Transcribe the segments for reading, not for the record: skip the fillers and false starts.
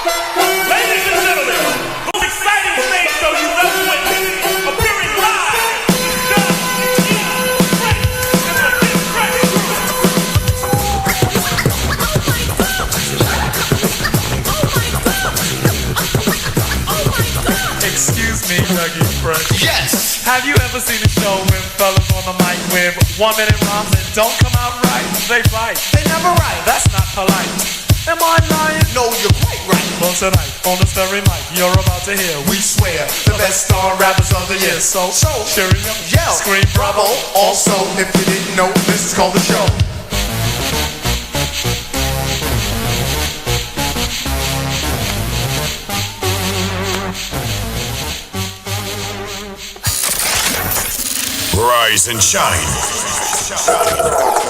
Ladies and gentlemen, most exciting stage show you've ever witnessed. Appearing live, John Frank and the Big Fresh Crew. Excuse me, Dougie Fresh. Yes! Have you ever seen a show with fellas on the mic with 1 minute rhymes that don't come out right? They bite. They never right. That's not polite. Am I lying? No, you're quite right. Well, tonight, on this very mic, you're about to hear, We swear, the best star rappers of the year. so, cheering up, Yell, scream bravo. Also, if you didn't know, this is called the show. Rise and shine.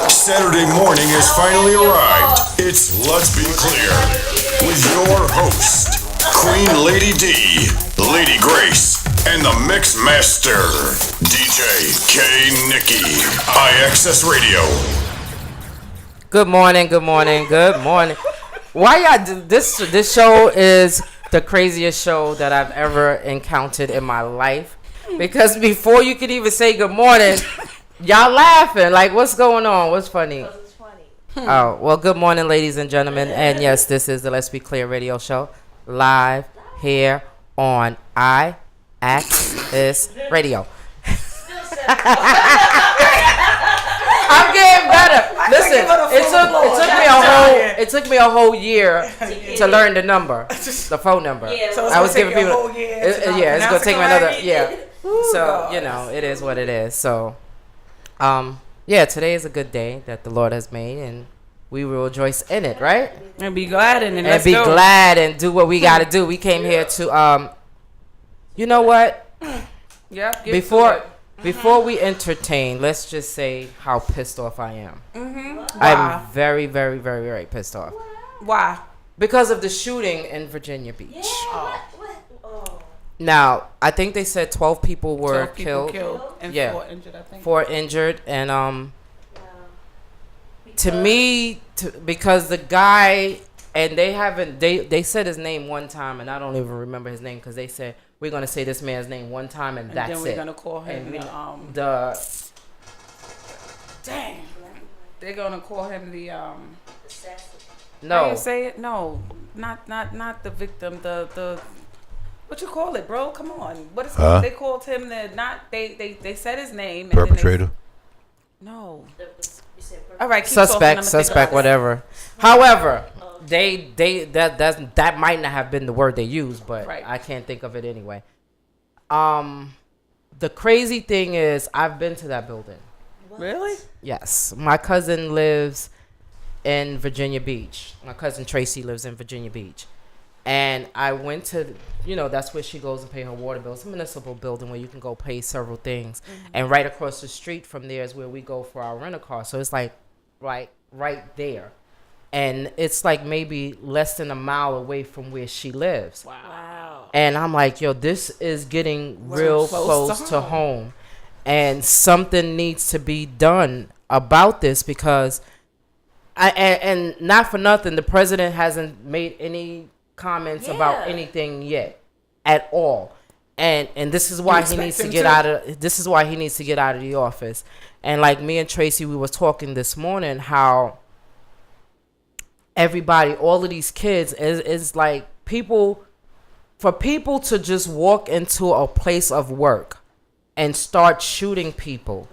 Saturday morning has finally arrived. It's Let's Be Clear with your host, Queen Lady D, Lady Grace, and the Mix Master, DJ K. Nicky, IXS Radio. Good morning, good morning, good morning. Why y'all this show is the craziest show that I've ever encountered in my life. Because before you could even say good morning, y'all laughing. Like, what's going on? What's funny? It's funny. Oh, well, good morning, ladies and gentlemen. And yes, this is the Let's Be Clear radio show. Live here on IXS Radio. I'm getting better. Listen, it took me a whole year to learn the number, the phone number. Yeah, so I was giving people. whole year It's gonna take me another. Yeah. So God. you know, it is what it is. So, yeah, today is a good day that the Lord has made, and we will rejoice in it, right? And be glad in it. And be glad and do what we got to do. We came here to, you know what? Yeah. Before we entertain, let's just say how pissed off I am. Why? I'm very, very, very, very pissed off Why? because of the shooting in Virginia Beach. Yeah. Oh. Now, I think they said 12 people were 12 people killed. and Yeah. 4 injured, I think. 4 injured, and to me, because the guy, and they said his name one time, and I don't even remember his name because they said we're gonna say this man's name one time and that's then we're it. gonna call him dang. They're gonna call him the How no you say it? No, not the victim. The what you call it, bro? Come on. What is it? They called him they said his name. And Perpetrator. No. All right. Keep suspect, whatever. However, that might not have been the word they used, but Right. I can't think of it anyway. The crazy thing is, I've been to that building. Really? Yes, my cousin lives in Virginia Beach. My cousin Tracy lives in Virginia Beach, and I went to, that's where she goes and pay her water bill. It's a municipal building where you can go pay several things, and right across the street from there is where we go for our rental car. So it's like right there. And it's like maybe less than a mile away from where she lives. Wow. And I'm like, yo, this is getting real close to home. And something needs to be done about this because, and not for nothing, the president hasn't made any comments about anything yet at all. And this is why he needs to get out of, this is why he needs to get out of the office. And like me and Tracy, we were talking this morning how everybody, all of these kids is like for people to just walk into a place of work and start shooting people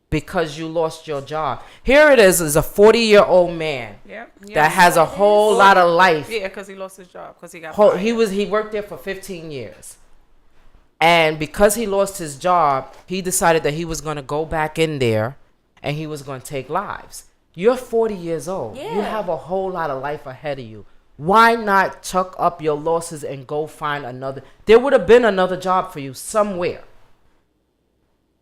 because you lost your job. Here it is a 40-year-old man that has a whole lot of life. Yeah, because he lost his job because he got fired. He worked there for 15 years. And because he lost his job, he decided that he was going to go back in there and he was going to take lives. You're 40 years old. Yeah. You have a whole lot of life ahead of you. Why not chuck up your losses and go find another? There would have been another job for you somewhere.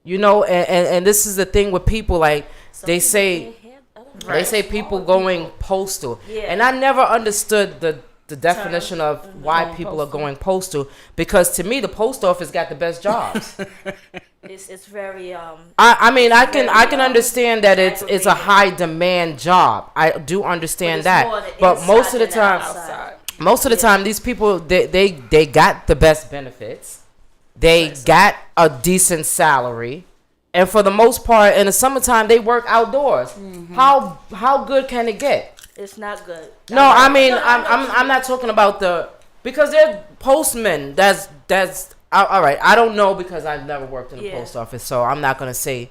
And this is the thing with people, like they say people going postal. Yeah. And I never understood the definition of why people are going postal, because to me the post office got the best jobs. It's very I mean I can understand that it's a high demand job. I do understand that, but most of the time, most of the time these people they got the best benefits, they got a decent salary, and for the most part in the summertime they work outdoors. How good can it get? It's not good. No, I mean I'm not talking about because they're postmen. That's all right. I don't know because I've never worked in the post office, so I'm not gonna say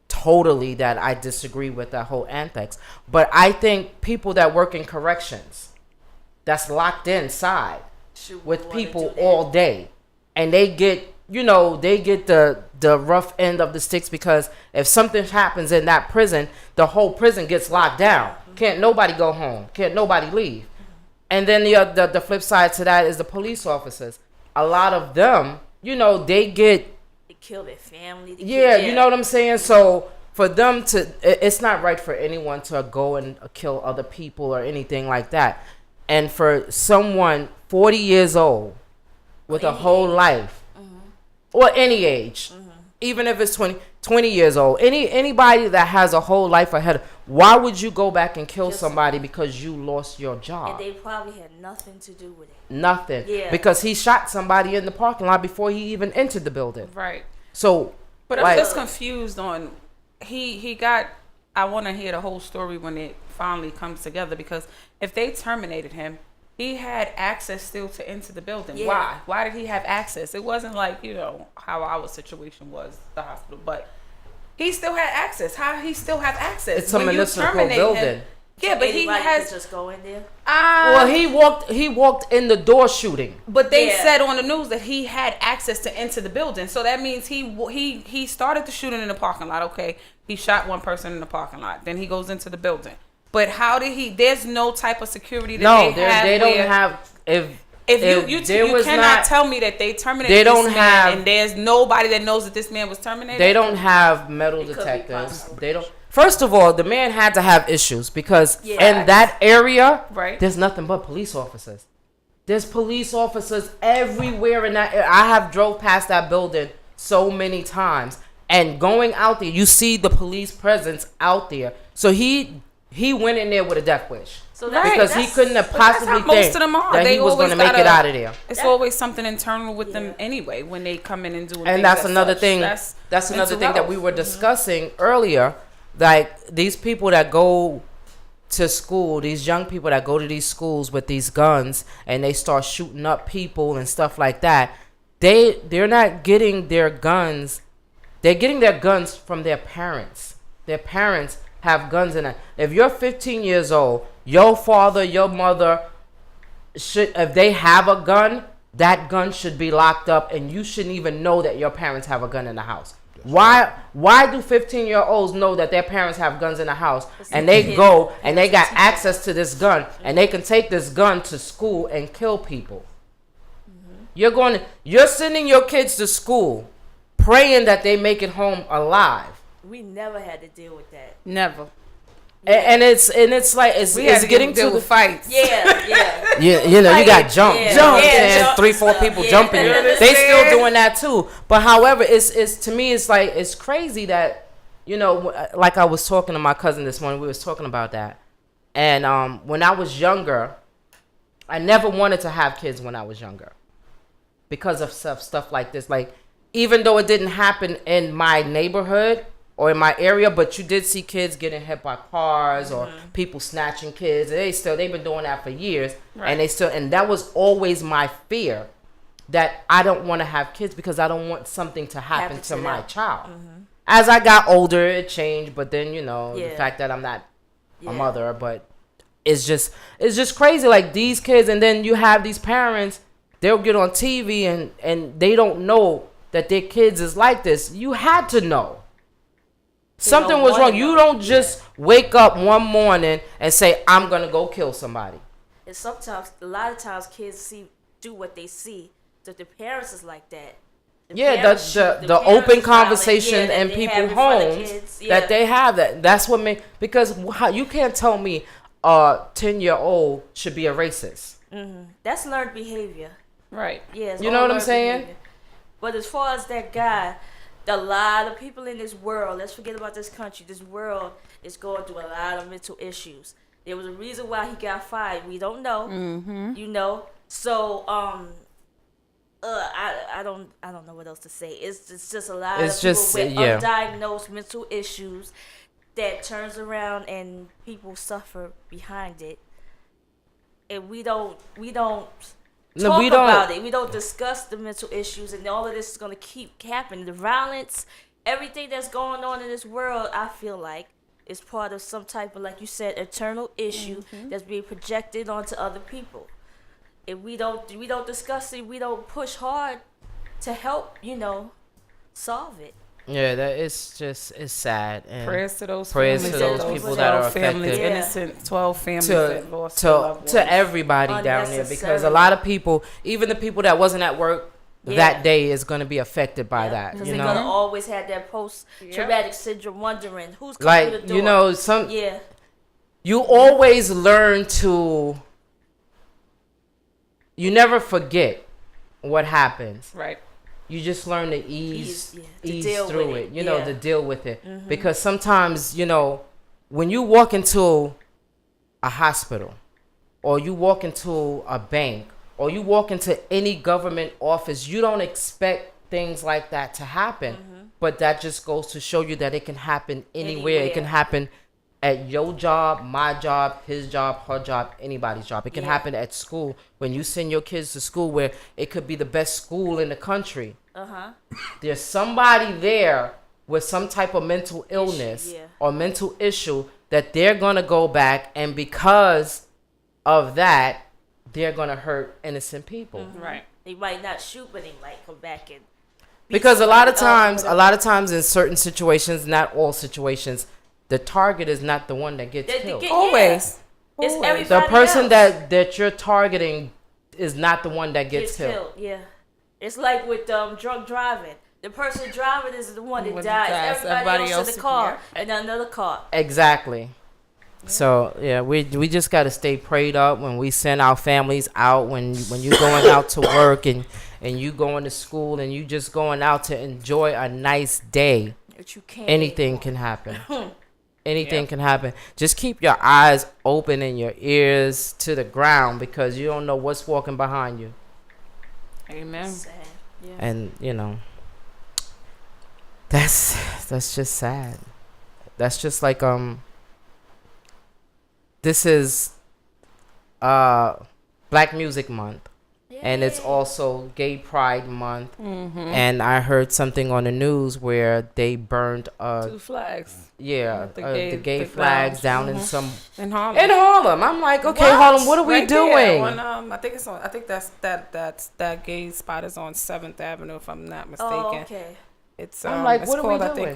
totally that I disagree with that whole antics. But I think people that work in corrections, that's locked inside with people all day, and they get the rough end of the sticks because if something happens in that prison, the whole prison gets locked down. Can't nobody go home. Can't nobody leave. And then the flip side to that is the police officers. A lot of them, they kill their family. You know what I'm saying? So for them it's not right for anyone to go and kill other people or anything like that. And for someone 40 years old with a whole life, or any age, even if it's 20 years old, anybody that has a whole life ahead, why would you go back and kill somebody because you lost your job? And they probably had nothing to do with it. Nothing. Yeah. Because he shot somebody in the parking lot before he even entered the building. Right. So, but I'm just confused on he got. I want to hear the whole story when it finally comes together, because if they terminated him, he had access still to enter the building. Yeah. Why? Why did he have access? It wasn't like how our situation was, the hospital, but he still had access. How he still have access? It's a municipal building. Yeah, but he has just go in there. Well, he walked in the door shooting. But they said on the news that he had access to enter the building, so that means he started the shooting in the parking lot. Okay, he shot one person in the parking lot. Then he goes into the building. But how did he? There's no type of security that they don't have. If you cannot tell me that they terminated this man and there's nobody that knows that this man was terminated. They don't have metal detectors. They don't. First of all, the man had to have issues because in that area, there's nothing but police officers. There's police officers everywhere in that area. I have drove past that building so many times, and going out there, you see the police presence out there. So he went in there with a death wish. So because he couldn't have possibly think that he was going to make it out of there. It's always something internal with them anyway when they come in and do. And that's another thing. That's another thing that we were discussing earlier. Like these people that go to school, these young people that go to these schools with these guns and they start shooting up people and stuff like that. They're not getting their guns. They're getting their guns from their parents. Their parents have guns in it. If you're 15 years old, your father, your mother if they have a gun, that gun should be locked up and you shouldn't even know that your parents have a gun in the house. Why do 15-year-olds know that their parents have guns in the house and they go and they got access to this gun and they can take this gun to school and kill people? You're sending your kids to school praying that they make it home alive. We never had to deal with that. Never. And it's like it's getting to the fights. Yeah. You got jump, and 3-4 people jumping you. They still doing that too. But however, it's to me, it's like it's crazy that like I was talking to my cousin this morning. We was talking about that, and when I was younger, I never wanted to have kids when I was younger because of stuff like this. Like even though it didn't happen in my neighborhood or in my area, but you did see kids getting hit by cars or people snatching kids. They've been doing that for years, and that was always my fear, that I don't want to have kids because I don't want something to happen to my child. As I got older, it changed, but then the fact that I'm not a mother, but it's just crazy. Like these kids, and then you have these parents, they'll get on TV and they don't know that their kids is like this. You had to know. Something was wrong. You don't just wake up one morning and say, I'm going to go kill somebody. And sometimes, a lot of times, kids do what they see. So if the parents is like that. The open conversation in people's homes that they have that. That's what because you can't tell me a 10-year-old should be a racist. That's learned behavior. Right. Yeah. You know what I'm saying? Behavior. But as far as that guy, a lot of people in this world, let's forget about this country, this world is going through a lot of mental issues. There was a reason why he got fired. We don't know. Mm-hmm. You know. So I don't know what else to say. It's just a lot It's of people just, with yeah. undiagnosed mental issues that turns around and people suffer behind it. And we don't talk about it. We don't discuss the mental issues, and all of this is gonna keep happening. The violence, everything that's going on in this world, I feel like is part of some type of, like you said, eternal issue that's being projected onto other people. If we don't discuss it, we don't push hard to help, solve it. Yeah, that it's sad. And Prayers to those prayers families. to those those people that are 12 families, affected. innocent 12 families that lost their loved ones. to everybody down there, because a lot of people, even the people that wasn't at work that day, is going to be affected by that. Because You they're gonna know, always have that post-traumatic syndrome, wondering who's coming to the door. you know, some Yeah. you always learn to. You never forget what happens. Right. You just learn to ease to deal through with it. it, You know, yeah. to deal with it. Because sometimes, when you walk into a hospital, or you walk into a bank, or you walk into any government office, you don't expect things like that to happen. But that just goes to show you that it can happen anywhere. It can Anywhere. happen at your job, my job, his job, her job, anybody's job. It can happen at school. When you send your kids to school, where it could be the best school in the country, there's somebody there with some type of mental illness yeah. or mental issue that they're going to go back, and because of that, they're going to hurt innocent people. Right. They might not shoot, but they might come back and beat Because a lot of somebody up. times in certain situations, not all situations, the target is not the one that gets killed. Always. It's Always. everybody The person else that you're targeting is not the one that gets killed. Yeah, it's like with drunk driving. The person driving is the one that When dies. he dies, Everybody everybody else in else- the car yeah. and another car. Exactly. So yeah, we just gotta stay prayed up when we send our families out. When you going out to work and you going to school and you just going out to enjoy a nice day. But you can't. Anything can happen. Anything can happen. Just keep your eyes open and your ears to the ground, because you don't know what's walking behind you. Amen. Sad. Yeah. And that's just sad. That's just like this is Black Music Month, and it's also Gay Pride Month. And I heard something on the news where they burned 2 flags the The gay the flags grounds. down in some in Harlem. in Harlem. I'm like, okay, Harlem, what are we Right there doing? on, I think it's on. I think that gay spot is on 7th Avenue, if I'm not mistaken. Oh, okay. It's I'm like, it's what are we called, I doing?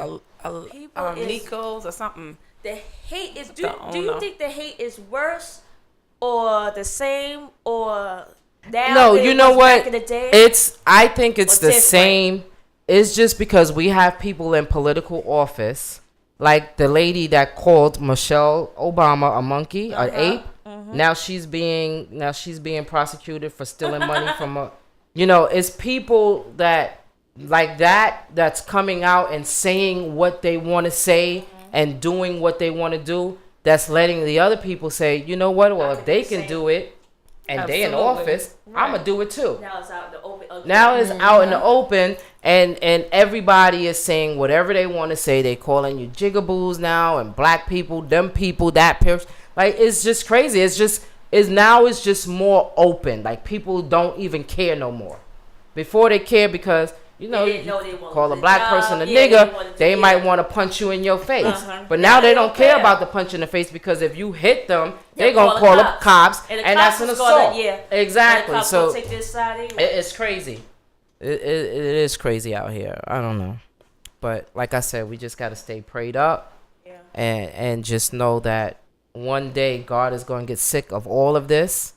think People is- Nico's or something. The hate is. Do The you owner. think the hate is worse or the same or now? No, than you it know was what? Back in the day? I think it's Or the different? same. It's just because we have people in political office, like the lady that called Michelle Obama a monkey, an ape. Now she's being prosecuted for stealing money from a. It's people that like that's coming out and saying what they want to say and doing what they want to do. That's letting the other people say, you know what? Well, if they can do it and they in Absolutely. office, I'm gonna do it too. Now it's out in the open. Now it's out in the open, and everybody is saying whatever they want to say. They calling you jigaboos now, and black people, them people, that person. Like, it's just crazy. It's just more open. Like, people don't even care no more. Before they care because They didn't know they wanted call a the black job. person a Yeah, they nigga, wanted to- they might yeah. want to punch you in your face. Uh-huh. But now they don't care care. about the punch in the face, because if you hit them, they're They'll gonna call call the up cops, And and the that's cops an is gonna- assault. yeah. Exactly. And the cops So gonna take this side anyway. it's crazy. It is crazy out here. I don't know, but like I said, we just gotta stay prayed up, and just know that one day God is gonna get sick of all of this,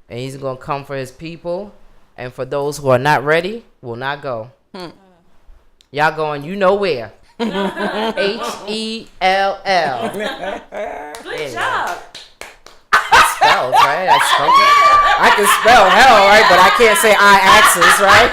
and He's gonna come for His people, and for those who are not ready, will not go. Y'all going, you know where? HELL. Good job. Spells, right? I can spell hell, right? But I can't say I-axis, right?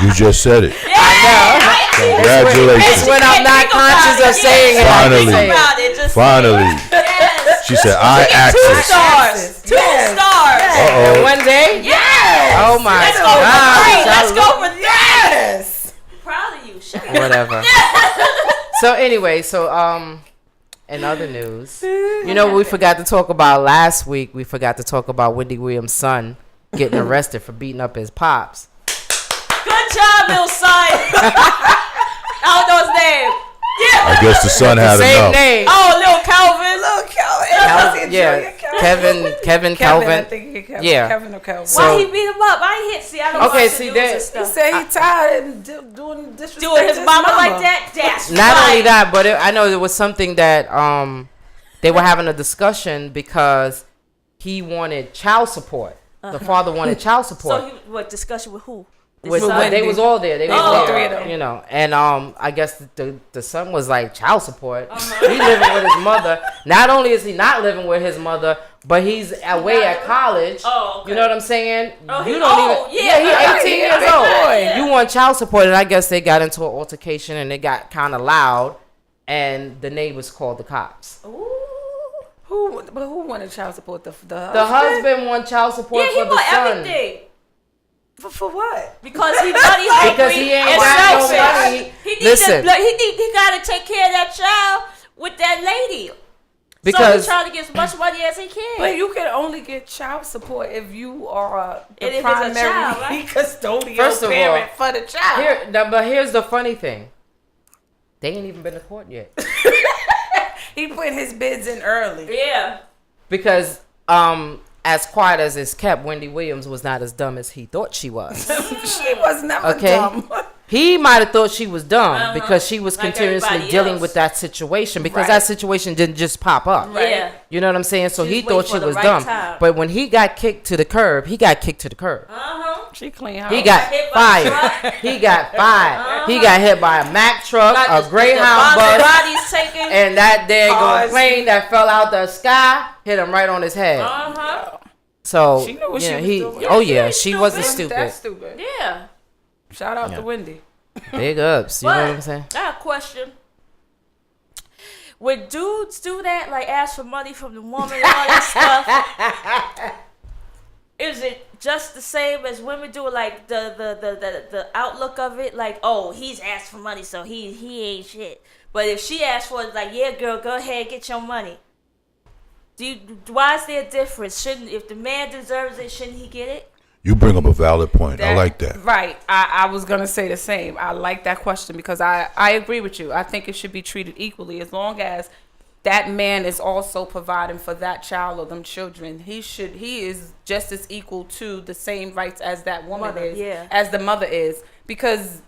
You just said it. It's Congratulations. when I'm not conscious of saying it. I can Finally. say it. About it, just Finally. yes. She said, I access. Stars. Two stars. In one day? Yes. Oh my Let's go for three. God. Let's go for three. Yes. Proud of you. Shut up. Whatever. So anyway, in other news, you know what we forgot to talk about last week? We forgot to talk about Wendy Williams' son getting arrested for beating up his pops. Good job, little son. I don't know his name. Yeah. I guess the son had Same enough. name. Oh, little Calvin. Kevin I Calvin. think he Kevin. Yeah. Kevin or Calvin. So- Why he beat him up? I ain't hit. See, I don't Okay, watch see, the news that- and He stuff. said he tired and doing disrespect Doing his to mama like that? That's Not right. only that, but I know there was something that they were having a discussion because he wanted child support. The father wanted child support. So what discussion with who? With, His son? they was all there. They was Oh, there, three of them. you know. And I guess the son was like child support. He living with his mother. Not only is he not living with his mother, but he's away at college. Oh, okay. You know what I'm saying? Oh, you he don't old. even. Yeah, Yeah, he 18 years big old. boy. You want child support, and I guess they got into an altercation and it got kind of loud, and the neighbors called the cops. Who wanted child support? The The husband want child support Yeah, he for the want son. everything. For what? Because he money hungry Because he ain't and got no selfish. money. He needs Listen. he gotta take care of that child with that lady. So Because he's trying to get as much money as he can. But you can only get child support if you are And the if it's a primary child, right? custodial First of all, parent for the child. but here's the funny thing. They ain't even been to court yet. He put his bids in early. Yeah. Because as quiet as it's kept, Wendy Williams was not as dumb as he thought she was. She was never Okay. dumb. He might have thought she was dumb because she was Like continuously everybody dealing else. with that situation because Right. that situation didn't just pop up. Yeah. You know what I'm saying? So She he was thought waiting she for the was right dumb. time. But when he got kicked to the curb, he got kicked to the curb. She clean house. He got hit by a fired. truck. He got fired. He got hit by a Mack truck, Got a Greyhound the bus, body's taken. and that daggone Cars. plane that fell out the sky hit him right on his head. So She knew what yeah, she was doing. oh she yeah, ain't she stupid. wasn't That's stupid. stupid. Yeah. Shout out to Wendy. Big ups. You know what I'm But saying? I have a question. When dudes do that, like ask for money from the woman and all that stuff, is it just the same as women do? Like the outlook of it, like, oh, he's asked for money, so he ain't shit. But if she asks for it, like, yeah, girl, go ahead, get your money. Why is there a difference? If the man deserves it, shouldn't he get it? You bring up a valid point. I like that. Right. I was going to say the same. I like that question because I agree with you. I think it should be treated equally as long as that man is also providing for that child or them children. He is just as equal to the same rights as that woman Mother, is, yeah. as the mother is, because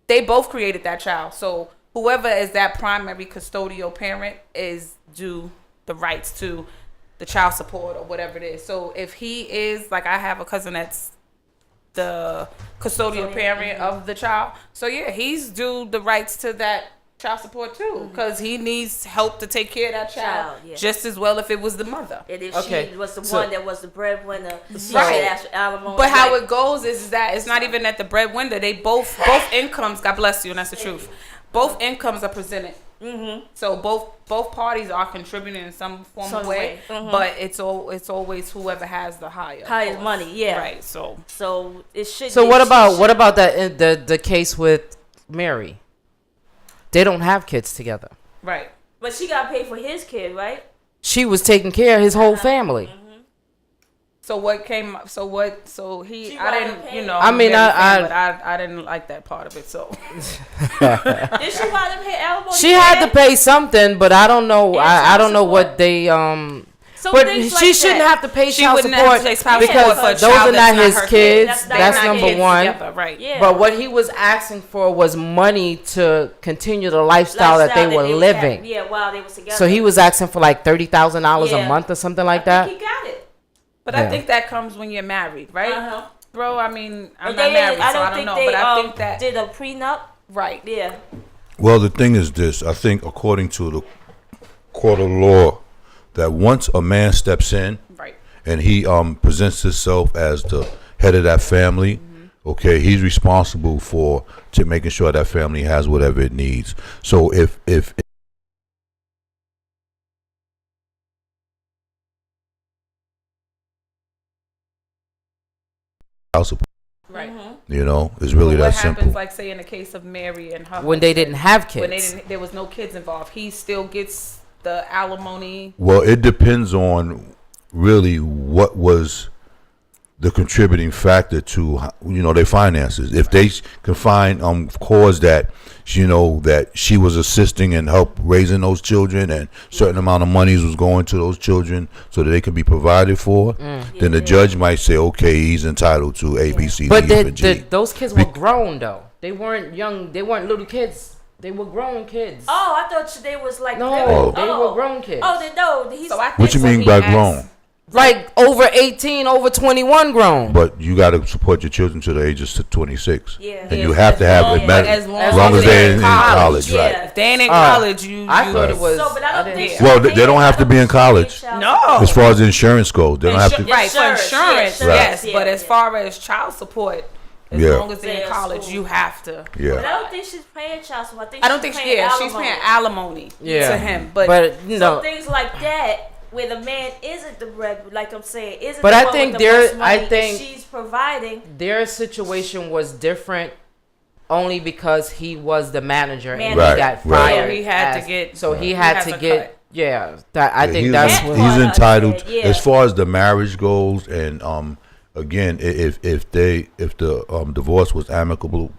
they both created that child. So whoever is that primary custodial parent is due the rights to the child support or whatever it is. So if he is, like, I have a cousin that's the custodial parent of the child. So yeah, he's due the rights to that child support too, because he needs help to take care of that child Yeah. just as well if it was the mother. And if Okay, she was the so- one that was the breadwinner, she should Right. ask for alimony. But how Like, it goes is that it's not even at the breadwinner. They both incomes. God bless you, and that's the truth. Both incomes are presented. Mm-hmm. So both parties are contributing in some form Some of way, way. Mhm. but it's always whoever has the higher highest money, yeah. Right. So So it should. So what about that the case with Mary? They don't have kids together. right. But she got paid for his kid, right? She was taking care of his whole family. So what came? So what? So he? She I didn't. wasn't You paid. know. I mean, but I didn't like that part of it. So Did she want to pay alimony? She had to pay something, but I don't know. And I child don't know support. what they So But things she like shouldn't that. have to pay she child wouldn't support have to pay child because support for a those child are not that's his her kid. kids. That's That's not number kids one. Together, right. Yeah. But what he was asking for was money to continue the lifestyle that they were was living. having. Yeah, while they was together. So he was asking for like $30,000 Yeah. a month or something like I that. think he got it. But Yeah. I think that comes when you're married, right? Uh-huh. Bro, I mean, I'm And not they married, didn't- I so don't I don't think know. they But I think that did a prenup. right. Yeah. Well, the thing is this. I think according to the court of law, that once a man steps in Right. and he presents himself as the head of that family, okay, he's responsible for making sure that family has whatever it needs. So if child support. Right. You know, it's really What that happens, simple. like say in the case of Mary and her When they didn't have kids. when there was no kids involved, he still gets the alimony. Well, it depends on really what was the contributing factor to their finances. If they can find cause that that she was assisting and help raising those children, and certain amount of monies was going to those children so that they could be provided for, then the judge might say, okay, he's entitled to A, B, C, But D, F, and G. those kids were grown though. They weren't young. They weren't little kids. They were grown kids. Oh, I thought they was like No, very- they were grown kids. Oh, they no. He's, So I think What you so mean he by asked- grown? Like over 18, over 21 grown. But you got to support your children to the ages of 26. Yeah. And you have to have long- it met as long as long as they're in college, Yeah. right? If they ain't in Alright. college, I thought you- it was. So, but I don't didn't- think. Yeah. Well, they don't have to be in college. No. As far as the insurance goes, they don't have to. Right, for Insurance, insurance, yeah, yes. yeah, But yeah. as far as child support, as Yeah. long as they're in They're in college, school. you have to. But I Yeah. don't think she's paying child support. I don't think she's she, paying she's alimony. paying alimony Yeah. to him. But So things like that, where the man isn't the bread, like I'm saying, isn't. But the I one think with the there- most money, I think- she's providing. their situation was different only because he was the manager and Right, he got right. fired. So he had to as- get- So he he had has to a get. cut. Yeah, that I think he's, that's That what. part he's I entitled understand, yeah. as far as the marriage goes, and again, if the divorce was amicable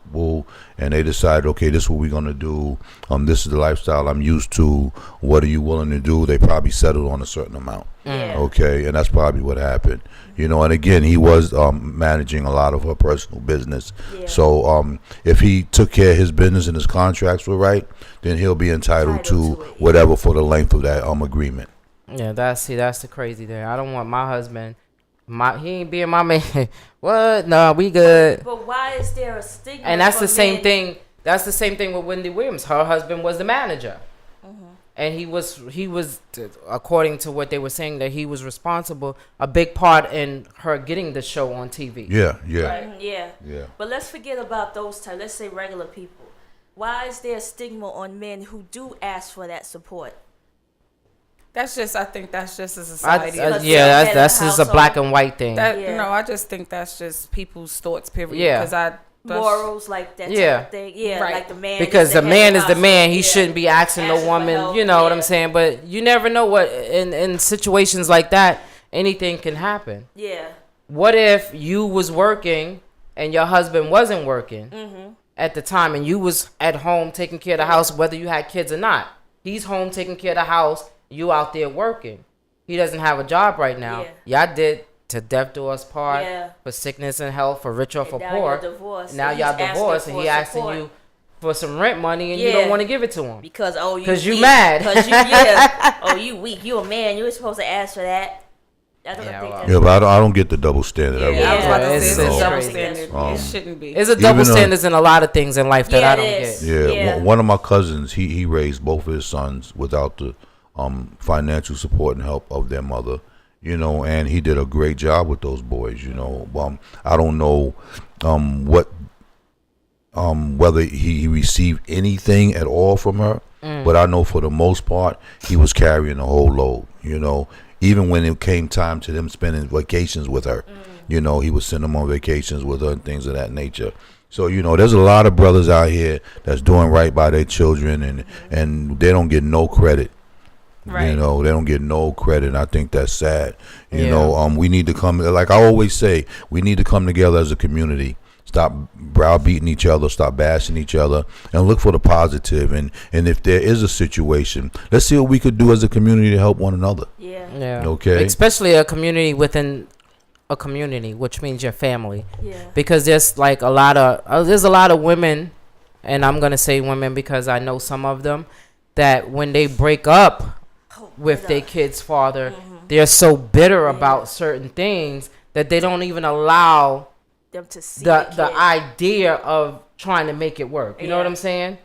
and they decided, okay, this is what we're gonna do, this is the lifestyle I'm used to, what are you willing to do? They probably settled on a certain amount. Yeah. Okay, and that's probably what happened. And again, he was managing a lot of her personal business. Yeah. So if he took care of his business and his contracts were right, then he'll be entitled to Entitled to it, yeah. whatever for the length of that agreement. Yeah, that's the crazy thing. I don't want my husband. He ain't being my man. What? No, we good. But why is there a stigma? And that's for the same men? thing. That's the same thing with Wendy Williams. Her husband was the manager, Mm-hmm. and he was, according to what they were saying, that he was responsible, a big part in her getting the show on TV. Yeah. Yeah. Yeah. But let's forget about those types. Let's say regular people. Why is there a stigma on men who do ask for that support? I think that's just a society. Yeah, that's just a black and white thing. Yeah. No, I just think that's just people's thoughts, period. Yeah. Because Morals like that Yeah. type of thing. Yeah, Right. like the man. Because is the head man of is the man, he household. Yeah. shouldn't be asking no Asking for woman. help, You know what I'm yeah. saying? But you never know what in situations like that, anything can happen. Yeah. What if you was working and your husband wasn't working Mm-hmm. at the time, and you was at home taking care of the house, whether you had kids or not? He's home taking care of the house. You out there working. He doesn't have a job right now. Y'all did to death do us part, Yeah. for sickness and health, for rich or for now poor. you're divorced, Now and y'all he's asking divorced, and for he asking support. you for some rent money, and you Yeah. don't want to give it to him. Because you 'Cause you weak. mad. 'Cause you yeah. Oh, you weak. You a man. You were supposed to ask for that. I don't Yeah, think well. that's Yeah, but I don't get the double standard. I really I was about to Yeah, say it's it's a double crazy. standard. Um, it shouldn't be. There's a Even double though- standards in a lot of things in life that Yeah, I don't it get. is. Yeah, Yeah. One of my cousins, he raised both of his sons without the financial support and help of their mother, and he did a great job with those boys. I don't know whether he received anything at all from her, but I know for the most part he was carrying the whole load. Even when it came time to them spending vacations with her, he would send them on vacations with her and things of that nature. So, there's a lot of brothers out here that's doing right by their children, and they don't get no credit. Right. They don't get no credit, and I think that's sad. Yeah. We need to come, like I always say, we need to come together as a community. Stop browbeating each other, stop bashing each other, and look for the positive. And if there is a situation, let's see what we could do as a community to help one another. Yeah. Yeah. Okay. Especially a community within a community, which means your family. Yeah. Because there's like a lot of women, and I'm gonna say women because I know some of them, that when they break up with their kid's father, they're so bitter about certain things that they don't even allow Them to see the kid. idea of trying to make it work. You know what Yeah. I'm saying?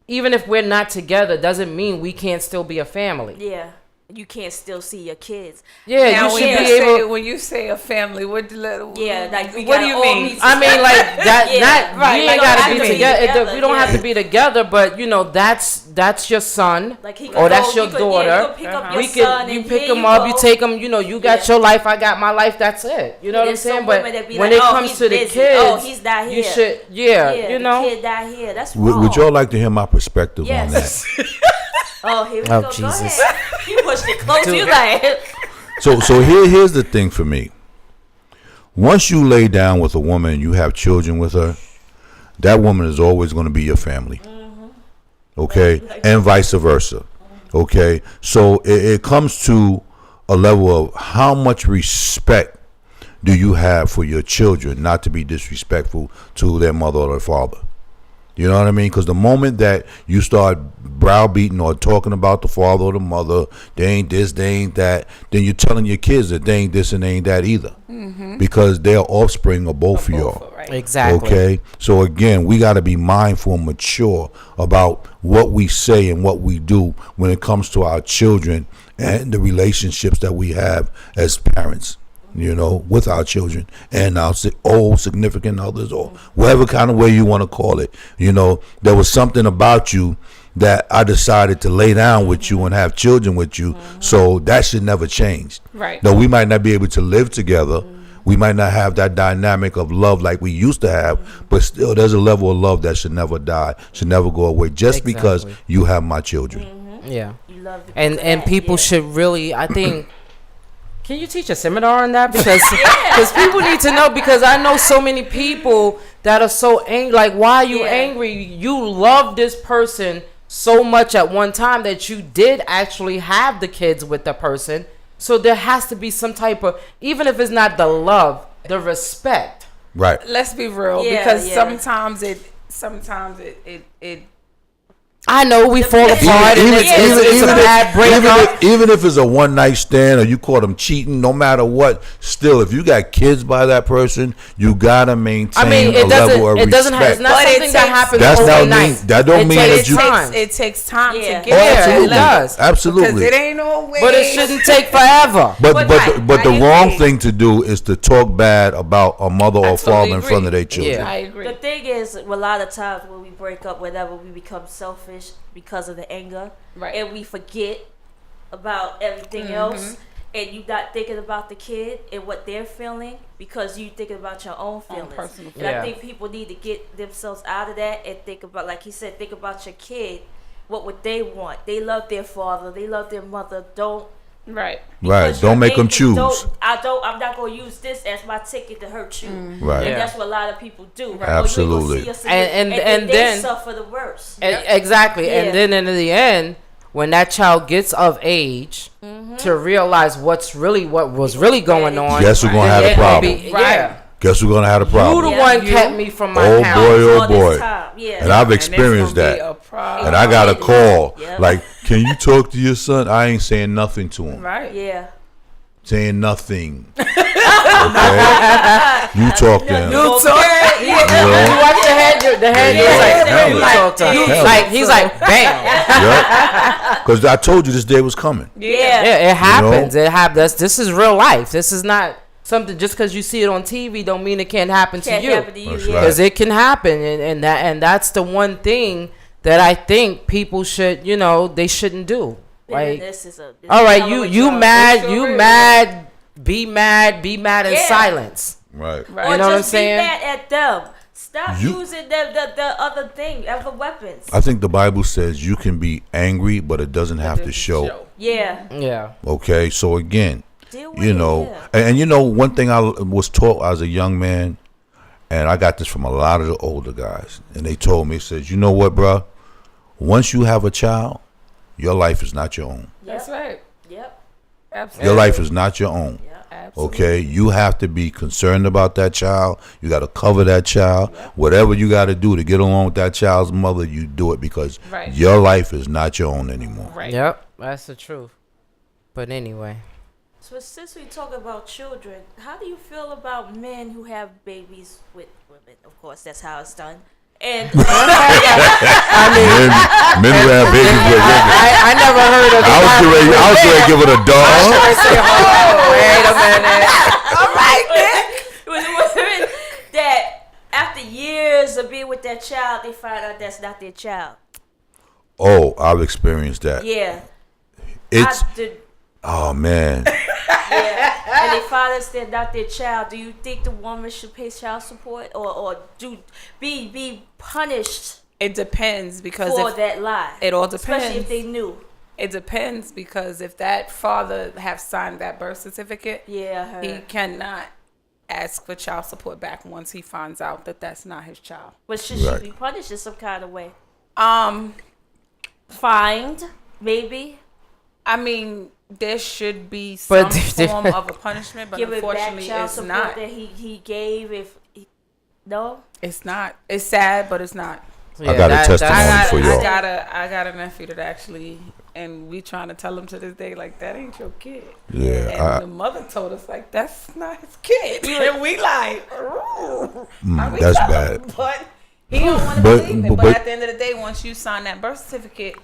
Even if we're not together, doesn't mean we can't still be a family. Yeah. you can't still see your kids. Yeah, Now, you when should you be say, able. when you say a family, what do Like we what gotta do you all mean? meet I mean, like that. Yeah, Not right, we like, ain't don't gotta have be to be together. together, We don't have yeah. to be together, but that's your son, Like he could or that's go- your you could- yeah, you daughter. could pick up your We son you and pick here him you up, you go. take him. You got Yeah. your life, I got my life. That's it. You know what I'm There's some saying? But women that be when like, it "Oh, comes he's to the busy. kids, Oh, he's not you here." should, you the know. kid not here. That's wrong. Would y'all like to hear my perspective on that? Yes. Oh, here we Oh, go. Jesus. Go ahead. He pushed it close. You like. So here's the thing for me. Once you lay down with a woman and you have children with her, that woman is always going to be your family. Okay? And vice versa. Okay? So it comes to a level of how much respect do you have for your children, not to be disrespectful to their mother or their father. You know what I mean? Because the moment that you start browbeating or talking about the father or the mother, they ain't this, they ain't that, then you're telling your kids that they ain't this and they ain't that either. Because they're offspring of both of y'all. Exactly. Okay? So again, we got to be mindful and mature about what we say and what we do when it comes to our children and the relationships that we have as parents. You know, with our children and our old significant others, or whatever kind of way you want to call it. You know, there was something about you that I decided to lay down with you and have children with you. So that should never change. Right. Though we might not be able to live together, we might not have that dynamic of love like we used to have, but still there's a level of love that should never die, should never go away, just because you have my children. Yeah. You love the And people yeah. should really, I think. Can you teach a seminar on that? Because people need to know, because I know so many people that are so angry. Like, why are you Yeah. angry? You love this person so much at one time that you did actually have the kids with the person. So there has to be some type of, even if it's not the love, the respect. Right. Let's be real, Yeah, because yeah. sometimes it I know we fall apart and it's a bad breakup. Even if it's a one night stand or you caught them cheating, no matter what, still, if you got kids by that person, you gotta maintain I mean, a it level of doesn't. It doesn't. respect. It's not But it something that takes- happens That's not overnight. mean- that don't It mean takes that you- time. it takes time Yeah. to get Oh, there. absolutely. It does. Absolutely. Because it ain't no way. But it shouldn't take forever. But Right, but the I wrong agree. thing to do is to talk bad about a mother or totally father in agree. front of their children. Yeah. I agree. The thing is, a lot of times when we break up, whenever we become selfish because of the anger, Right. and we forget about everything else, and you not thinking about the kid and what they're feeling because you thinking about your own feelings. personal And I Yeah. think people need to get themselves out of that and think about, like he said, think about your kid. What would they want? They love their father. They love their mother. Don't. Right. Right. because Don't you're make them angry, choose. I'm not gonna use this as my ticket to hurt you. Right. And Yeah. that's what a lot of people do. Absolutely. Oh, you ain't gonna see us again. And they then- suffer the worst. Exactly. Yeah. And then in the end, when that child gets of age to realize what was really going on, Guess who's gonna have then a it will problem? be- Right. Yeah. Guess who's gonna have a You problem? the Yeah. one kept me from my Oh, parents. boy, oh, All this boy. time. Yeah. And I've And it's experienced gonna be that. a problem. And I got a call Yeah. like, "Can you talk to your son?" I ain't saying nothing to him. Right. Yeah. Saying nothing. Okay? You talk to him. You watch the head. The head Yeah, is like, hell you yeah. talk to him. Hell Like he's like, bam. Because I told you this day was coming. Yeah. Yeah, it happens. It happens. This is real life. This is not something just because you see it on TV don't mean it can't happen Can't to you. happen to you. That's Yeah. right. Because it can happen, and that's the one thing that I think people should, they shouldn't do. Like, This is a. this all is right, hell of a you job. mad, sure you is. mad, be mad in Yeah. silence. Right. Right. Or You know what I'm just saying? Be mad at them. Stop You- using the other thing, other weapons. I think the Bible says you can be angry, but it doesn't have to show. Yeah. Yeah. Okay? So again, Deal with you it, know, yeah. and you know, one thing I was taught as a young man, and I got this from a lot of the older guys, and they told me, says, you know what, bruh? Once you have a child, your life is not your own. That's right. Yep. Absolutely. Your life is not your own. Absolutely. Okay, you have to be concerned about that child. You got to cover that child. Whatever you got to do to get along with that child's mother, you do it because Right. your life is not your own anymore. Right. Yep. That's the truth. But anyway. So since we talk about children, how do you feel about men who have babies with women? Of course, that's how it's done. And Men who have babies with women. I never heard of it. I was ready to give it a dog. Wait a minute. All right, then. With women that after years of being with that child, they find out that's not their child. Oh, I've experienced that. Yeah. It's I did, oh man. yeah. And they find out they're not their child. Do you think the woman should pay child support or do be punished It depends because for if, that lie? it all depends. Especially if they knew. It depends because if that father have signed that birth certificate, Yeah, I heard. he cannot ask for child support back once he finds out that that's not his child. But should she Right. be punished in some kind of way? Um, Fined, maybe. I mean, there should be But some form of a punishment, but Give it back unfortunately, child it's support not. that he gave. If he, no, It's not. It's sad, but it's not. I got a testimony I for y'all. I got a nephew that actually, and we trying to tell him to this day, like, that ain't your kid. Yeah, And the mother told us, like, that's not his kid. And we like, that's bad. But he don't want to But- believe it. But but- at the end of the day, once you sign that birth certificate,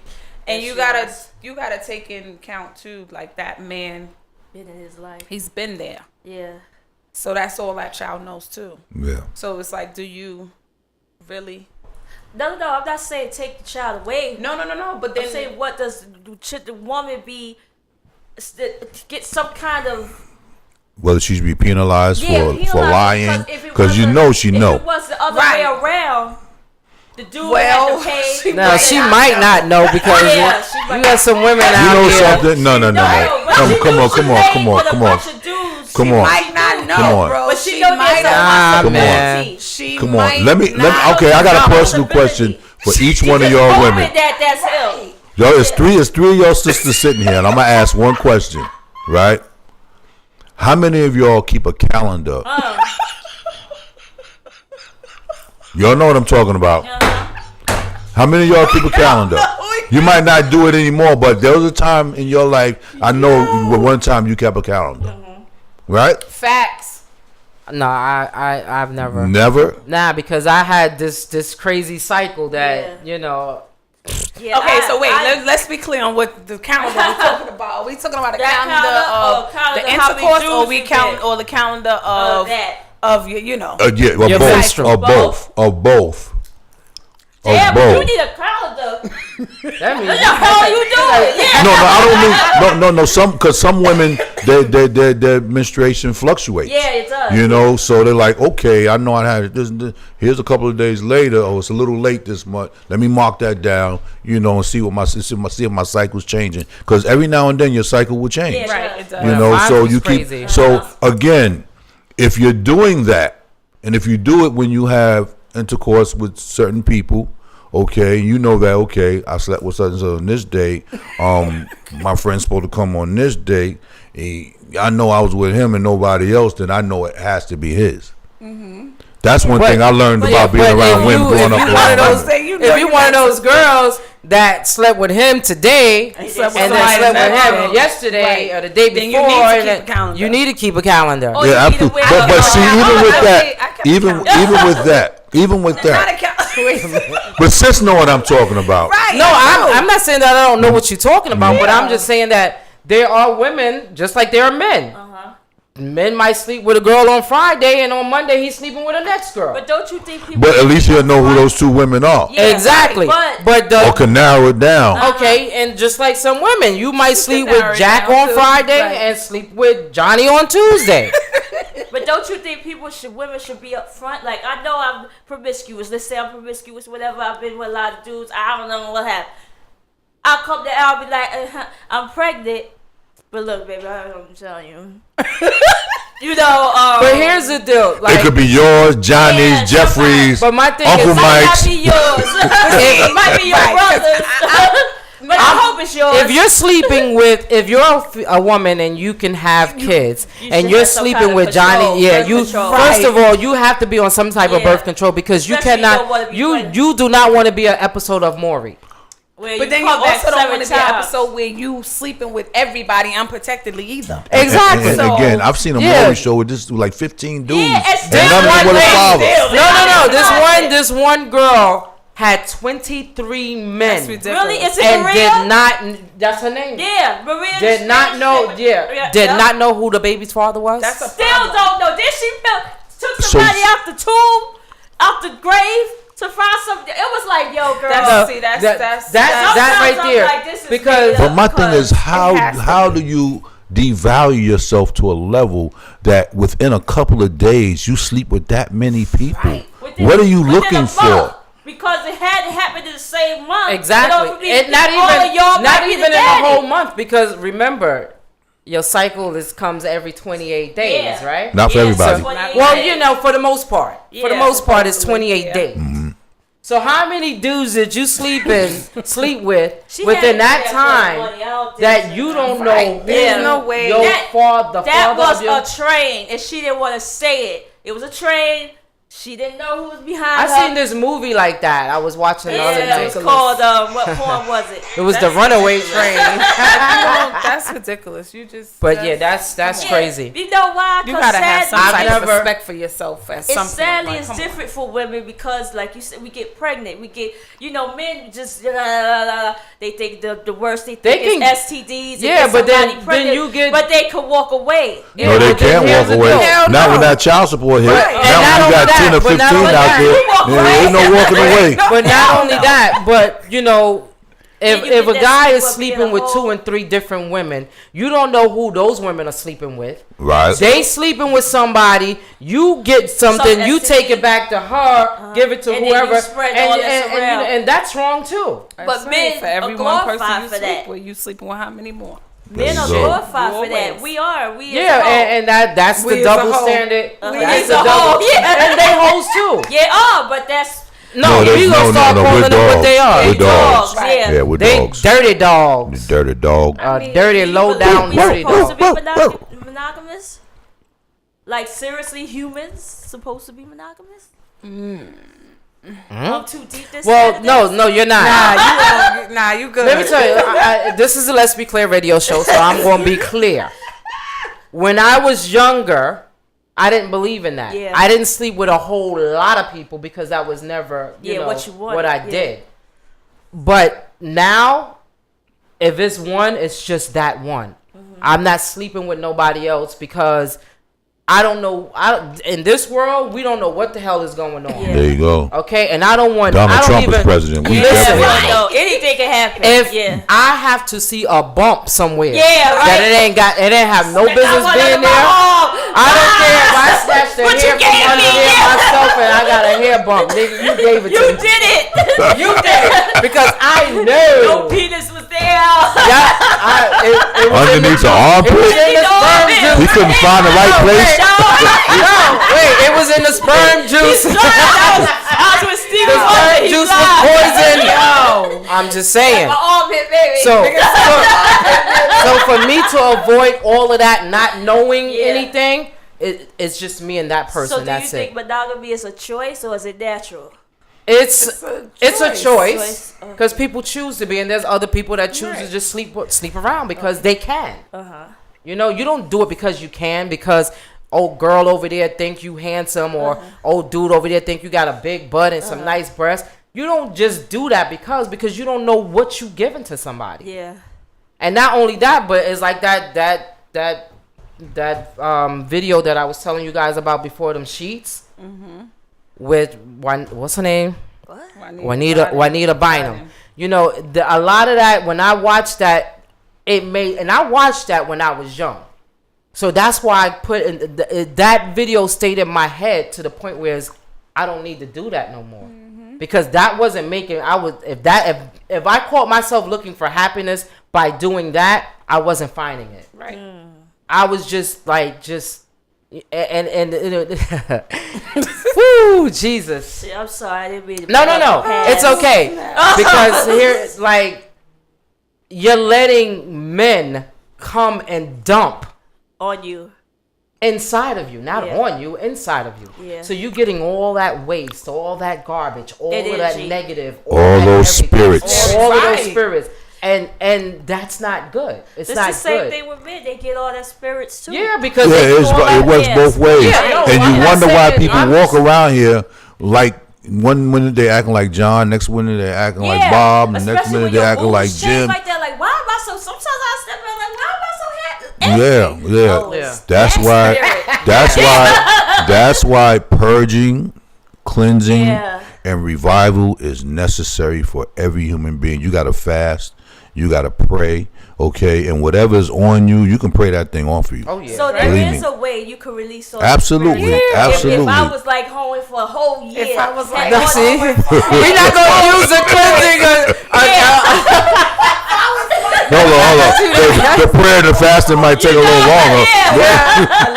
and That's you gotta take in account too, like, that man, been in his life. he's been there. Yeah. So that's all that child knows too. Yeah. So it's like, do you really? No, I'm not saying take the child away. No. But I'm then saying what should the woman be get some kind of Whether she should be penalized for penalized lying, if it because you wasn't- know she if know. it was the other Right. way around, the dude Well, had to pay. she Now she might not know because Yeah, she you might got some women You out know here. something? No. but she Come knew on, she come on, laid come on, with a come on. bunch of dudes. Come She on. might not know, Come on. bro. But she know might there's not. Nah, Come on. man. She Come might on. Let me. not Okay, I got a know. personal question for each She one of just y'all hoping women. That's him. Yo, it's three of y'all sisters sitting here, and I'm gonna ask one question, right? How many of y'all keep a calendar? Y'all know what I'm talking about. How many of y'all keep a calendar? You might not do it anymore, but there was a time in your life, I know one time you kept a calendar, right? Facts. No, I've never. Never. Nah, because I had this crazy cycle that Yeah. you know. Yeah, Okay, so wait, let's be clear on what the calendar we're talking about. Are we talking about the That calendar of calendar, the how many intercourse, or dudes we you count, get? or the calendar of that. you know? Yeah, or Your both. menstrual. Or both. Or both. Or Damn, but you both. need a calendar. That means What the hell you doing? Yeah. No, I don't mean no. Because some women, their menstruation fluctuates. Yeah, it does. You know, so they're like, okay, I know I had it. This, here's a couple of days later. Oh, it's a little late this month. Let me mark that down. You know, and see if my cycle's changing. Because every now and then your cycle will change. Yeah, Right, it does. You know, Mine so was you crazy. keep. So again, if you're doing that, and if you do it when you have intercourse with certain people, okay, you know that, okay, I slept with such and such on this date. My friend's supposed to come on this date. I know I was with him and nobody else, then I know it has to be his. That's one thing I learned about being around women growing up around women. If you one of those girls that slept with him today and then slept with him yesterday or the day Then before, you need to keep then a calendar. you need to keep a calendar. Oh, Yeah, you need to absolutely. wear But a- see, even with that, even with Not a that, calendar. but sis know what I'm talking about. Right. No, I'm not saying that I don't know what you're talking about, but I'm just saying that there are women just like there are men. Men might sleep with a girl on Friday, and on Monday he's sleeping with the next girl. But don't you think people? But at least you'll know who those two women are. Yeah, Exactly. right, But Or can narrow it down. okay, and just like some women, you might sleep narrow with it Jack down on too. Friday Right. and sleep with Johnny on Tuesday. But don't you think women should be up front? Like, I know I'm promiscuous. Let's say I'm promiscuous, whatever. I've been with a lot of dudes. I don't know what happened. I'll come there, I'll be like, I'm pregnant. But look, baby, I'm telling you. You know, But here's the deal, It like, could be yours, Johnny's, Yeah, Jeffrey's, but my thing Uncle is, Mike's. might be yours. It might be your brother's. But I hope it's yours. if you're sleeping with, if you're a woman and you can have kids, you and should you're have some sleeping kind of with control, Johnny, yeah, birth you control. first Right. of all you have to be on some type of Yeah. birth control because you Especially you don't cannot, wanna be you pregnant. do not want to be an episode of Maury. Where But then you come back also don't seven want to be an times. episode where you sleeping with everybody unprotectedly either. Exactly. And So- again, I've seen a Yeah. Maury show with this like 15 dudes, Yeah, it's and this none of them one were the lady father. still- No, this one girl had 23 men. That's ridiculous. Really? Is it And Maria? did not. That's her name. Yeah, Maria. Did not know. Yeah. Did not know who the baby's father was. That's a Still problem. don't know. Then she took So- somebody out the tomb, out the grave to find something. It was like, yo, girl. That's that right Sometimes I'm there. like, this is Because made But up my thing is, has to how do you devalue yourself to a level that within a couple of days you sleep with that many people? Within- What are you within looking a for? month, because it hadn't happened in the same month. exactly. It And not all of even y'all not might be even in the daddy. whole month, because remember, your cycle comes every 28 days, Yeah. right? Not for Yeah, everybody. so 28 Well, days. you know, for the most part. For the Yeah, most part, it's supposedly, 28 yeah. days. Mm-hmm. So how many dudes did you sleep with She within had that to time have money. I don't think that so. you don't know? Right. There's who no way. Your That father, That father was of your, a train, and she didn't want to say it. It was a train. She didn't know who was behind I her. seen this movie like that. I was watching the other Yeah, it was day. called what porn was it? It was the Runaway Train. That's ridiculous. You just. But yeah, that's Yeah, crazy. You know why? You 'Cause gotta have some sadly- type of never- respect for yourself at some It's point. sadly Like, it's come on. different for women because, like you said, we get pregnant. We get, men just they think the worst. They They think can- it's STDs. and yeah, get but then- somebody pregnant, then you get- but they could walk away. No, they but then can't here's walk the away. deal. Hell Not no. when that child support hit. Right. And Now not when you only got that, 10 or but not 15 only out that. there, You walk there away. ain't no walking away. But not only that, but you know, And you if get a that guy sleep is up sleeping being a with whole- 2 and 3 different women, you don't know who those women are sleeping with. Right. They sleeping with somebody. You get something. You STD. take it back to her. Give it to And then you whoever. spread all this around. And that's wrong too. I But say, men for every are one person glorified you for sleep that. with, you sleeping with how many more? Men are So- glorified You for that. always. We are. We Yeah, as a whole. and that's We the as a double whole. standard. We That's as the a double. whole, yeah. And they hoes too. Yeah, but that's No, they- we gonna start calling we're them what they dogs. are. We're dogs. dogs, yeah. Yeah, we're They dogs. dirty dogs. Dirty dog. Dirty, low down, we dirty supposed dog. to be monogamous? Like seriously, humans supposed to be monogamous? I'm too deep. This Well, side of no, this? no, you're not. Nah, you good. Let me tell you, this is a Let's Be Clear radio show, so I'm going to be clear. When I was younger, I didn't believe in that. Yeah. I didn't sleep with a whole lot of people because that was never, you know, what you wanted, what I yeah. did. But now, if it's one, it's just that one. I'm not sleeping with nobody else because I don't know. In this world, we don't know what the hell is going on. Yeah. There you go. Okay, and I don't want. Donald I don't Trump even, is president. We Listen, definitely Right, don't know. though. Anything can happen. If yeah. I have to see a bump somewhere, Yeah, right. that it ain't have no business I being wanna there. know. I don't care if I snatched the What you hair from gave under me, there yeah. myself and I got a hair bump. Nigga, you gave it You to me. did it. You did it. Because I Your knew. penis was there. It was Underneath the It was armpit? in the sperm He juice. He couldn't find the right place. No, wait, it was in the sperm juice. I was with Steve The sperm Harvey. He juice was lied. poison. I'm just saying. My armpit, baby. So for me to avoid all of that, not knowing Yeah. anything, it's just me and that person. So do you That's think it. monogamy is a choice or is it natural? It's a choice Choice. because people choose to be, and there's other people that choose to just sleep around because they can. You know, you don't do it because you can, because old girl over there think you handsome, or old dude over there think you got a big butt and some nice breasts. You don't just do that because you don't know what you giving to somebody. Yeah. And not only that, but it's like that video that I was telling you guys about before, them sheets with what's her name? Juanita Bynum. You know, a lot of that, when I watched that, and I watched that when I was young. So that's why I put in that video stayed in my head to the point where I don't need to do that no more. Because that wasn't making, if I caught myself looking for happiness by doing that, I wasn't finding it. Right. I was just and whoo, Jesus. I'm sorry, I didn't mean to. No. It's okay. Because here, like, you're letting men come and dump on you. inside of you, not Yeah. on you, inside of you. Yeah. So you're getting all that waste, all that garbage, all of that Energy. negative, All that those everything, spirits. all of Right. those spirits, and that's not good. It's It's not the same good. thing with men. They get all that spirits too. Yeah, because Yeah, they it do all works that- both ways. Yeah, no, And I'm you not wonder why saying- people I'm walk just- around here like one minute they acting like John, next minute they acting like Yeah, Bob, and next especially minute when they your acting moods like change Jim. Like that, like why am I so? Sometimes I step in like, why am I so happy? Yeah. Oh, it's That's that why. spirit. That's why purging, cleansing, Yeah. and revival is necessary for every human being. You got to fast. You got to pray. Okay, and whatever's on you, you can pray that thing off of you. Oh yeah. So there Believe is me. a way you can release all Absolutely, the spirit. absolutely. If I was like home for a whole year, If I was like- had all See, the- we're not gonna use the cleansing. Hold on. The prayer and the fasting might take a little longer.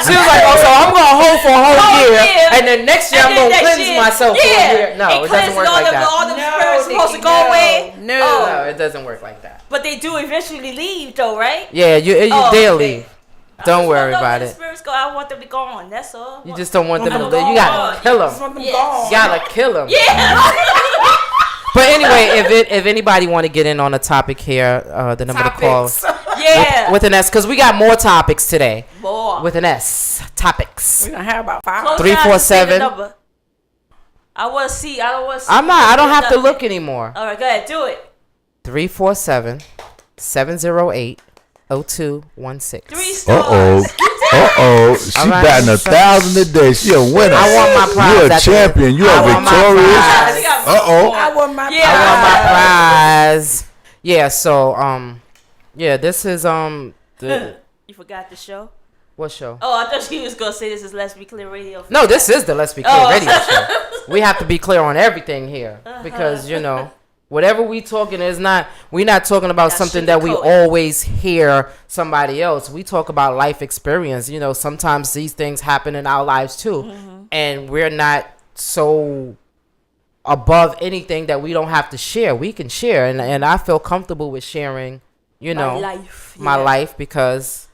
She was like, "Oh, so I'm gonna hold for a whole year, year. and then next year I'm And then gonna next cleanse year- myself for a year." No, and it doesn't work all like them, that. All the No, spirits supposed to Nikki, go no. away. No. Oh. No, it doesn't work like that. But they do eventually leave, though, right? Yeah, you Oh, daily. okay. Don't worry No, about the it. spirits go. I want them to go on. That's all. You just don't want them I to don't live. You go gotta on. kill Just them. want them Yes. gone. You gotta kill them. Yeah. But anyway, if anybody want to get in on the topic here, the number to call Yeah. with an S, because we got more topics today. More. With an S, topics. We're gonna have about 5. Close 347. your eyes and say the number. I want to see. I don't want to see. I'm not. I don't have to nothing. look anymore. All right, go ahead. Do it. 347-708-0216. 3 stars. She All right. batting 1,000 a day. She a winner. I want my prize. You're a at the- champion. You I are want my victorious. prize. I want my Yeah. I want my prize. Yeah. So yeah. This is the You forgot the show? what show? Oh, I thought she was gonna say this is Let's Be Clear Radio. No, this is the Let's Be Clear Oh. radio show. We have to be clear on everything here because whatever we talking is not. We're not talking about Not something that we sugarcoat it. always hear somebody else. We talk about life experience. Sometimes these things happen in our lives too, and we're not so above anything that we don't have to share. We can share, and I feel comfortable with sharing. My life. my Yeah. life because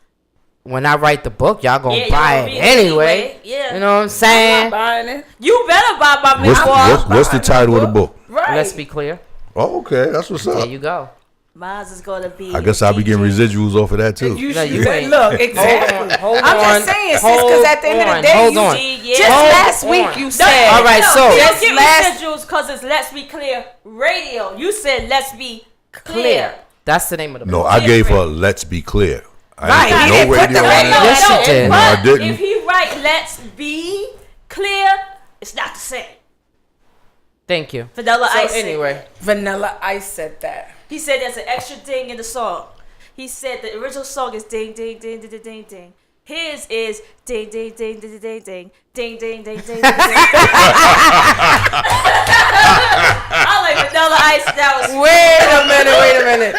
when I write the book, y'all gonna Yeah, buy y'all it read it anyway. anyway. Yeah. You know what I'm saying? buying it. You better buy my What's the title of the book? Right. Let's be clear. Oh, okay. That's what's There up. you go. Mine is gonna be. I guess I'll be getting residuals off of that too. You No, should you ain't. look exactly. Hold I'm on. just saying, sis, because at the end of the day, hold you on. just Hold last on. week you said. All right, so- just Just get last- residuals because it's Let's Be Clear Radio. You said Let's Be Clear. That's the name of the No, book. I gave her "Let's Be Clear." I Right, didn't he put didn't no put radio the on radio. it. Yes, you did. No, I But didn't. if he write Let's Be Clear, it's not the same. Thank you. Vanilla So Ice. anyway, Vanilla Ice said that. He said there's an extra ding in the song. He said the original song is ding ding ding ding ding ding ding. His is ding ding ding ding ding ding ding ding ding ding ding. I like Vanilla Ice. That was wait a minute.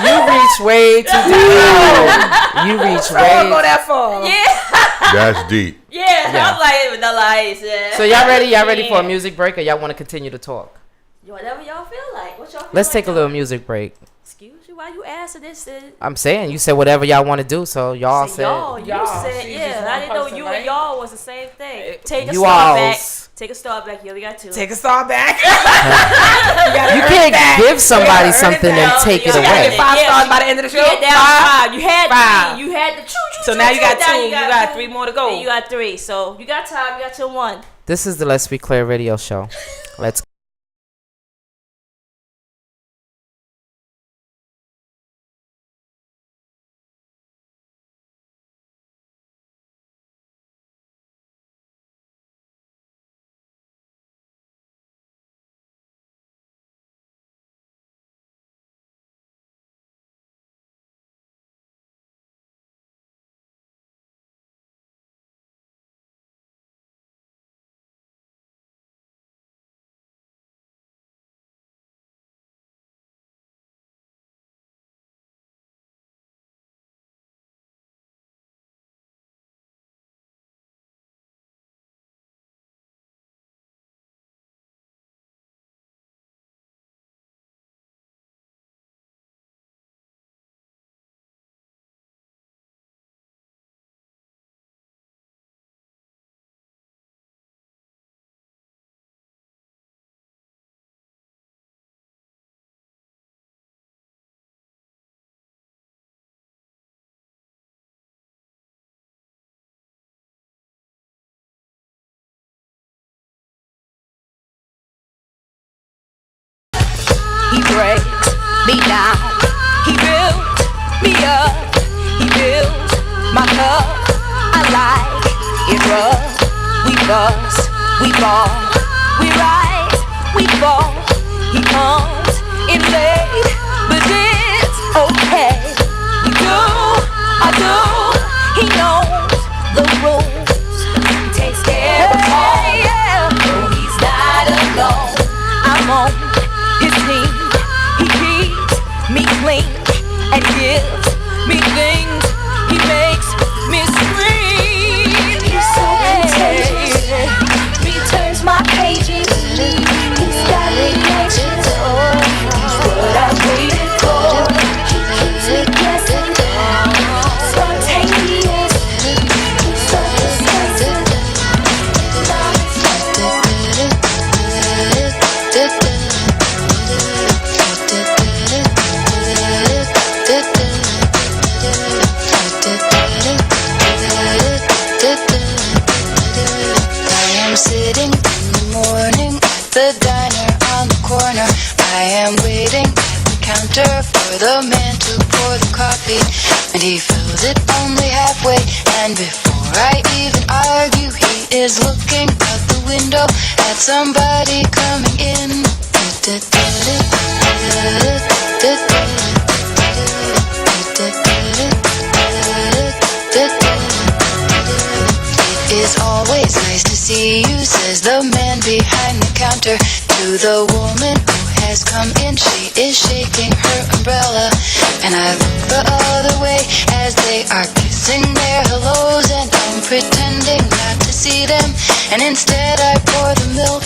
You reach way too deep. You reach Don't go way. that far. yeah. That's deep. Yeah, I'm like Vanilla Ice. Yeah. So y'all ready? Y'all ready for a music break, or y'all want to continue to talk? Whatever y'all feel like. What y'all feel Let's like take a doing? little music break. Excuse you. Why you asking this? I'm saying you said whatever y'all want to do, so y'all Say said y'all. You Y'all. said She's yeah. just I one didn't know person, you right? and y'all was the same thing. Take a You star back. alls. Take a star back. You only got two. Take a star back. You can't give somebody earn it something and back. take it You gotta away. get 5 stars by the end of the show. Yeah, down five. You had Five. three. You had the So now you got now two. You got 3 more to go. And you got three. So you got time. You got till one. This is the Let's Be Clear radio show. Let's breaks me down. He builds me up. He fills my cup. I like it rough. We bust, we fall, we rise, we fall. He comes in late, but it's okay. We do, I do. He knows the rules. He takes care of me. No, he's not alone. I'm on his team. He keeps me clean and gives me things. He makes me scream. He's so intelligent. He turns my pages. He's got me connections. He's what I waited for. He keeps me guessing. Spontaneous. He's so persuasive. I am sitting in the morning at the diner on the corner. I am waiting at the counter for the man to pour the coffee, and he fills it only halfway. And before I even argue, he is looking out the window at somebody coming in. It is always nice to see you, says the man behind the counter to the woman who has come in. She is shaking her umbrella, and I look the other way as they are kissing their hellos, and I'm pretending not to see them, and instead I pour the milk.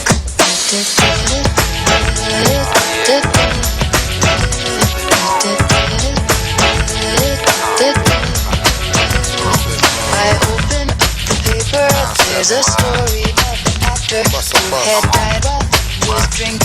I open up the paper. There's a story of an actor who had died while he was drinking.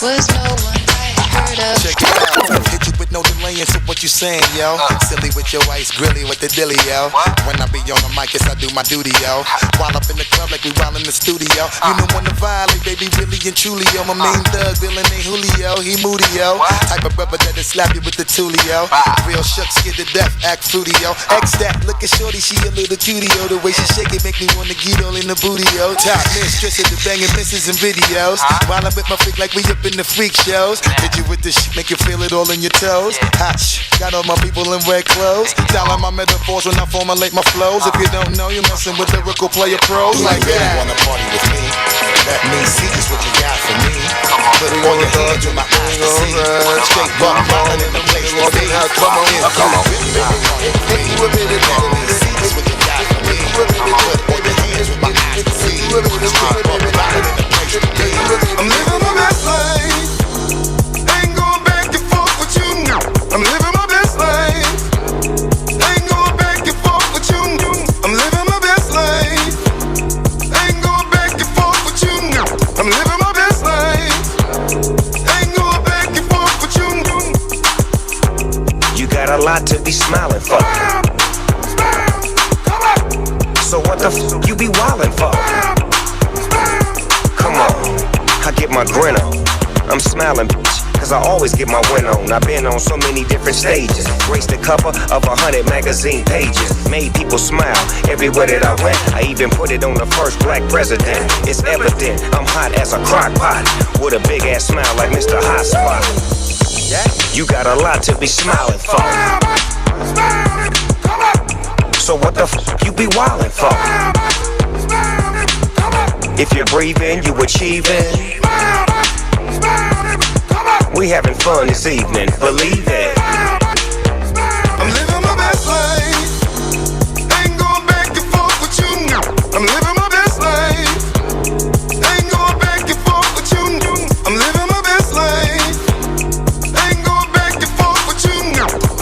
Was no one I heard of. Check it out. Hit you with no delay into what you saying, yo. Silly with your ice, grilly with the dilly, yo. When I be on the mic, yes, I do my duty, yo. While up in the club like we while in the studio. You know when to violate, baby, really and truly, yo. My main thug, villain ain't Julio, he moody, yo. Type of brother that'll slap you with the tulio. Real shook, scared to death, act fruity, yo. X that, look at shorty, she a little cutie, yo. The way she shake it make me wanna get all in the booty, yo. Top mistress of the banging misses and videos. While I'm with my freak like we up in the freak shows. Hit you with this shit, make you feel it all in your toes. Hot shh, got all my people in red clothes. Dialing my metaphors when I formulate my flows. If you don't know, you're messing with lyrical player pros like that. You wanna party with me? Let me see just what you got for me. Put all your hands with my eyes to see. Straight buck rolling in the place to be. Come on, come on. Let me see just what you got for me. Put all your hands with my eyes to see. Straight buck rolling in the place to be. I'm living my best life. Ain't going back and forth with you. I'm living my best life. Ain't going back and forth with you. I'm living my best life. Ain't going back and forth with you. I'm living my best life. Ain't going back and forth with you. You got a lot to be smiling for. So what the f you be wildin' for? Come on, I get my grin on. I'm smiling, bitch, cause I always get my win on. I've been on so many different stages. Graced the cover of 100 magazine pages. Made people smile everywhere that I went. I even put it on the first black president. It's evident I'm hot as a crock pot, with a big ass smile like Mr. Hot Spot. You got a lot to be smiling for. So what the f you be wildin' for? If you're breathing, you achieving. We having fun this evening, believe it. I'm living my best life. Ain't going back and forth with you. I'm living my best life. Ain't going back and forth with you. I'm living my best life. Ain't going back and forth with you.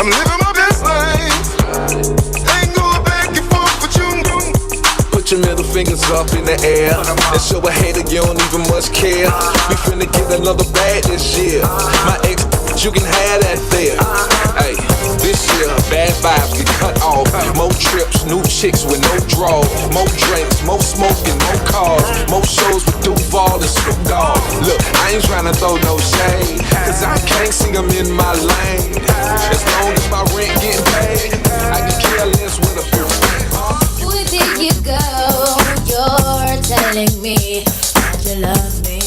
I'm living my best life. Ain't going back and forth with you. Put your middle fingers up in the air and show a hater you don't even much care. We finna get another bag this year. My ex, you can have that there. Hey, this year bad vibes get cut off. More trips, new chicks with no draws, more drinks, more smoking, more cars, more shows with Duval and Snoop Dogg. Look, I ain't tryna throw no shade, cause I can't see them in my lane. As long as my rent getting paid, I can care less with a pure. Where did you go? You're telling me that you love me.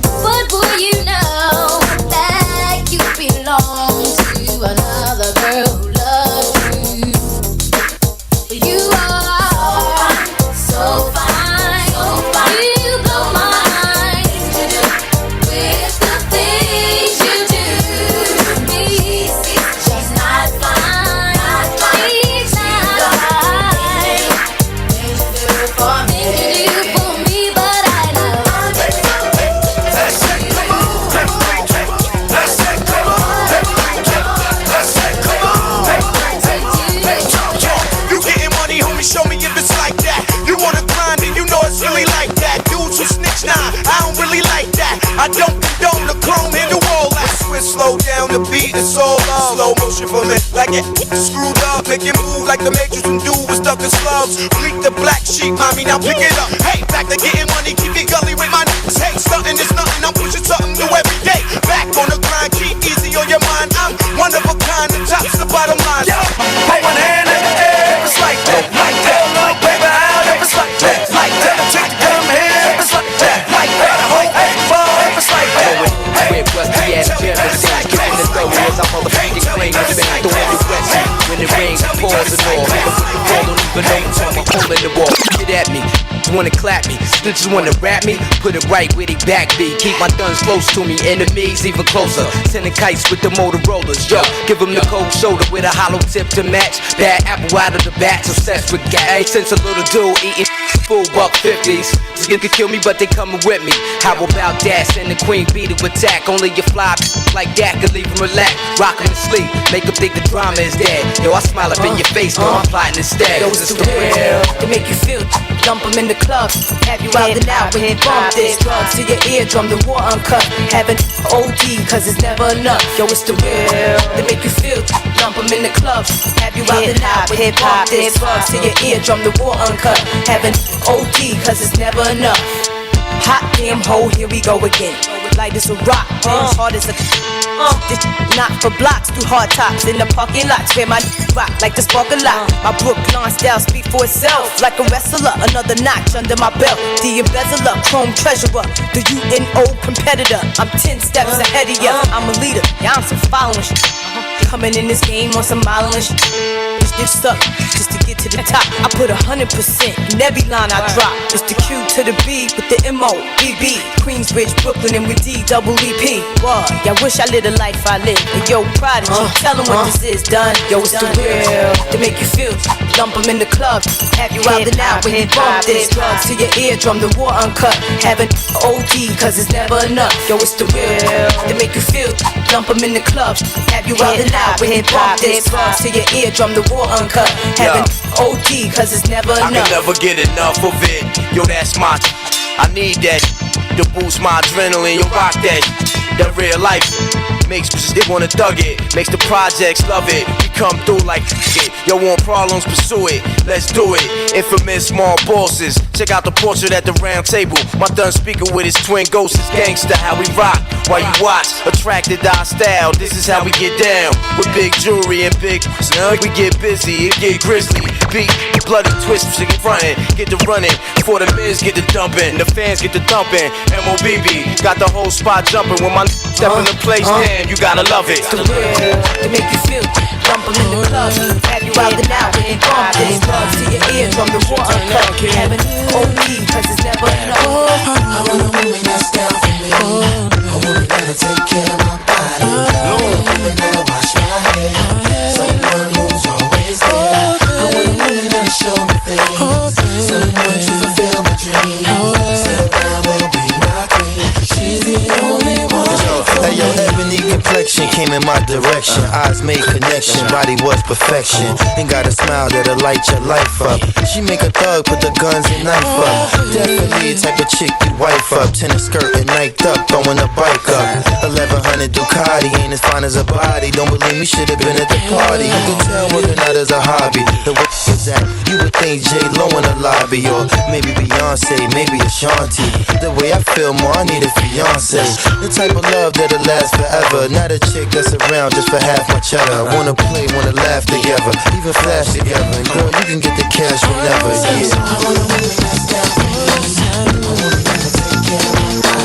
But boy, you know that you belong to another girl who loves you. You are so fine, you blow my mind with the things you do to me. It's just not fine, it's not right. Things you do for me, but I know. You getting money, homie, show me if it's like that. You wanna grind and you know it's really like that. Dudes who snitch, nah, I don't really like that. I don't condone the chrome handle all that. Switch, slow down the beat, it's all love. Slow motion for me, like it screwed up. Make it move like the Matrix and do was stuck in slums. Bleak the black sheep, mommy, now pick it up. Hey, back to getting money, keep it gully with my niggas. Hey, stunting is nothing, I'm pushing something new every day. Back on the grind, keep easy on your mind. I'm one of a kind, the top's the bottom line. Yo, hold one hand in the air, it's like that, like that. Little baby out, if it's like that, like that. Chick to come here, if it's like that, like that. Hold ball, if it's like that. With rusty ass jealous things, giving the throw as I'm motherfucking clean. It's been throwing the wet when it rains, it pours and all. Nigga put the ball, don't even know I'm a hole in the wall. Get at me, wanna clap me, snitches wanna rap me, put it right where they back be. Keep my guns close to me, enemies even closer. Sending kites with the Motorola's, yo. Give them the cold shoulder with a hollow tip to match. Bad apple out of the batch, obsessed with gas. Since a little dude eating full $1.50s. You can kill me, but they coming with me. How about that? Send the queen bee to attack. Only your fly like that could leave him relax. Rock him to sleep, make him think the drama is dead. Yo, I smile up in your face, no, I'm plotting instead. Yo, it's the real to make you feel. Dump them in the club, have you out and out when you bump this. Drugs to your eardrum, the war uncut. Having OD, cause it's never enough. Yo, it's the real to make you feel. Dump them in the club, have you out and out when you bump this. Drugs to your eardrum, the war uncut. Having OD, cause it's never enough. Hot damn hoe, here we go again. Light as a rock, hard as a this not for blocks, through hard tops in the parking lots where my rock like the spark a lot. My Brooklyn style speak for itself, like a wrestler, another notch under my belt. The embezzler, chrome treasurer, the UNO competitor. I'm 10 steps ahead of ya. I'm a leader, yeah, I'm some following shit. Coming in this game on some modeling shit. This stuck just to get to the top. I put 100% in every line I drop. It's the Q to the B with the MOBB. Queensbridge, Brooklyn, and with DEEP. What? Yeah, wish I lived a life I live. And yo, Prodigy, tell them what this is done. Yo, it's the real to make you feel. Dump them in the club, have you out and out when you bump this. Drugs to your eardrum, the war uncut. Having OD, cause it's never enough. Yo, it's the real to make you feel. Dump them in the club, have you out and out when you bump this. Drugs to your eardrum, the war uncut. Having OD, cause it's never enough. I can never get enough of it. Yo, that's my I need that to boost my adrenaline. Yo, rock that real life makes they wanna thug it. Makes the projects love it. We come through like it. Yo, want problems, pursue it. Let's do it. Infamous small bosses. Check out the portrait at the round table. My done speaker with his twin ghosts is gangsta. How we rock while you watch. Attracted to our style. This is how we get down. With big jewelry and big snug. We get busy, it get grizzly. Beat, bloody twist, shit get frontin'. Get the running. Before the mids get the dumping. The fans get the thumping. MOBB got the whole spot jumping. When my step in the place, damn, you gotta love it. The real to make you feel. Dump them in the club, have you out and out when you bump this. Drugs to your eardrum, the war uncut. Having OD, cause it's never enough. I want a woman that's down for me. A woman that'll take care of my body. A woman that'll wash my hair. Someone who's always there. I want a woman that'll show me things. Someone to fulfill my dreams. Someone will be my queen. She's the only one. Hey yo, ebony complexion came in my direction. Eyes made connection, body was perfection. Ain't got a smile that'll light your life up. She make a thug, put the guns and knife up. Definitely the type of chick you wife up. Tennis skirt and niked up, throwing a bike up. 1100 a Ducati, ain't as fine as a body. Don't believe me, should've been at the party. You can tell working out is a hobby. The way is that you would think J-Lo in the lobby, or maybe Beyonce, maybe Ashanti. The way I feel more, I need a fiance. The type of love that'll last forever. Not a chick that's around just for half my cheddar. Wanna play, wanna laugh together, even flash together. And girl, you can get the cash whenever, yeah. I want a woman that's down for me. I want a woman that'll take care of my body.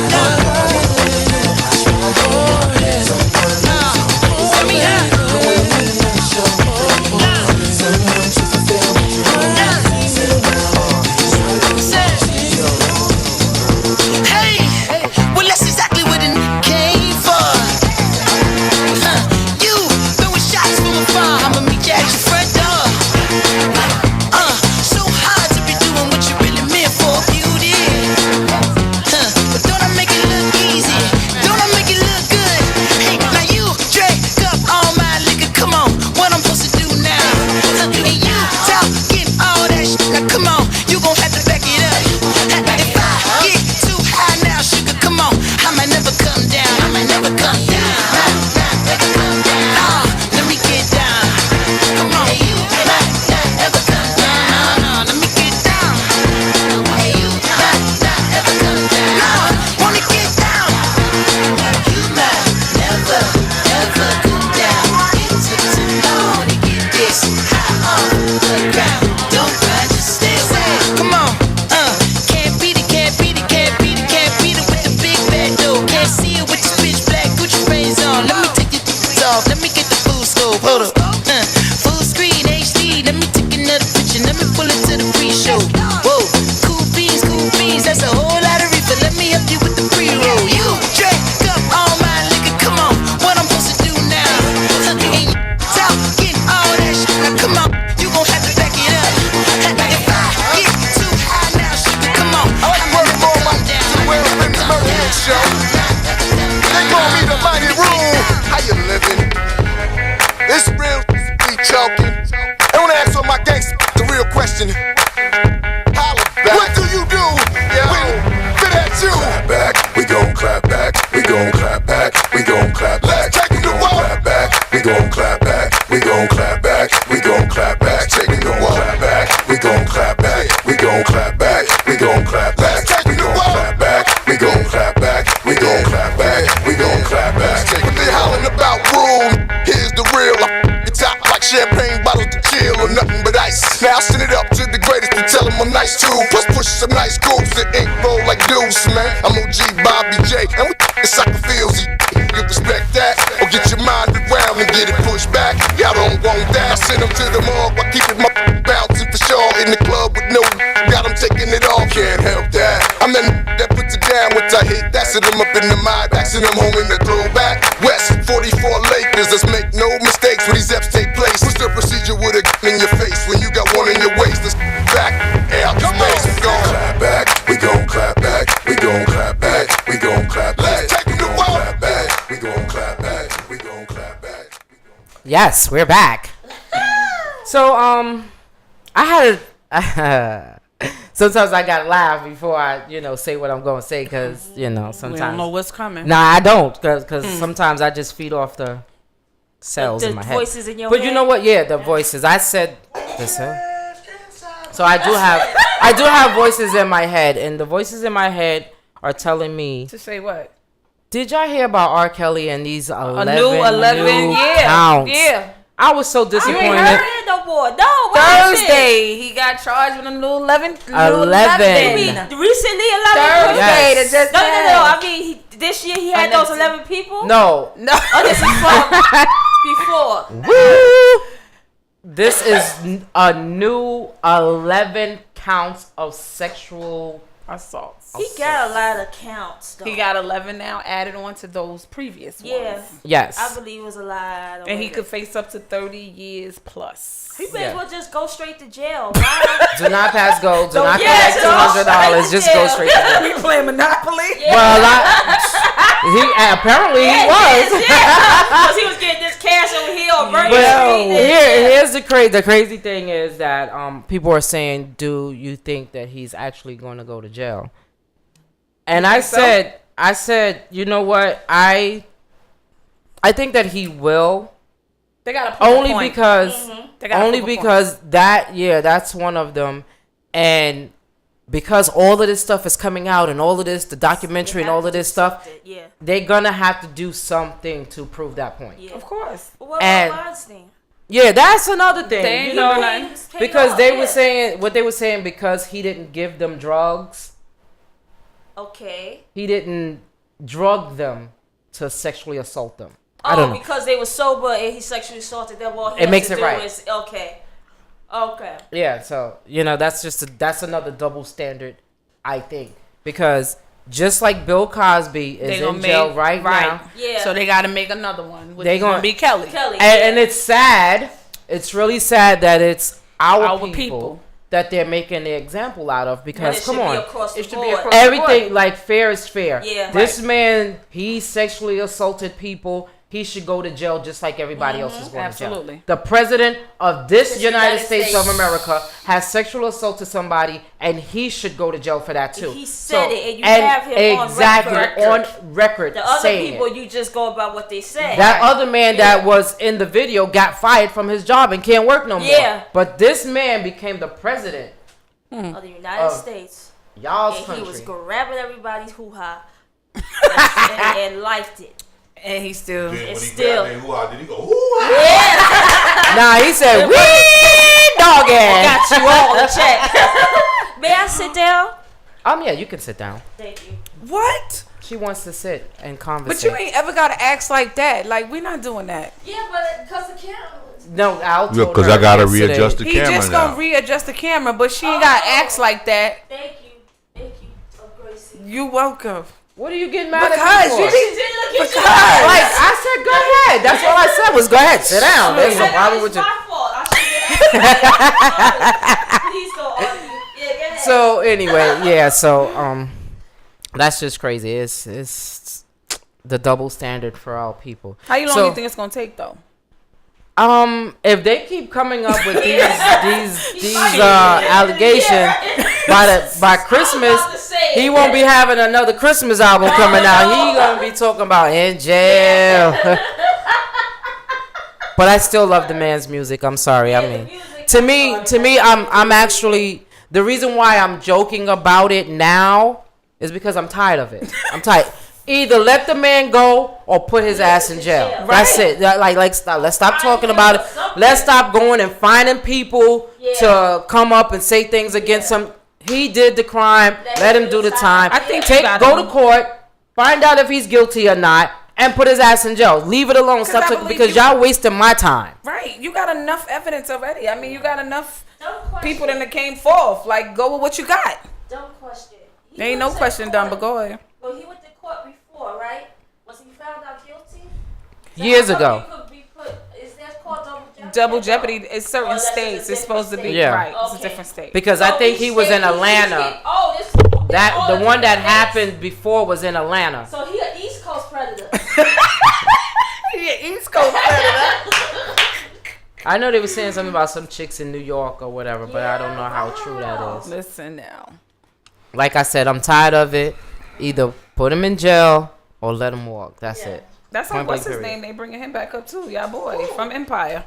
Let's make no mistakes when these F's take place. What's the procedure with a gun in your face when you got one in your waist? Let's back, out the space. We gon' clap back, we gon' clap back, we gon' clap back, we gon' clap back. Let's take it to war. Clap back, we gon' clap back, we gon' clap back. Yes, we're back. So I had sometimes I gotta laugh before I say what I'm gonna say, because sometimes we don't know what's coming. Nah, I don't, because sometimes I just feed off the cells in my head. Voices in your but head? you know what? Yeah, the voices. I said this. So I do have voices in my head, and the voices in my head are telling me to say what? Did y'all hear about R. Kelly and these 11 new yeah, counts? yeah. I was so disappointed. You ain't heard it no more. No, what Thursday he got charged with a new 11. 11. Recently 11. Thursday. Yes. Just no. I mean, this year he had those 11 people. No. Oh, this is from before. Woo! This is a new 11 counts of sexual assault. He got a lot of counts, though. He got 11 now added on to those previous ones. Yes. I believe it was a lot. And he could face up to 30 years plus. He may as well just go straight to jail. Do not pass go. Do not collect $200. Just go straight to jail. We playing Monopoly? Yeah. Well, apparently he was. Because he was getting this cash over here or Burger here's the crazy thing is that people are saying, do you think that he's actually going to go to jail? And I said, you know what? I I think that he will. They gotta prove a only point. because They gotta only prove a point. because that's one of them, and because all of this stuff is coming out and all of this, the documentary and all of this stuff, Yeah. they're gonna have to do something to prove that point. Yeah. Of course. But what And- about Weinstein? Yeah, that's another thing. They You ain't know, doing nothing. because they Yeah. were saying what they were saying because he didn't give them drugs. Okay. He didn't drug them to sexually assault them. Oh, I don't know. because they were sober and he sexually assaulted them. All he It has makes to it do right. is okay. Okay. Yeah, so that's another double standard, I think, because just like Bill Cosby is in jail right now, Yeah. So they got to make another one. Which they is gonna gonna be Kelly. and it's sad. It's really sad that it's our, Our people, people. that they're making the example out of because it come should be on, across the It should be board. across the everything board. like fair is fair. Yeah. This man, he sexually assaulted people. He should go to jail just like everybody else is going to jail. Absolutely. The president of this This United United States States. of America has sexual assaulted somebody, and he should go to jail for that too. He said it, and you have him on exactly record. on record The other saying people, it. you just go about what they say. That other man that was in the video got fired from his job and can't work no more. Yeah. But this man became the president of the United of States. y'all's And country. he was grabbing everybody's hoo-ha and liked it. And he still. Then when It's he still- grabbed that hoo-ha, did he go, hoo-ha? Nah, he said, "Wee doggy." Got you all in check. May I sit down? Yeah, you can sit down. Thank you. What? She wants to sit and conversate. But you ain't ever gotta act like that. Like we're not doing that. Yeah, but because the cameras. No, Al Yeah, told 'cause her I gotta yesterday. readjust the He camera just now. gonna readjust the camera, but she ain't gotta act like that. Thank you. Thank you, Gracie. You welcome. What are you getting mad Because at me you for? didn't Look at you. Like I said, go ahead. That's all I said was go ahead, sit down. There's no problem with you. It's my fault. I should Please don't argue. Yeah, go ahead. So anyway, yeah. So that's just crazy. It's the double standard for all people. How long So, you think it's gonna take though? if they keep coming up with these allegations by Christmas, he won't be having another Christmas album coming out. He gonna be talking about in jail. But I still love the man's music. I'm sorry. I mean, to me, I'm actually the reason why I'm joking about it now is because I'm tired of it. I'm tired. Either let the man go or put his ass in jail. That's it. Let's stop talking about it. Let's stop going and finding people to come up and say things against him. He did the crime. Let him do the time. I think go to court, find out if he's guilty or not, and put his ass in jail. Leave it alone. Stop talking because y'all wasting my time. Right. You got enough evidence already. I mean, you got enough people that came forth. Like, go with what you got. Don't question. There ain't no question done, but go ahead. But he went to court before, right? Was he found out guilty? Years ago. You could be put, is that called double jeopardy? Double jeopardy is certain Oh, that's in a states. It's different supposed to be state. Yeah. right. It's a Okay. different state. Because I think he was in Atlanta. The one that happened before was in Atlanta. So he an East Coast predator. Yeah, East Coast predator. I know they were saying something about some chicks in New York or whatever, but I don't know how true that is. Listen now. Like I said, I'm tired of it. Either put him in jail or let him walk. That's it. That's Point like, what's blank his period. name? They bringing him back up too. Y'all boy from Empire.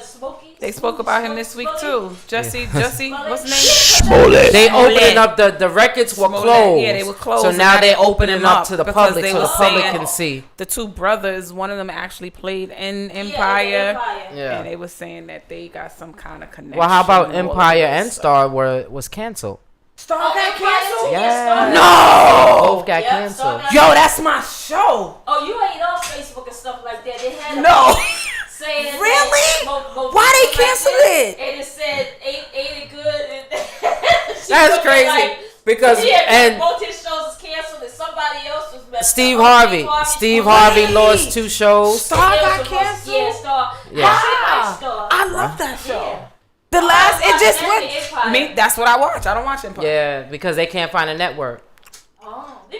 Smokey. They spoke about him this week too. Jesse, what's his name? They opening up the records were Smollett. closed. Yeah, they were closed. So and now they opening opening up to the because public they so the were public saying can see. The two brothers, one of them actually played in Empire. Yeah. And they were saying that they got some kind of connection. Well, how about and all of Empire this and stuff. Star was canceled? Star got canceled? Yeah. No! Both got canceled. Yo, that's my show. Oh, you ain't on Facebook and stuff like that. They had No. saying Really? that Why they cancel it? And it said, ain't it good? And That's crazy. Because and both his shows is canceled and somebody else was messed Steve up. Harvey lost 2 shows. Star It got was supposed- canceled? Yeah, Star. Yeah. Actually, Star. I love that show. Yeah. The last, it just watch went. Empire. Me, that's what I watch. I don't watch Empire. Yeah, because they can't find a network. Oh, They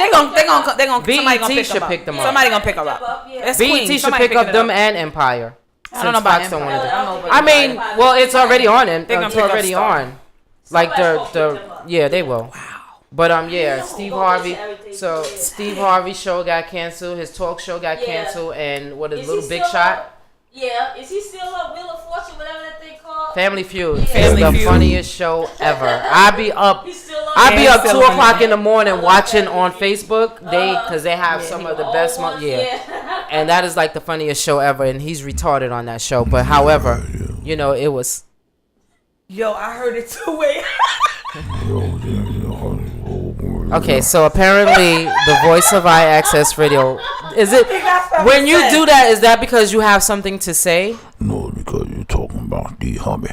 gon' somebody gonna BET pick should them pick up. them up. Somebody gonna pick them up. That's BET Queen. should Somebody pick up picking it them and Empire. I don't know about Fox don't Empire. wanna do- I don't know I about mean, well, it's already on. They gonna It's pick up already Star. on. Like yeah, they will. Wow. But Yeah, Steve go Harvey. into everything. So Yeah. Steve Harvey's show got canceled. His talk show got Yeah. canceled, and what is Is Little he Big still Shot? up? Yeah, is he still on Wheel of Fortune, whatever that thing called? Family Feud. Yeah. It's Family the Feud. funniest show ever. I be up. He's still on I be there? up He's 2 still on o'clock there. in the morning watching on Facebook. Because they have Yeah, some he of the old best. ones, Yeah. And that is like the funniest show ever. And he's retarded on that show. But however, you know, it was. Yo, I heard it too. Wait. Okay, so apparently the voice of iAccess Radio, is it, when you do that, is that because you have something to say? No, because you're talking about the hobby.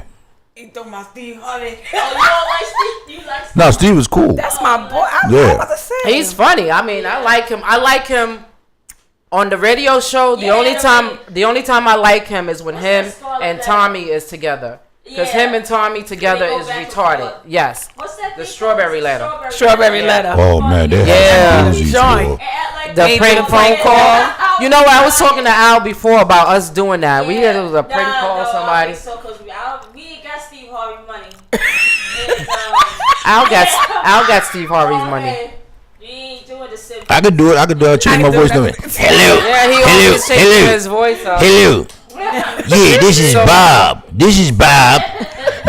He talking about Steve Harvey. Oh, you don't like Steve? You like Steve? No, Steve was cool. That's my boy. I was Yeah. about to say. He's funny. I mean, I like him. I like him on the radio show. The only time I like him is when him and Tommy is together. Because him and Tommy together go is back and retarded. forth. Yes. What's that The thing Strawberry called? Letter. Strawberry letter. Oh man, they Yeah. had doozies, Joint. bro. The prank phone call. You know what? I was talking to Al before about us doing that. We had a prank call somebody. So, cause we ain't got Steve Harvey money. Al got Steve Harvey's money. We ain't doing the simple. I could do it. I could change my voice to it. Hello. Yeah, he always changes his voice up. Hello. Yeah, this is Bob. This is Bob.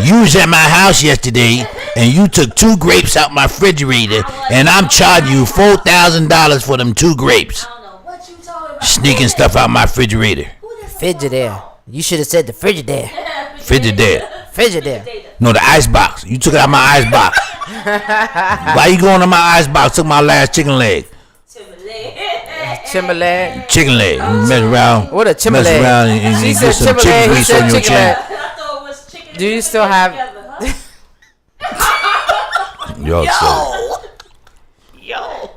You was at my house yesterday, and you took 2 grapes out my refrigerator, and I'm charging you $4,000 for them 2 grapes. Sneaking stuff out my refrigerator. Frigidaire. You should have said the Frigidaire. Frigidaire. Frigidaire. No, the ice box. You took it out my ice box. Why you going to my ice box? Took my last chicken leg. Timberland. Chicken leg. You mess around. What a Mess Timberland. around and She get said some chicken Timberland. He grease said on your chicken chin. leg. Do you still have? Yo. Yo.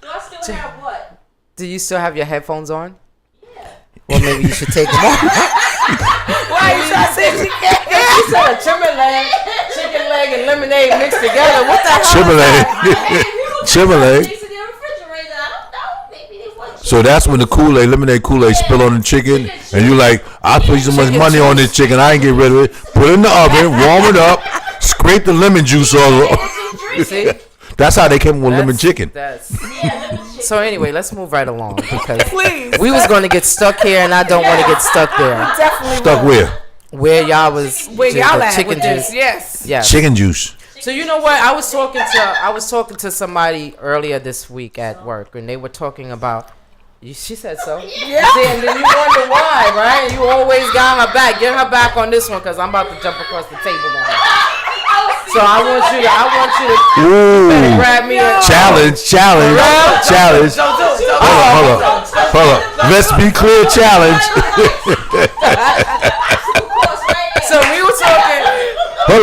Do I still have what? Do you still have your headphones on? Yeah. Well, maybe you should take them off. Why you trying to say she can't? She said a Timberland, chicken leg, and lemonade mixed together. What the hell? Timberland. So that's when the Kool-Aid, lemonade Kool-Aid spill on the chicken, and you like, I put so much money on this chicken, I ain't get rid of it. Put it in the oven, warm it up, scrape the lemon juice all over. See? That's how they came up with lemon chicken. So anyway, let's move right along because we was going to get stuck here, and I don't want to get stuck there. Definitely Stuck where? Where y'all was? Where y'all the at chicken with this? juice. Yes. Yes. Chicken juice. So you know what? I was talking to somebody earlier this week at work, and they were talking about. She said so. Yeah. See, and then you wonder why, right? You always got her back. Get her back on this one, cause I'm about to jump across the table on her. So I want you to. Ooh. Better grab me a Challenge. Hold up. Let's be clear, challenge. So we were talking. Hold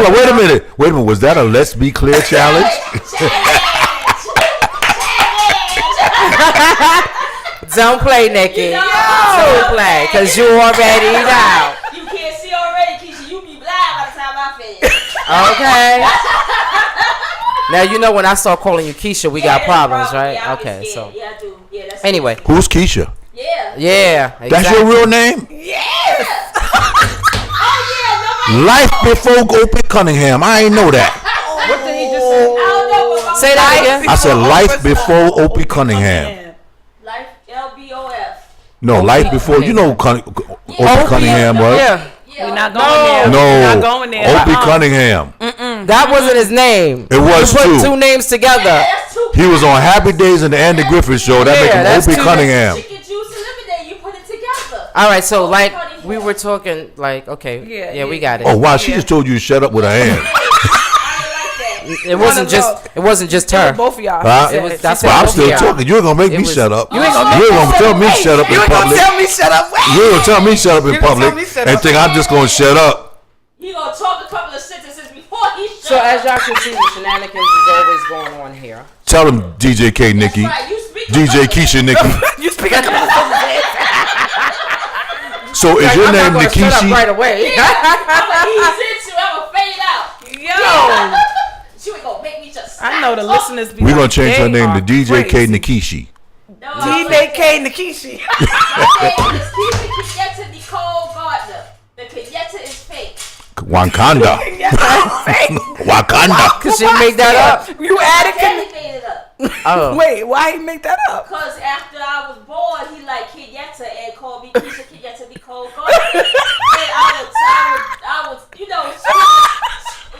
on, wait a minute. Was that a let's be clear challenge? Don't play, Nikki. Don't play, cause you already know. You can't see already, Keisha. You be blind by the time I finish. Okay. Now you know when I start calling you Keisha, we got problems, right? Yeah, okay, so yeah, I do. Yeah, that's anyway. Who's Keisha? Yeah. Yeah. Exactly. That's your real name? Yes. Life before Opie Cunningham. I ain't know that. What did he just say? Say that again. I said life before Opie Cunningham. Life LBOF. No, life before. You know who Opie Cunningham was? Yeah. We're not going there. No. We're not going there. Opie Cunningham. That wasn't his name. It was you put too. two names together. He was on Happy Days and the Andy Griffith Show. That that's make him Opie two Cunningham. Chicken juice and lemonade. You put it together. All right, so like we were talking, like okay, yeah, we got it. Oh wow, she just told you to shut up with her hand. It wasn't just her. Both of y'all. Huh? It was, that's Well, why I'm both still of y'all. talking. You ain't gonna make me shut up. You ain't gonna tell me shut up in public. tell me shut up. You ain't gonna tell me shut up in You gonna public tell me shut and up. think I'm just gonna shut up. He gonna talk a couple of sentences before he shuts So as y'all can see, the shenanigans is always going on here. Tell him DJ K Nikki, right, you speak DJ Keisha Nikki. You speak a couple of sentences. So is your I'm name not gonna shut up Nikishi? right away. I'ma ease into. I'ma fade out. Yo. She ain't gonna make me just. I know the listeners be We're gonna like, change her they name are to DJ K crazy. Nikishi. DJ K Nikishi. Keisha Kayetta Nicole Gardner. The Kayetta is fake. Wakanda. Wakanda. Cause she made that up. You added. Daddy made it up. Oh. Wait, why he make that up? Cause after I was born, he like Kenyatta and called me Keisha Kenyatta Nicole Garden. And I was, you know,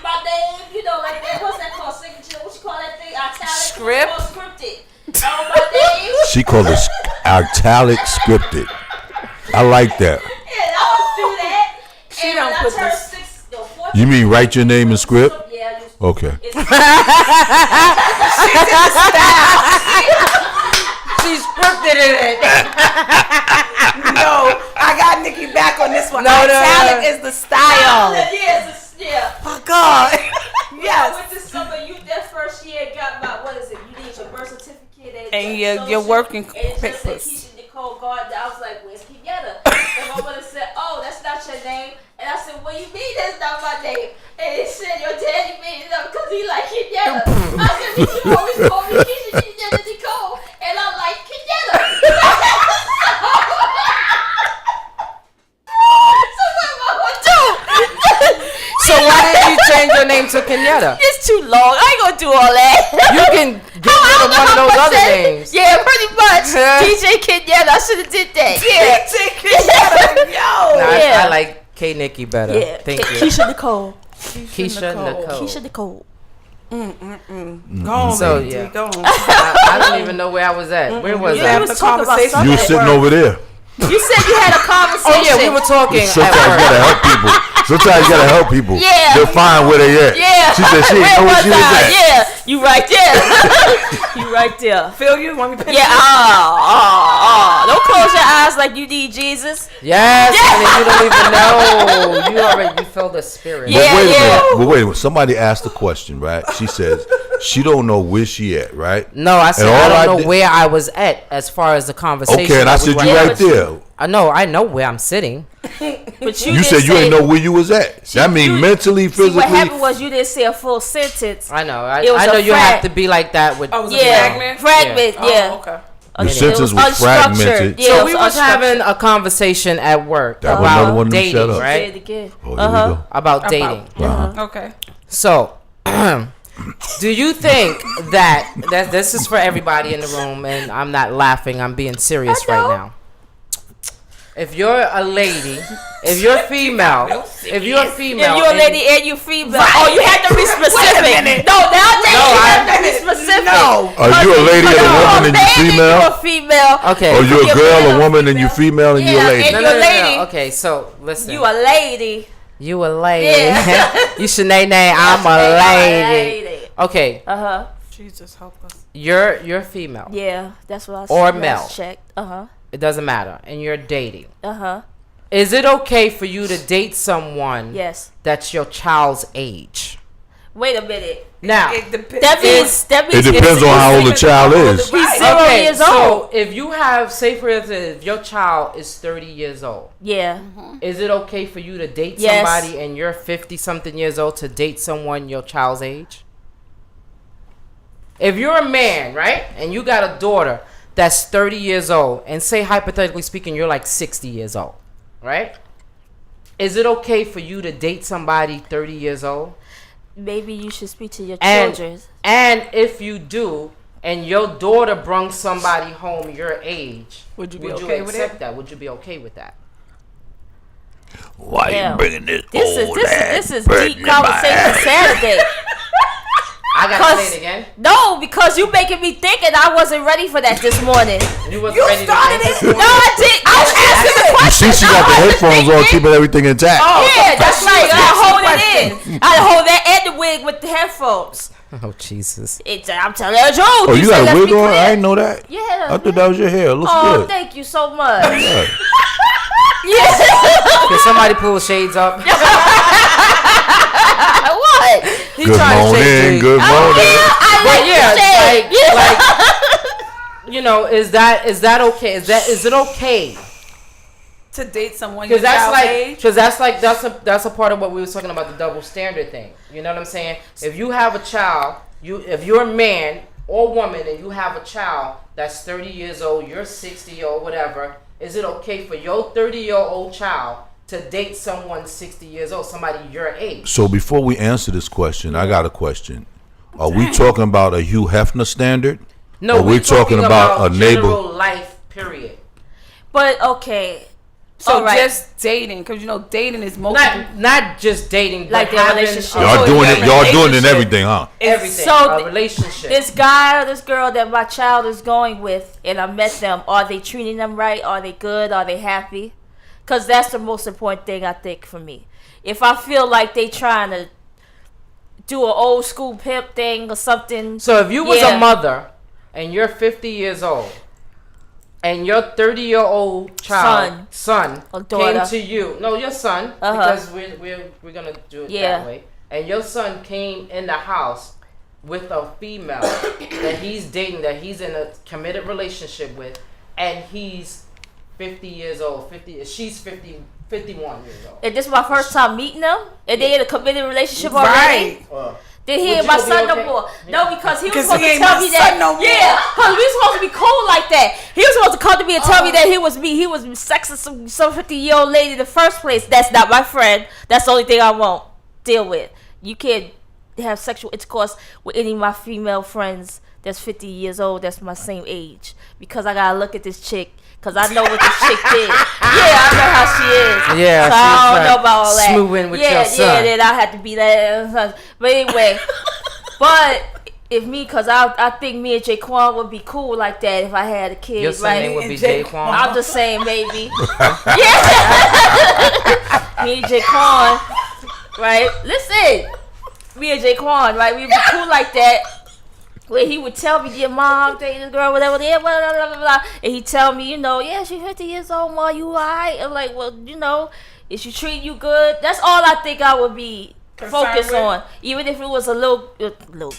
my name, you know, like that. What's that called? Signature? What you call that thing? Italic. Script. Scripted. Oh, my name. She called it italic scripted. I like that. Yeah, I was do that. She and don't when I put turned this- 14, You mean write your name in script? Yeah, I just Okay. She scripted it. No, I got Nikki back on this one. No. Italic is the style. Yeah. Oh God. I Yes. went to summer youth that first year, got my, what is it? You need your birth certificate And your your working and it just said papers. Keisha Nicole Gardner. I was like, where's Kenyatta? And my mother said, oh, that's not your name. And I said, what do you mean that's not my name? And it said, your daddy made it up because he like Kenyatta. I said, but you always call me Keisha Nicole. And I'm like, Kenyatta. So why did you change your name to Kenyatta? It's too long. I ain't gonna do all that. You can get rid of one of those other names. Yeah, pretty much. DJ Kenyatta. I should have did that. Yeah. DJ Kenyatta. Yo. Nah, Yeah. I like K Nikki better. Yeah. Thank you. Keisha Nicole. Keisha Nicole. Keisha Nicole. Go on, So, lady, yeah. go on. I don't even know where I was at. Where was You I? having a conversation. You were sitting over there. You said you had a conversation. Oh yeah, we were talking Sometimes you at work. gotta help people. Sometimes you gotta help people. Yeah. They'll find where they at. Yeah. She said she didn't Where know where was she was I? at. Yeah. You right there. You right there. Feel you? Want me to Yeah. Don't close your eyes like you need Jesus. Yes, honey, you don't even know. You already feel the spirit. But wait a minute. Somebody asked a question, right? She says she don't know where she at, right? No, I said And all I don't know did- where I was at as far as the conversation. Okay, and I that we said were you having. right there. I know where I'm sitting. But You said you ain't know where you was at. That mean mentally, See, what physically. happened was you didn't say a full sentence. I know. It was I know a you have to be like that with. Oh, it was a Yeah. fragment? Yeah. Oh, okay. The sentence was fragmented. Yeah, So it we was was having a conversation at work That was another one about of them shut dating, up. Say right? it again. Oh, here we go. About dating. Okay. So, do you think that this is for everybody in the room, and I'm not laughing, I'm being serious right now. If you're a lady, if you're female, If you're a lady and you female, Right. oh, you have to be specific. minute. No, nowadays you I- have to be specific. No. Are you a lady and a woman and you female? You're a female. Okay. Or you a You're girl, female. a woman, and you female, and you a Yeah, lady. and you're a lady. Okay, so listen. You a lady. You a lady. Yeah. You Shanae, I'm a lady. Okay, Uh-huh. Jesus help us. you're female. Yeah, that's what I Or said. male. Checked. Uh-huh. It doesn't matter, and you're dating. Uh-huh. Is it okay for you to date someone Yes. that's your child's age? Wait a minute. Now, It depends. That means It depends on how old the child is. He's 0 years so old. if you have, say for instance, if your child is 30 years old, Yeah. is it okay for you to date Yes. somebody and you're 50 something years old to date someone your child's age? If you're a man, right, and you got a daughter that's 30 years old, and say hypothetically speaking, you're like 60 years old, right? Is it okay for you to date somebody 30 years old? Maybe you should speak to your And, children. and if you do, and your daughter brings somebody home your age, Would you be okay with accept it? that? Would you be okay with that? Why Yeah. you bringing this This old is ass deep burden in my conversation ass? Saturday. I gotta say it again. No, because you making me think, and I wasn't ready for that this morning. You wasn't ready to started think? it. No, I didn't. I was asking the You question. see, she got the headphones on, keeping everything intact. Yeah, that's right. I Ask the hold it question. in. I hold that and the wig with the headphones. Oh Jesus! I'm telling you the truth. Oh, you said got a let's wig be on? clear. I didn't know that. Yeah. I thought that was your hair. It looks Oh, good. thank you so much. Yeah. Yeah. Can somebody pull the shades up? What? He Good trying to shade morning, you. good morning. I But like yeah, the shade. like, you know, is that okay? Is it okay? To date someone your Because that's child's like, age? because that's a part of what we was talking about, the double standard thing. You know what I'm saying? If you have a child, if you're a man or woman and you have a child that's 30 years old, you're 60 or whatever, is it okay for your 30-year-old child to date someone 60 years old, somebody your age. So before we answer this question, I got a question. Are we talking about a Hugh Hefner standard? No, or we're talking about a neighbor. general life, period. But okay. So all right. just dating, because dating is multiple. Not just dating, Like but their having relationship. Y'all doing it. Y'all doing it in everything, huh? Everything. So A relationship. This guy or this girl that my child is going with, and I met them. Are they treating them right? Are they good? Are they happy? Because that's the most important thing, I think, for me. If I feel like they trying to do an old school pimp thing or something. So if you was a mother and you're 50 years old and your 30-year-old son or daughter came to you, no, your son, because we're gonna do it that way, and your son came in the house with a female that he's dating, that he's in a committed relationship with, and he's 50 years old, she's 51 years old. And this is my first time meeting them, and they in a committed relationship already. Then he ain't my son no more. No, because he was supposed to tell me that. Yeah, because we was supposed to be cool like that. He was supposed to come to me and tell me that he was sexing some 50-year-old lady in the first place. That's not my friend. That's the only thing I won't deal with. You can't have sexual intercourse with any of my female friends that's 50 years old that's my same age, because I gotta look at this chick. Because I know what this chick did. Yeah, I know how she is. Yeah, so I don't know about all that. Smoothing with your son. Yeah, then I had to be that. But anyway, because I think me and Jaquan would be cool like that if I had a kid. Your son name would be Jaquan? I'm just saying, maybe. Yeah. Me and Jaquan, right? Listen. Me and Jaquan, right? We'd be cool like that. Where he would tell me, your mom dating this girl, whatever, blah, blah, blah, blah, blah. And he'd tell me, she's 50 years old, Ma, you alright? I'm like, well, is she treating you good? That's all I think I would be focused on. Even if it was a little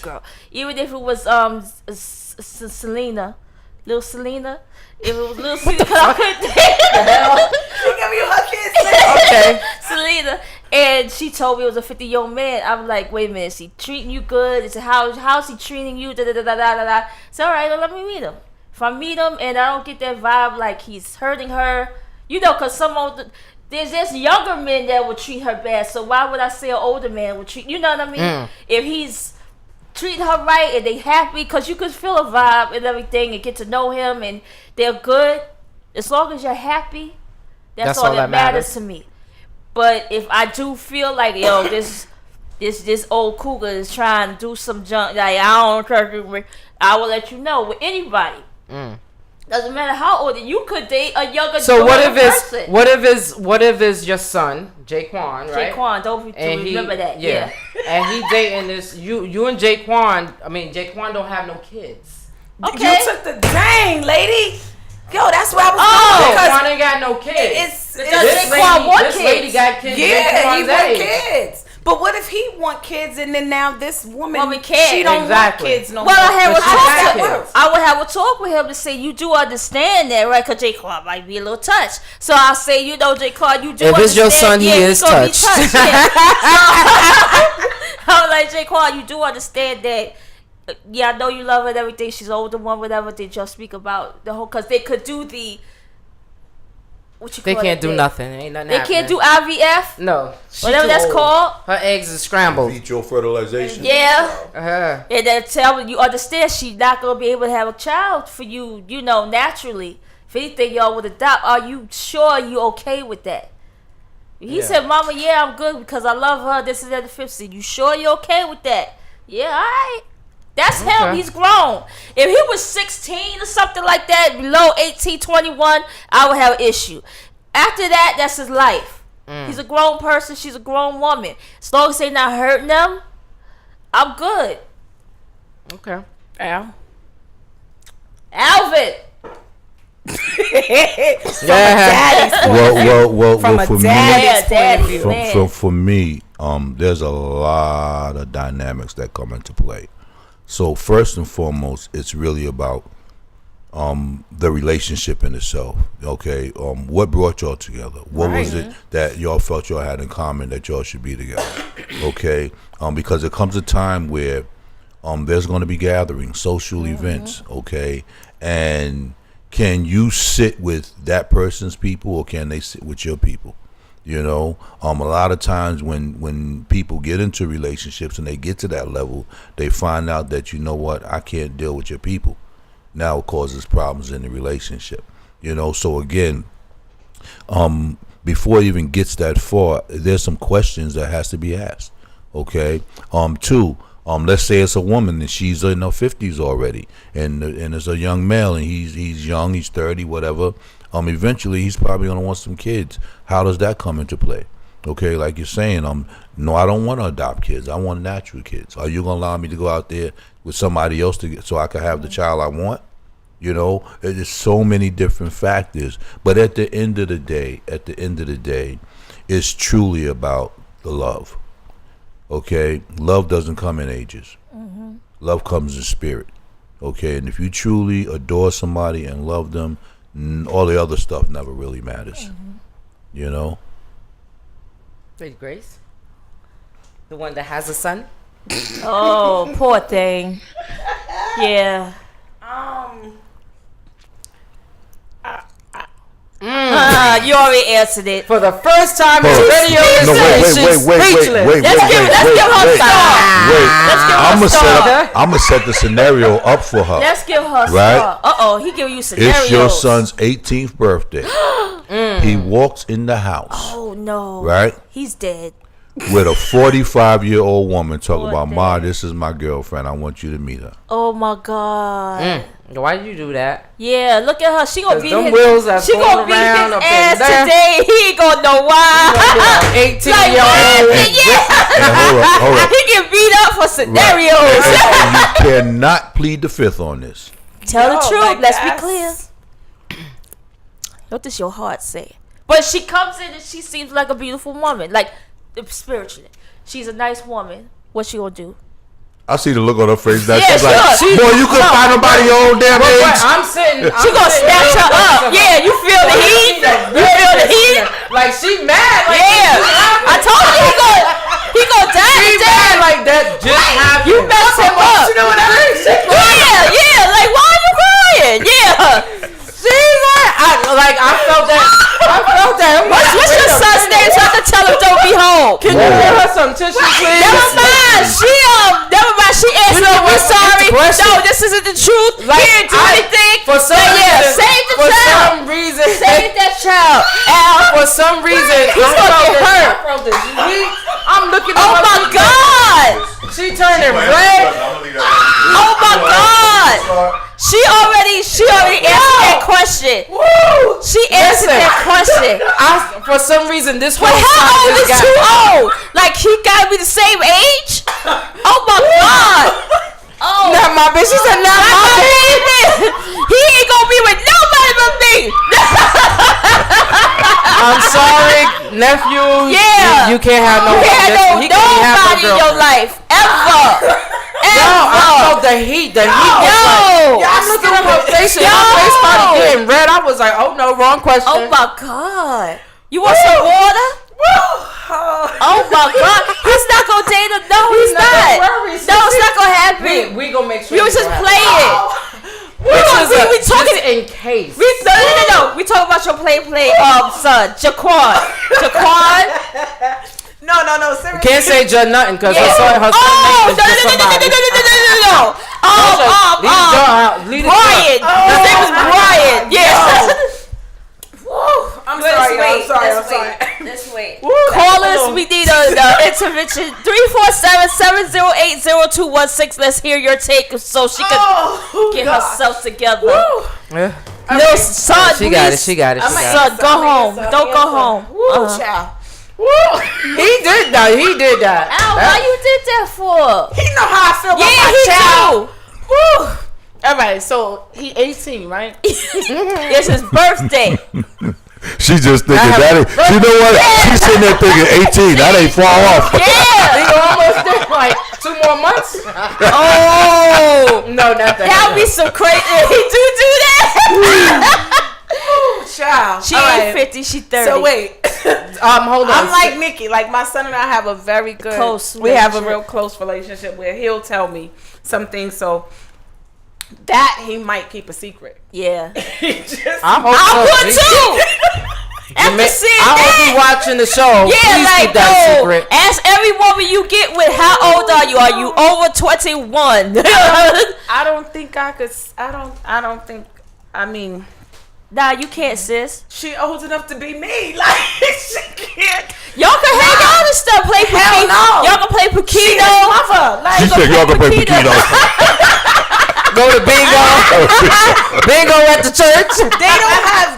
girl. Even if it was Selena. Little Selena. If it was little Selena, because I couldn't date. She give you her kids. Okay. Selena. And she told me it was a 50-year-old man. I'm like, wait a minute, is he treating you good? Is it how's he treating you? Da da da da da da. So all right, well, let me meet him. If I meet him and I don't get that vibe like he's hurting her, because there's younger men that would treat her bad. So why would I say an older man would treat? You know what I mean? If he's treating her right and they happy, because you could feel a vibe and everything and get to know him and they're good. As long as you're happy, that's all that matters to me. But if I do feel like, this old cougar is trying to do some junk, like I don't trust you, I will let you know with anybody. Doesn't matter how old you could date a younger. So what if it's your son, Jaquan, right? Jaquan, don't remember that. Yeah. And he dating this. You and Jaquan. I mean, Jaquan don't have no kids. Okay. You took the dang lady. Yo, that's where I was going. Jaquan ain't got no kids. This lady got kids. Yeah, he want kids. But what if he want kids and then now this woman can't. She don't want kids no more. Well, I would have a talk with him to say, you do understand that, right? Because Jaquan might be a little touched. So I'll say, Jaquan, you do understand. If it's your son, he is touched. So, I'm like, Jaquan, you do understand that. Yeah, I know you love her and everything. She's an older one, whatever. They just speak about the whole, because they could do the. They can't do nothing. Ain't nothing They can't do IVF? No. Whatever that's called. Her eggs are scrambled. Vitro fertilization. Yeah. And then tell me, you understand she's not going to be able to have a child for you, naturally. If anything, y'all would adopt. Are you sure you okay with that? He said, Mama, yeah, I'm good because I love her. This is at the 50. You sure you're okay with that? Yeah, all right. That's him. He's grown. If he was 16 or something like that, below 18, 21, I would have an issue. After that, that's his life. He's a grown person. She's a grown woman. As long as they're not hurting them, I'm good. Okay. Alvin. For me, there's a lot of dynamics that come into play. So first and foremost, it's really about the relationship in itself. Okay, what brought y'all together? What was it that y'all felt y'all had in common that y'all should be together? Okay, because there comes a time where there's going to be gatherings, social events. Okay, and can you sit with that person's people or can they sit with your people? You know, a lot of times when people get into relationships and they get to that level, they find out that, you know what, I can't deal with your people. Now it causes problems in the relationship. You know, so again, before it even gets that far, there's some questions that has to be asked. Okay. Two, let's say it's a woman and she's in her 50s already, and it's a young male and he's young, he's 30, whatever. Eventually he's probably gonna want some kids. How does that come into play? Okay, like you're saying, no, I don't want to adopt kids. I want natural kids. Are you gonna allow me to go out there with somebody else so I can have the child I want? You know, there's so many different factors. But at the end of the day, it's truly about the love. Okay, love doesn't come in ages. Mm-hmm. Love comes in spirit. Okay, and if you truly adore somebody and love them, all the other stuff never really matters. Mm-hmm. You know. Lady Grace, the one that has a son. Oh, poor thing. Yeah. You already answered it. For the first time in radio, wait. Let's give her star. I'm gonna set the scenario up for her. Let's give her right? star. He giving you scenarios. It's your son's 18th birthday. He walks in the house. Oh no! Right? He's dead. With a 45-year-old woman talking about, Ma, this is my girlfriend. I want you to meet her. Oh my God! Why did you do that? Yeah, look at her. She gonna beat his ass today. He ain't gonna know why. 18-year-old. Hold up. He get beat up for scenarios. Right. You cannot plead the fifth on this. Tell the truth. Let's be clear. What does your heart say? But she comes in and she seems like a beautiful woman, like spiritually. She's a nice woman. What she gonna do? I see the look on her face. That yeah, she's like, boy, you couldn't find nobody your own damn age. She gonna snatch her up. Yeah, you feel the heat? You feel the heat? Like she mad. Like I told you he gonna die today. Like that just happened. You messed him up. You know what I mean? Yeah. Like why are you crying? Yeah. I felt that. What's your son's name? So I can tell him don't be home. Can you give her some tissue, please? Never mind. She answered. We're sorry. No, this isn't the truth. He didn't do anything. For some reason, save the child. Save that child. Al, for some reason, he's gonna get hurt. I'm looking. Oh my God. She turning red. Oh my God. She already answered that question. Woo! She answered that question. For some reason, this whole how old is too old? Like he gotta be the same age? Oh my God! Oh, not my bitch. She said not my baby. He ain't gonna be with nobody but me. I'm sorry, nephew. Yeah, you can't have no. You can't have nobody in your life ever. I felt the heat. I'm looking at her face and her face started getting red. I was like, oh no, wrong question. Oh my God. You want some water? Oh my God. He's not gonna date her. No, he's not. No, it's not gonna happen. We gonna make sure. We was just playing. We talking in case. No. We talking about your play son, Jaquan. No, seriously. Can't say nothing because her son name is somebody. No. Brian. His name is Brian. Yes. I'm sorry. Let's wait. Call us. We need an intervention. 347-708-0216. Let's hear your take so she can get herself together. No, son, she got it. Son, go home. Don't go home. Child. He did that. Al, why you did that for? He know how I feel about my child. All right, so he 18, right? It's his birthday. She just thinking that. You know what? She's sitting there thinking 18. That ain't far off. Yeah, he almost there. Like 2 more months. Oh no, not that. That'll be some crazy. He do that. Child. She ain't 50. She 30. So wait. Hold on. I'm like Nikki. Like my son and I have a very good close. We have a real close relationship where he'll tell me some things. So that he might keep a secret. Yeah. I would too. After seeing I hope you that, watching the show. yeah, Please like keep that secret. ask every woman you get with, how old are you? Are you over 21? I don't think I could. I don't think. I mean, nah, you can't, sis. she old enough to be me. Like she can't. Y'all can hang out and stuff. Play Hell Pokino. no. Y'all can play She Pokino. is mother. Like She said y'all can play Pokino. Go to bingo. Bingo at the church.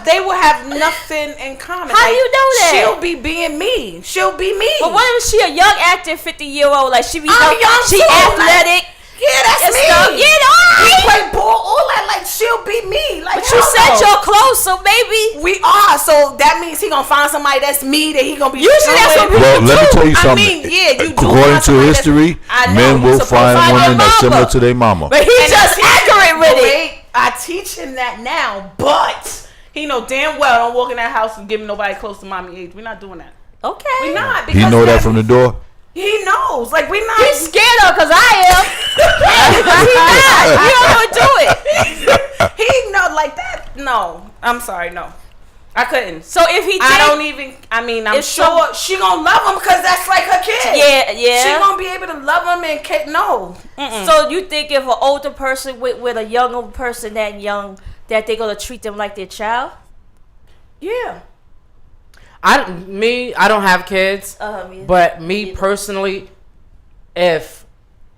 they will have nothing in common. How you know that? She'll be being me. She'll be me. But what if she a young active 50-year-old? Like she be I'm young she too, athletic. Yeah, that's and me. stuff. Yeah, We alright. play ball, all that. Like she'll be me. Like, But you hell said no. you're close, so maybe We are, so that means he gonna find somebody that's me that he gonna be. Usually that's what doing. Well, let me tell you something. I mean, yeah, you do According find to somebody history, that's- I know, men you will supposed to find find women your that's similar mama. to their mama. but he's And just I teach accurate him- with it. wait, I teach him that now, but he know damn well don't walk in that house and give nobody close to mommy age. We're not doing that. Okay. We not. He because know that from the door. He knows. Like we not. He's scared of because I am. He not. He don't want to do it. He know like that. No, I'm sorry. No, I couldn't. So if he did, I don't even. I mean, I'm If sure she gonna love him because that's like her kid. Yeah. She gonna be able to love him and no. So you think if an older person with a younger person that young, that they gonna treat them like their child? Yeah. I don't have kids, Me but me personally, if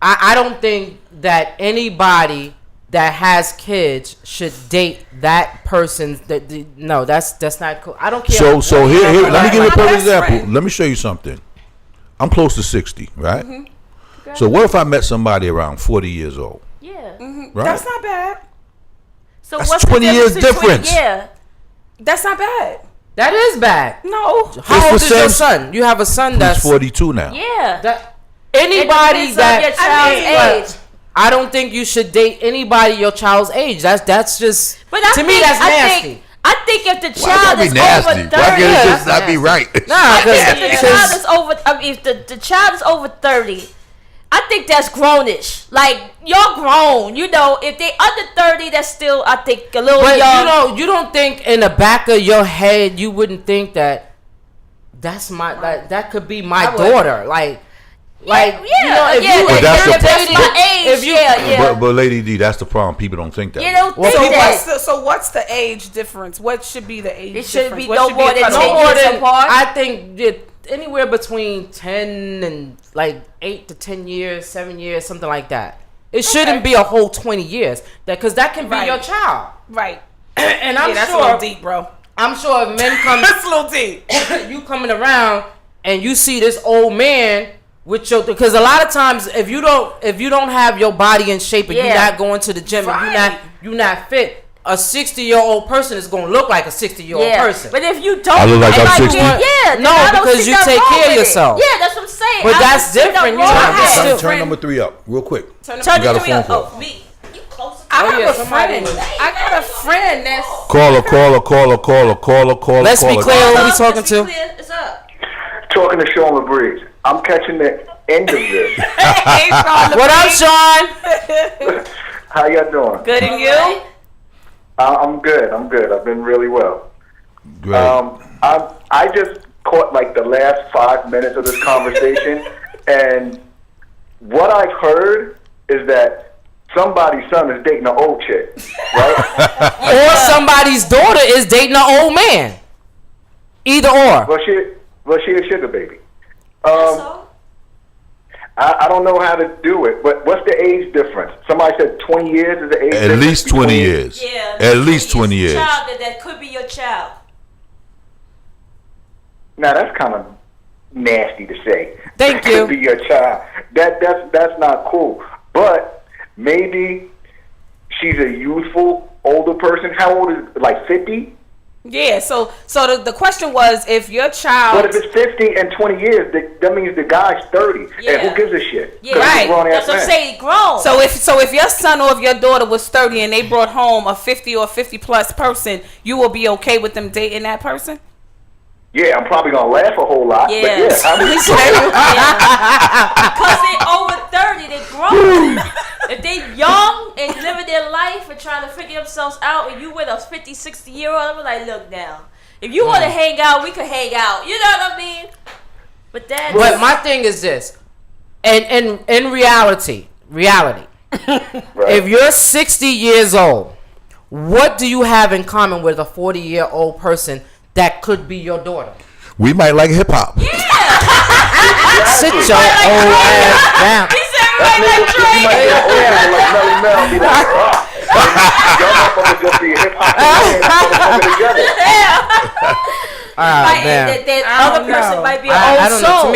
I don't think that anybody that has kids should date that person. No, that's not cool. I don't care. So here, let me give you a My perfect best example. friend. Let me show you something. I'm close to 60, right? Mm-hmm. So what if I met somebody around 40 years old? Yeah. Right? That's not bad. So That's what's 20 the years difference between- difference. Yeah. That's not bad. That is bad. No. How old It's is the your same- son? You have a son He's that's 42 now. Yeah. that It anybody depends on your child's that age. I don't think you should date anybody your child's age. That's just But I to me think- that's I nasty. think- I think if the Why child gotta be is nasty? over 30, Why can't it just that's not be right? Nah, I think if the child because is over, if the child is over 30, I think that's grownish. Like you're grown, you know. If they under 30, that's still, I think, a little but young. you don't think in the back of your head you wouldn't think that's my that could be my daughter. Like yeah, you know, if yeah, you But that's if the- that's my age, if you- yeah. But Lady D, that's the problem. People don't think that. You don't Well, think that. So what's the age difference? What should be the age It should difference? be What no should more a than cutoff? 10 no more years than apart. I think that anywhere between 10 and like 8 to 10 years, 7 years, something like that. It shouldn't be a whole 20 years. Because that can be Right. your child. Right. And I'm That's sure a little deep, bro. I'm sure if men come That's a little deep. you coming around and you see this old man with your, because a lot of times if you don't have your body in shape and you're Yeah. not going to the gym Right. and you're not fit, a 60-year-old person is going to look like a 60-year-old Yeah. person. But if you don't, I look like I'm and 60? Yeah, No, then I don't because see you nothing take wrong care of with it. yourself. Yeah, that's what I'm saying. But I that's don't see nothing different. You wrong have with to it. still- Turn number 3 up real quick. Turn We got a the phone call. Oh, me. You closer. I Oh, have yeah, a somebody- friend. I got a friend that's. Caller. Let's be clear who we talking to. It's up. Talking to Sean LaBreeze. I'm catching the end of this. Hey, Sean What up, LaBreeze. Sean? How y'all doing? Good and you? I'm good. I've been really well. Great. I just caught like the last 5 minutes of this conversation, and what I've heard is that somebody's son is dating an old chick, right? Or somebody's daughter is dating an old man. Either or. Well, she a sugar baby. So? I don't know how to do it, but what's the age difference? Somebody said 20 years is the age At difference. least 20 between- years. Yeah. At least 20 years. Child that could be your child. Now that's kind of nasty to say. Thank To you. be your child. That's not cool. But maybe she's a youthful older person. How old is like 50? Yeah. So the question was, if your child. But if it's 50 and 20 years, that means the guy's 30. Yeah. And who gives a shit? Yeah, 'Cause he's a right. grown-ass That's what I'm man. saying. Grown. So if your son or if your daughter was 30 and they brought home a 50 or 50 plus person, you will be okay with them dating that person? Yeah, I'm probably going to laugh a whole lot. Yeah. But yeah, Because they over 30, they grown. If they young and living their life and trying to figure themselves out, and you with a 50, 60-year-old, I'm like, look now. If you want to hang out, we can hang out. You know what I mean? But But my thing is this, and in reality, if you're 60 years old, what do you have in common with a 40-year-old person that could be your daughter? We might like hip hop. Yeah. Sit your old ass down. He said we might like Drake. You might get older like Melly Mel. Be like, y'all motherfuckers just be hip hop and together. That other person might be an old I don't know. soul.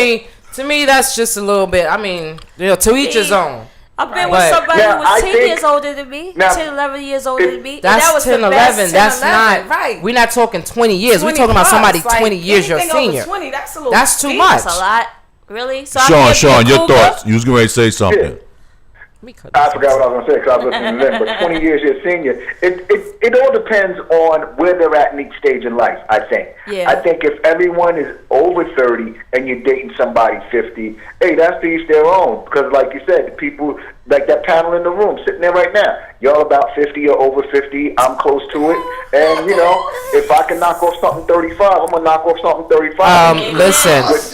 To me, that's just a little bit. I mean, to each his own. I've been with somebody who was 10 years older than me, 10, 11 years older than me. That's that was 10, the 11. best That's 10, 11. not. Right. We're not talking 20 years. 20 We're talking about plus, somebody like, 20 years your anything over senior. 20, that's a little That's too deep. much. That's a lot. Really? So Sean, your thoughts. You was getting ready to say something. I forgot what I was going to say because I was listening to them. But 20 years your senior, it all depends on where they're at in each stage in life, I think. Yeah. I think if everyone is over 30 and you're dating somebody 50, hey, that's to each their own. Because like you said, the people, like that panel in the room sitting there right now, y'all about 50 or over 50, I'm close to it. And, you know, if I can knock off something 35, I'm going to knock off something 35. Listen. With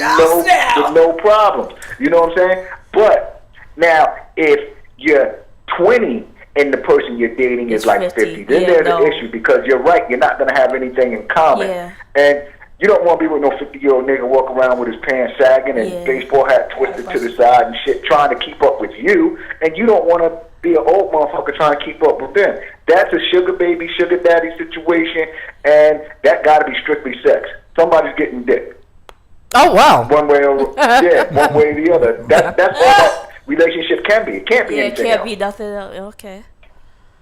no problems. You know what I'm saying? But now, if you're 20 and the person you're dating is like 50, then there's an issue because you're right, you're not going to have anything in common. Yeah. And you don't want to be with no 50-year-old nigga walking around with his pants sagging and baseball hat twisted to the side and shit trying to keep up with you, and you don't want to be an old motherfucker trying to keep up with them. That's a sugar baby, sugar daddy situation, and that got to be strictly sex. Somebody's getting dick. Oh, wow. One way or one way or the other. That's all that relationship can be. It can't be anything it can't else. be nothing else. Okay.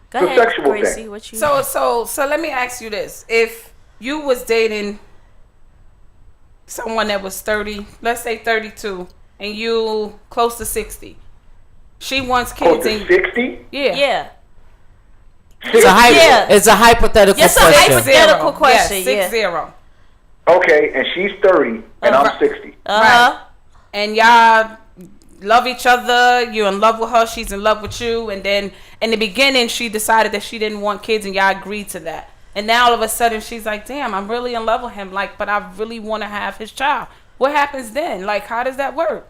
Go It's a ahead, sexual Gracie, thing. what you So let me ask you this: if you was dating someone that was 30, let's say 32, and you close to 60, she wants kids. Close to 60? Yeah. It's a hypothetical Yes, question. a hypothetical question. Yes, 6-0. Yeah. Okay, and she's 30, and I'm 60. Right. And y'all love each other. You're in love with her. She's in love with you. And then in the beginning, she decided that she didn't want kids, and y'all agreed to that. And now all of a sudden, she's like, "Damn, I'm really in love with him. Like, but I really want to have his child." What happens then? Like, how does that work?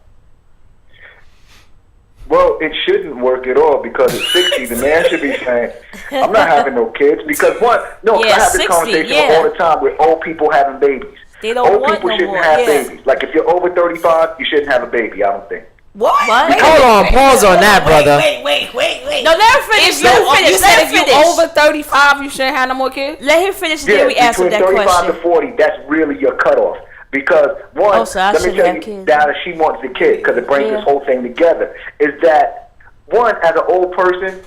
Well, it shouldn't work at all because at 60, the man should be saying, I'm not having no kids. Because I have this conversation all the time with old people having babies. They don't old want people no shouldn't more. have babies. Like if you're over 35, you shouldn't have a baby, I don't think. What? Hold on, pause on that, brother. Wait. No, let her finish. You said if you over 35, you shouldn't have no more kids? Let him finish, and then we answer that between 35 question. to 40, that's really your cutoff. Because one, so I let me shouldn't tell have you, kids. now that she wants the kid, because it brings this whole thing together, is that one, as an old person,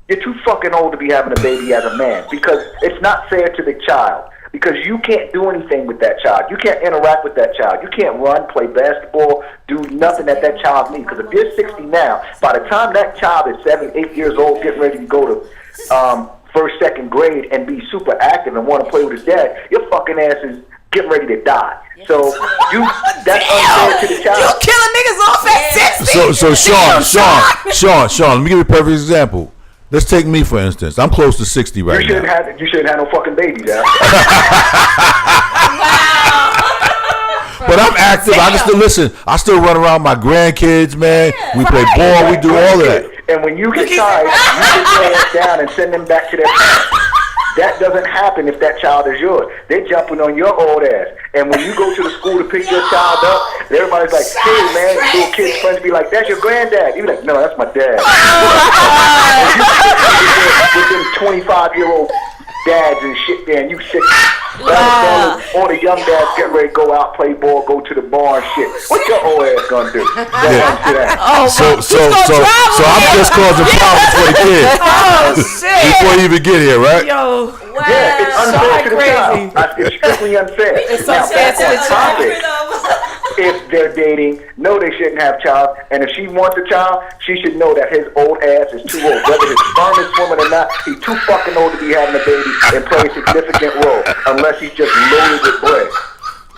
you're too fucking old to be having a baby as a man, because it's not fair to the child. Because you can't do anything with that child. You can't interact with that child. You can't run, play basketball, do nothing that child needs. Because if you're 60 now, by the time that child is 7, 8 years old, getting ready to go to first, second grade and be super active and want to play with his dad, your fucking ass is getting ready to die. So that's unfair to the child. You killing niggas off at 60. So Sean, let me give you a perfect example. Let's take me for instance. I'm close to 60 right now. You shouldn't have no fucking babies, Al. But I'm active. I can still listen. I still run around with my grandkids, man. We play ball. We do all of that. And when you get tired, you just lay it down and send them back to their parents. That doesn't happen if that child is yours. They're jumping on your old ass. And when you go to the school to pick your child up, everybody's like, hey, man, little kids' friends be like, that's your granddad. You be like, no, that's my dad. With them 25-year-old dads and shit there, and you sit all the young dads get ready to go out, play ball, go to the bar and shit. What your old ass gonna do? So I'm just causing problems for the kids. Oh, shit. Before you even get here, right? Yo, wow. Yeah, it's unfair to the child. It's strictly unfair. It's now, unfair back to on the child. topic, if they're dating, no, they shouldn't have a child. And if she wants a child, she should know that his old ass is too old. Whether his sperm is swimming or not, he's too fucking old to be having a baby and play a significant role, unless he's just loaded with bread.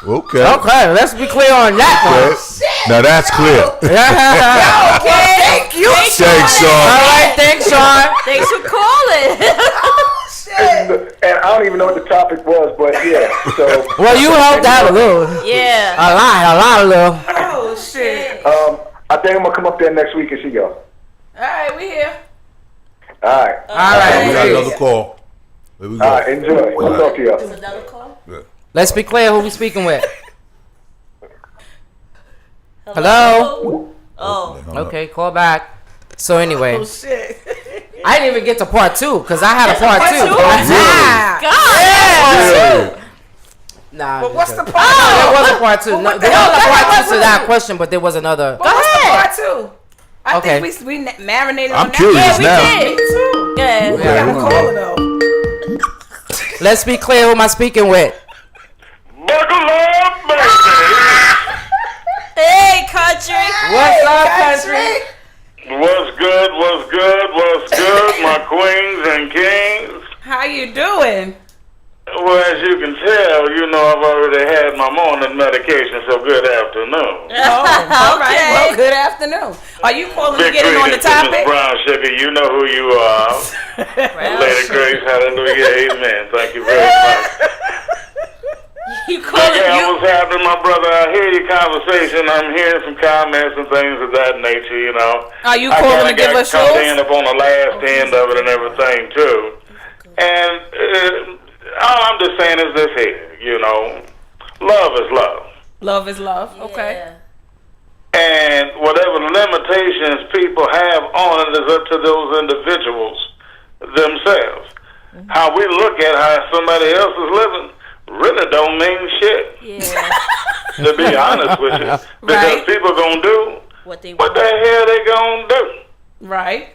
Okay. Let's be clear on that one. Now that's clear. Thank you. Thanks, Sean. All right, thanks, Sean. Thanks for calling. And I don't even know what the topic was, but yeah. So. Well, you helped out a little. Yeah. A lot, little. Oh shit. I think I'm gonna come up there next week and see y'all. All right, we here. All right. All right. We got another call. Here we go. All right, enjoy. I'll talk to y'all. Another call? Let's be clear who we speaking with. Hello? Oh. Okay, call back. So anyway. Oh shit. I didn't even get to part 2 because I had a part 2. God. Yeah. Nah. But what's the part? There was a part 2. Well, No, what there the hell was a part 2 that to that question, but there was another. But what's the part 2? I Okay. think we marinated I'm on curious that. now. Me too. Yeah. We gotta call it though. Let's be clear who am I speaking with? Buckle up, baby. Hey, country. What's up, country? What's good? What's good? What's good, my queens and kings? How you doing? Well, as you can tell, you know I've already had my morning medication, so good afternoon. Oh, all right. Well, good afternoon. Are you calling to Big get in on the greetings to Miss topic? Brown Sugar, you know who you are. Lady Grace, hallelujah, amen. Thank you very much. You calling Okay, what's happening, my brother? I hear your conversation. I'm hearing some comments and things of that nature, you know. Are you calling to give us yours? yours? I end up on the last end of it and everything, too. And all I'm just saying is this here, you know. Love is love. Love is love. Okay. And whatever limitations people have on it is up to those individuals themselves. How we look at how somebody else is living really don't mean shit. Yeah. To be honest with you. Because people gonna do what the hell they gonna do. Right.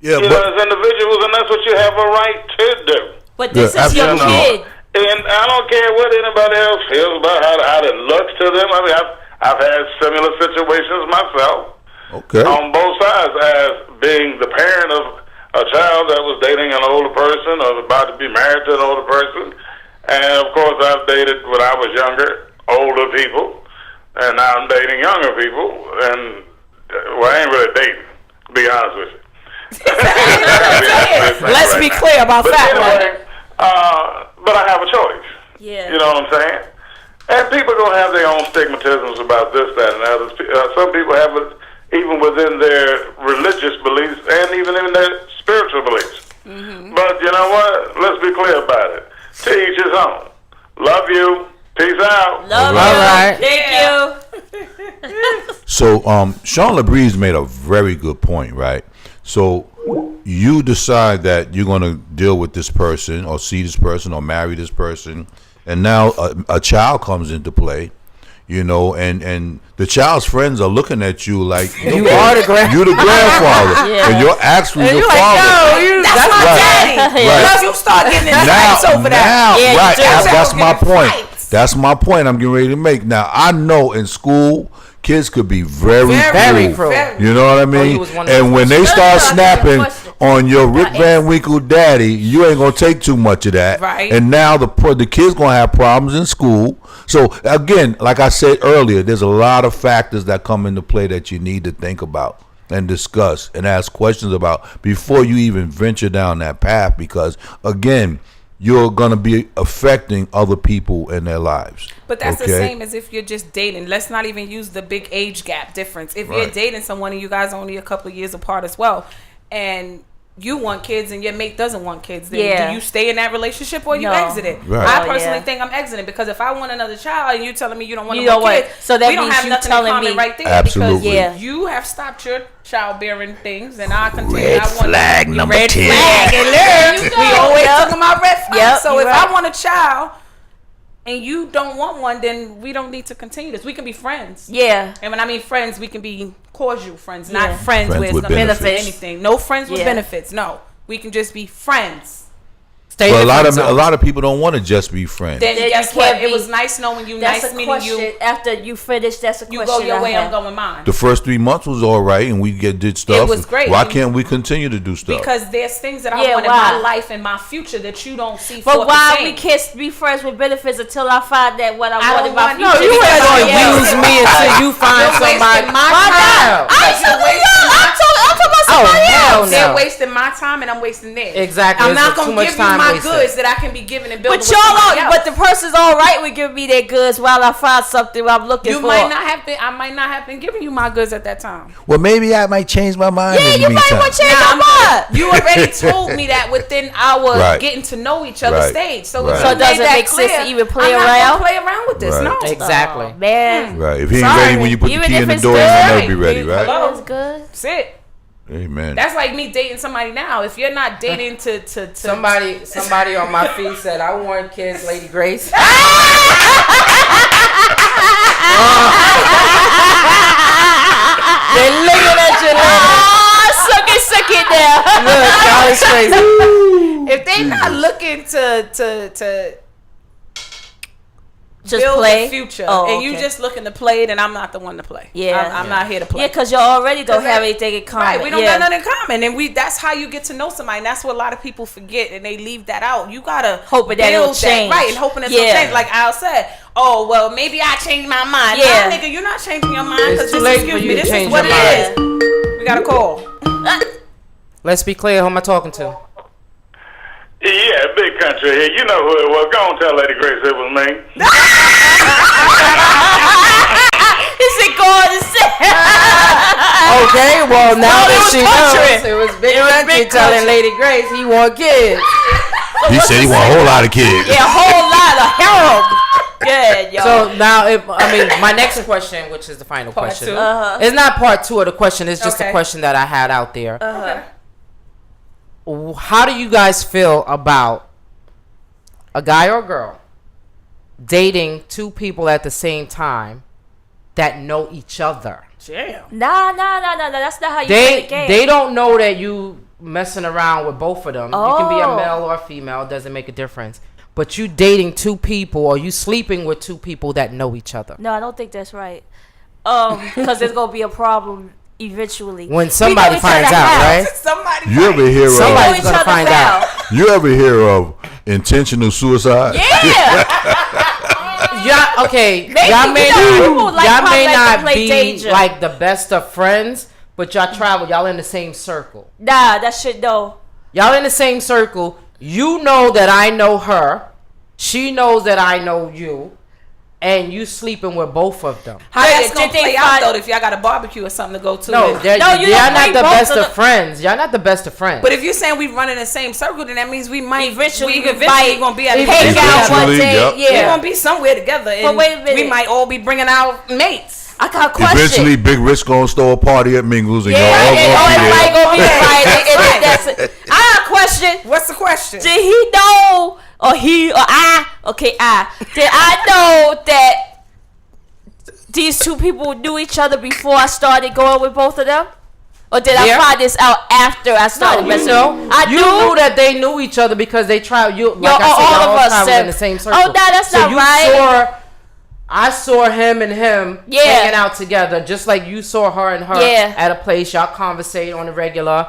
Yeah, you know, as individuals, and that's what you have a right to do. But this is your kid. And I don't care what anybody else feels about how it looks to them. I mean, I've had similar situations myself. Okay. On both sides, as being the parent of a child that was dating an older person or about to be married to an older person. And, of course, I've dated when I was younger, older people. And now I'm dating younger people. And, well, I ain't really dating, to be honest with you. Let's be clear about that anyway, but I have a choice. Yeah. You know what I'm saying? And people going to have their own stigmatisms about this, that, and others. Some people have it even within their religious beliefs and even in their spiritual beliefs. Mm-hmm. But you know what? Let's be clear about it. To each his own. Love you. Peace out. Love All right. Thank you. So, Sean LaBreeze made a very good point, right? So, you decide that you're going to deal with this person or see this person or marry this person, and now a child comes into play, you know, and the child's friends are looking at you like You are the you're the grandfather, Yeah. and you're actually And the you're like, father. no, That's my daddy. Right. Because you start getting in Now, fights over that. Yeah, you right, do. that's my Getting point. fights. That's my point I'm getting ready to make. Now, I know in school, kids could be very Very cruel. cruel. You know what I you mean? was one of And those when they start questions. snapping Question. on your Rick Van Winkle daddy, you ain't gonna take too much of that. Right. And now the kids gonna have problems in school. So again, like I said earlier, there's a lot of factors that come into play that you need to think about and discuss and ask questions about before you even venture down that path. Because again, you're gonna be affecting other people in their lives. But that's the okay? same as if you're just dating. Let's not even use the big age gap difference. If you're Right. dating someone and you guys are only a couple of years apart as well, and you want kids and your mate doesn't want kids, then Yeah. do you stay in that relationship or you No. exit it? Right. I Oh, personally yeah. think I'm exiting, because if I want another child and you're telling me you don't want You to don't want want- kids, so that we don't means have you nothing in telling common me- right there. Absolutely. Because Yeah. you have stopped your childbearing things, and I continue. Red I want flag number red 10. flag alert. We always talking about red flags. Yep, So you if right. I want a child and you don't want one, then we don't need to continue this. We can be friends. Yeah. And when I mean friends, we can be cordial friends, Yeah. not friends, Friends where it's with going to benefit benefits. anything. No friends with Yeah. benefits. No. We can just be friends. Stay But in a the lot of people don't want to just be friends. Then Then guess you can't what? It be- was nice knowing you, That's nice a meeting question. you. After you finish, that's a You question. go your I way, have. I'm going mine. The first 3 months was all right, and we did stuff. was great. Why can't we continue to do stuff? Because there's things that I Yeah, want in why? my life and my future that you don't see. But for why the we same. can't be friends with benefits until I find that what I I want don't in my want- future? No, you Because ain't gonna I am. use me until you find You're wasting somebody. my Why time. not? Because you're wasting my I'm talking about somebody hell else. They're no. wasting my time and I'm wasting theirs. Exactly. I'm not It's too gonna much give you time my wasted. goods that I can be given and building. But with somebody y'all, else. but the person's all right with giving me their goods while I find something I'm looking You for. might not have been. I might not have been giving you my goods at that time. Well, maybe I might change my mind. Yeah, in the you might meantime. want to change Now, your mind. You already told me that within our Right. getting to know each other Right. stage. So, Right. if So you it doesn't made that make sense clear, to even play I'm not around? gonna play around with this. Right. No, Exactly. Oh, man. Right. If he ain't Sorry. ready when you put Even the key if in the it's door, you good. never be ready, right? Hello. It's good. That's it. Amen. That's like me dating somebody now. If you're not dating to Somebody on my feed said, "I want kids, Lady Grace." They're looking at you like, Suck it now. look, y'all is crazy. if they not looking to Just build play the future, Oh, and you okay. just looking to play, then I'm not the one to play. Yeah. I'm not here to play. Yeah, because you already don't 'Cause have that- anything in common. Right, we don't yeah. got nothing in common, and that's how you get to know somebody. And that's what a lot of people forget, and they leave that out. You gotta Hoping that it'll build change. right? And hoping it's Yeah. gonna change. Like Al said, oh well, maybe I changed my mind. Yeah. Nah, nigga, you're not changing your mind It's because too this, late for excuse you me, to this is change what it your is. We got a call. Let's be clear. Who am I talking to? Yeah, big country here. You know who it was. Go on, tell Lady Grace it was me. He said, "Go on and say." Okay, well now No, it that was she country. knows, it was Big It was Country Big telling Country. Lady Grace he want kids. He said he want a whole lot of kids. Yeah, a whole lot of harem. Good, y'all. So now, my next question, which is the final Part question, two. it's not part two of the question. It's just Okay. a question that I had out there. Okay. How do you guys feel about a guy or girl dating two people at the same time that know each other? Damn. Nah. That's not how you play the game. They don't know that you messing around with both of them. You can be a Oh. male or a female. It doesn't make a difference. But you dating two people or you sleeping with two people that know each other. No, I don't think that's right. Because there's gonna be a problem eventually. When We somebody know each other finds out, how. right? Somebody. You ever hear of? Somebody's each gonna other find how. out. You ever hear of intentional suicide? Yeah. Yeah, okay. Maybe, y'all may you know, people not, like y'all how may like to not play be danger. like the best of friends, but y'all travel. Y'all in the same circle. Nah, that shit no. Y'all in the same circle. You know that I know her. She knows that I know you. And you sleeping with both of them. How Yeah, that's gonna did they play out find- though if y'all got a barbecue or something to go to? No, and- they're, No, you y'all don't not bring the both best of of the- friends. Y'all not the best of friends. But if you're saying we run in the same circle, then that means we might Eventually we we eventually might gonna be at a hang out one Eventually, day. yep. We're Yeah. gonna be somewhere together, and wait a minute. we might all be bringing our mates. I got a question. Eventually, Big Rich gonna throw a party at Mingles, and Yeah, y'all all everybody gonna be there. gonna be invited. And that's it. I got a question. What's the question? Did he know, or he, or I? Okay, Did I know that these two people knew each other before I started going with both of them? Or did Yeah. I find this out after I started you messing? know, I you knew. knew that they knew each other because they tried. You like Yo, I said, all y'all of all us traveled said- in the same circle. Oh, no, that's so not you right. I saw him and him Yeah. hanging out together, just like you saw her and her Yeah. at a place. Y'all conversate on a regular.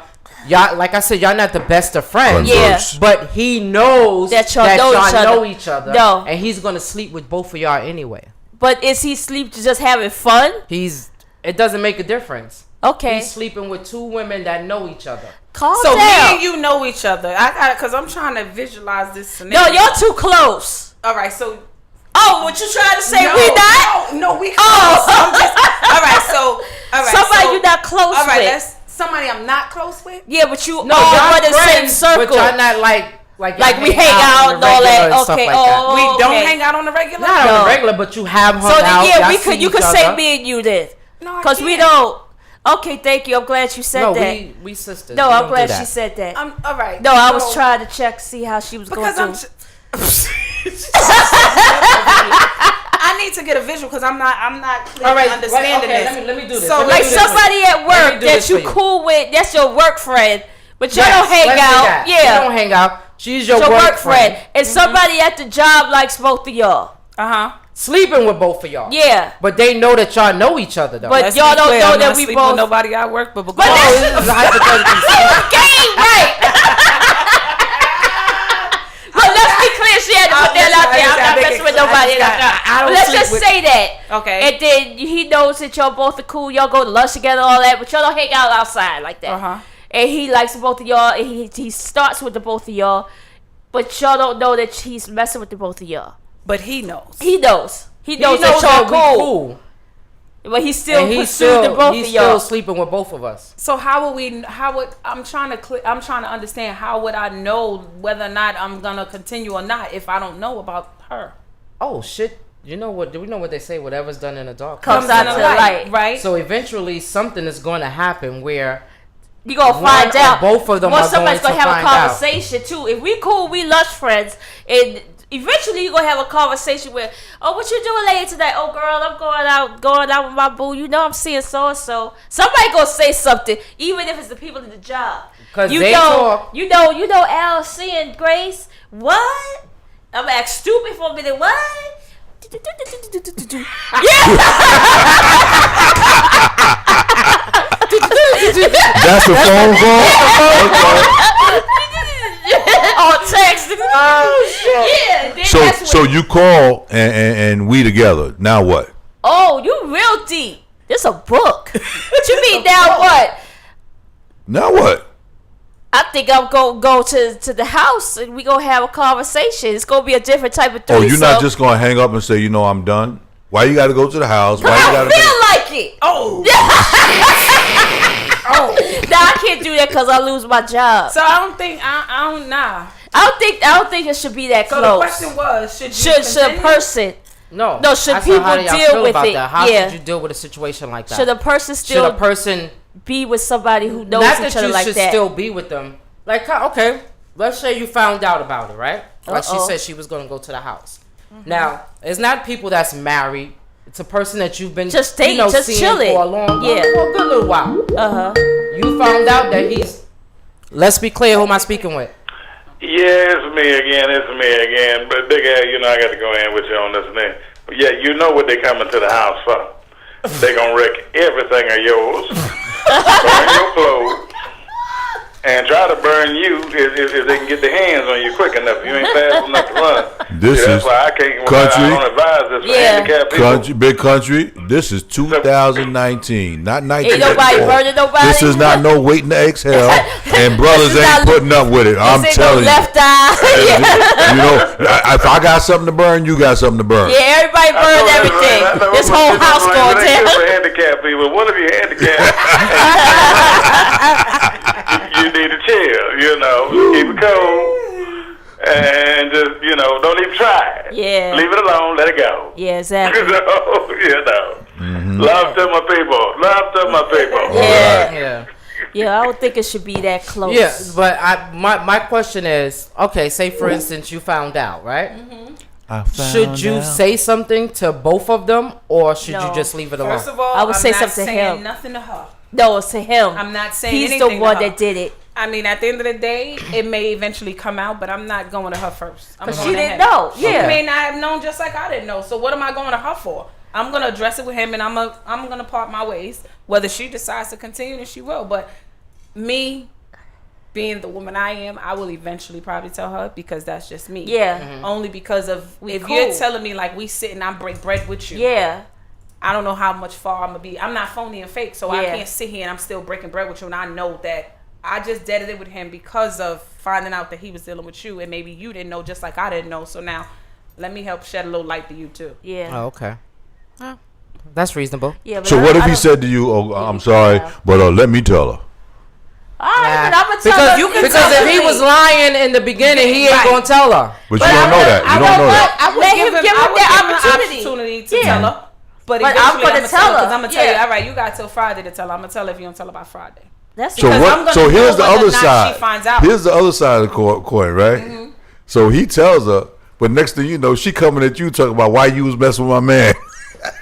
Y'all, like I said, y'all not the best of friends. Yeah. Converse. But he knows That y'all know each other. know each other. No. And he's gonna sleep with both of y'all anyway. But is he sleep just having fun? It doesn't make a difference. Okay. He's sleeping with two women that know each other. Calm So me down. and you know each other. I got it because I'm trying to visualize this No, scenario. you're too close. All right, so Oh, what you trying to say? no, We not? No, we. Oh. I'm just, all right, so all right, Somebody so, you not close all right, with. that's somebody I'm not close with. Yeah, but you No, all y'all run in the same friends, circle. but y'all not like y'all we hang out on and the all regular that. and stuff Okay, like that. oh. We don't okay. hang out on the regular. Not on No. the regular, but you have hung So then, out. yeah, y'all we see could. You each could say other. me and you then, No, I because we can't. don't. Okay, thank you. I'm glad you said No, that. we sisters. No, We I'm don't do glad that. she said that. All right. No, I was so- trying to check, see how she was going because to. I need to get a visual because I'm not clearly All right, understanding okay, this. let me do this. So Let me Like do this somebody at Let work me do that this you for you. cool with, that's your work friend, but you Yes, don't hang let's do out. that. Yeah, You don't hang out. She's your your work friend. and somebody at the job likes both of y'all. Sleeping with both of y'all. Yeah, But they know that y'all know each other though. but Let's y'all be don't clear, know I'm that not we sleeping both. with nobody I work with. But that's this is a hypothetical. game, right? But let's be clear, she had to put that out there. I'm not messing with nobody. I don't Let's sleep just with- say that. Okay. And then he knows that y'all both are cool. Y'all go to lunch together, all that, but y'all don't hang out outside like that. and he likes both of y'all, and he starts with the both of y'all, but y'all don't know that he's messing with the both of y'all. But he knows. He knows that y'all cool. But he still pursued the both of y'all. He's still sleeping with both of us. So I'm trying to understand, how would I know whether or not I'm gonna continue or not if I don't know about her? Oh shit. You know what? Do we know what they say? Whatever's done in the dark comes out to the light, right? So eventually, something is going to happen where you gonna find out. Both of them well, are somebody's going to have find a conversation too. If we cool, we lush friends, and eventually you gonna have a conversation where, oh, what you doing later tonight? Oh, girl, I'm going out with my boo. You know, I'm seeing so and so. Somebody gonna say something, even if it's the people in the job. Cause you they know, you know, Al-C and Grace. What? I'm act stupid for a minute. What? That's the phone call? On text. Oh shit. Yeah. So you call and we together. Now what? Oh, you real deep. This a book. What you mean now what? Now what? I think I'm gonna go to the house and we gonna have a conversation. It's gonna be a different type of threesome. Oh, you're not just gonna hang up and say, you know, I'm done? Why you gotta go to the house? Why you I gotta feel like it. Oh. Oh. Nah, I can't do that because I lose my job. So I don't think nah. I don't think it should be that so close. So the question was, should a person? No, should people deal with it? How should you deal with a situation like that? Should a person be with somebody who knows each other like that? Not that you should still be with them. Like, okay, let's say you found out about it, right? Like she said she was going to go to the house. Mm-hmm. Now, it's not people that's married. It's a person that you've been just dating, just seeing chilling for a long time, for a good little while. You found out that he's. Let's be clear. Who am I speaking with? Yeah, it's me again. But big ass, you know, I got to go in with you on this thing. But yeah, you know what they coming to the house for? They gonna wreck everything of yours, burn your clothes, and try to burn you if they can get their hands on you quick enough. You ain't fast enough to run. That's why I can't. Country. I don't advise this for handicapped people. Big country. This is 2019, not 19. Ain't nobody burning nobody. This is not no waiting to exhale, and brothers ain't putting up with it. I'm telling you. Left eye. You know, if I got something to burn, you got something to burn. Yeah, everybody burned everything. This whole house going down. For handicapped people, what if you're handicapped? You need to chill, you know, keep it cool, and just, you know, don't even try it. Yeah. Leave it alone, let it go. Yeah, exactly. You know. Love to my people. Yeah. Yeah, I don't think it should be that close. Yeah, but my question is, okay, say for instance you found out, right? Should you say something to both of them, or should you just leave it alone? First of all, I would say not something to saying him. Nothing to her. No, it's to him. I'm not saying he's anything the one to her. that did it. I mean, at the end of the day, it may eventually come out, but I'm not going to her first. Because she didn't know. Yeah. She may not have known, just like I didn't know. So what am I going to her for? I'm going to address it with him, and I'm going to part my ways. Whether she decides to continue, then she will. But me, being the woman I am, I will eventually probably tell her, because that's just me. Yeah. Only because of if cool. you're telling me like we sit and I break bread with you. Yeah. I don't know how much far I'm gonna be. I'm not phony and fake, so I Yeah. can't sit here and I'm still breaking bread with you. And I know that I just deaded it with him because of finding out that he was dealing with you, and maybe you didn't know, just like I didn't know. So now, let me help shed a little light to you too. Yeah. Oh, okay. That's reasonable. Yeah. But So what if he said to you, "Oh, I'm sorry, but let me tell her." All right, but I'm gonna tell her. Because if he was lying in the beginning, he ain't gonna tell her. But you don't know that. You don't know that. I would Let give him him give him the the opportunity to tell her. But I'm eventually gonna I'm tell her. because I'm gonna tell you, Yeah. all right, you got till Friday to tell her. I'm gonna tell her if you don't tell her by Friday. That's So because I'm what? gonna So here's know the whether other or not side. she finds out. Here's the other side of the coin, right? So he tells her, but next thing you know, she coming at you talking about why you was messing with my man.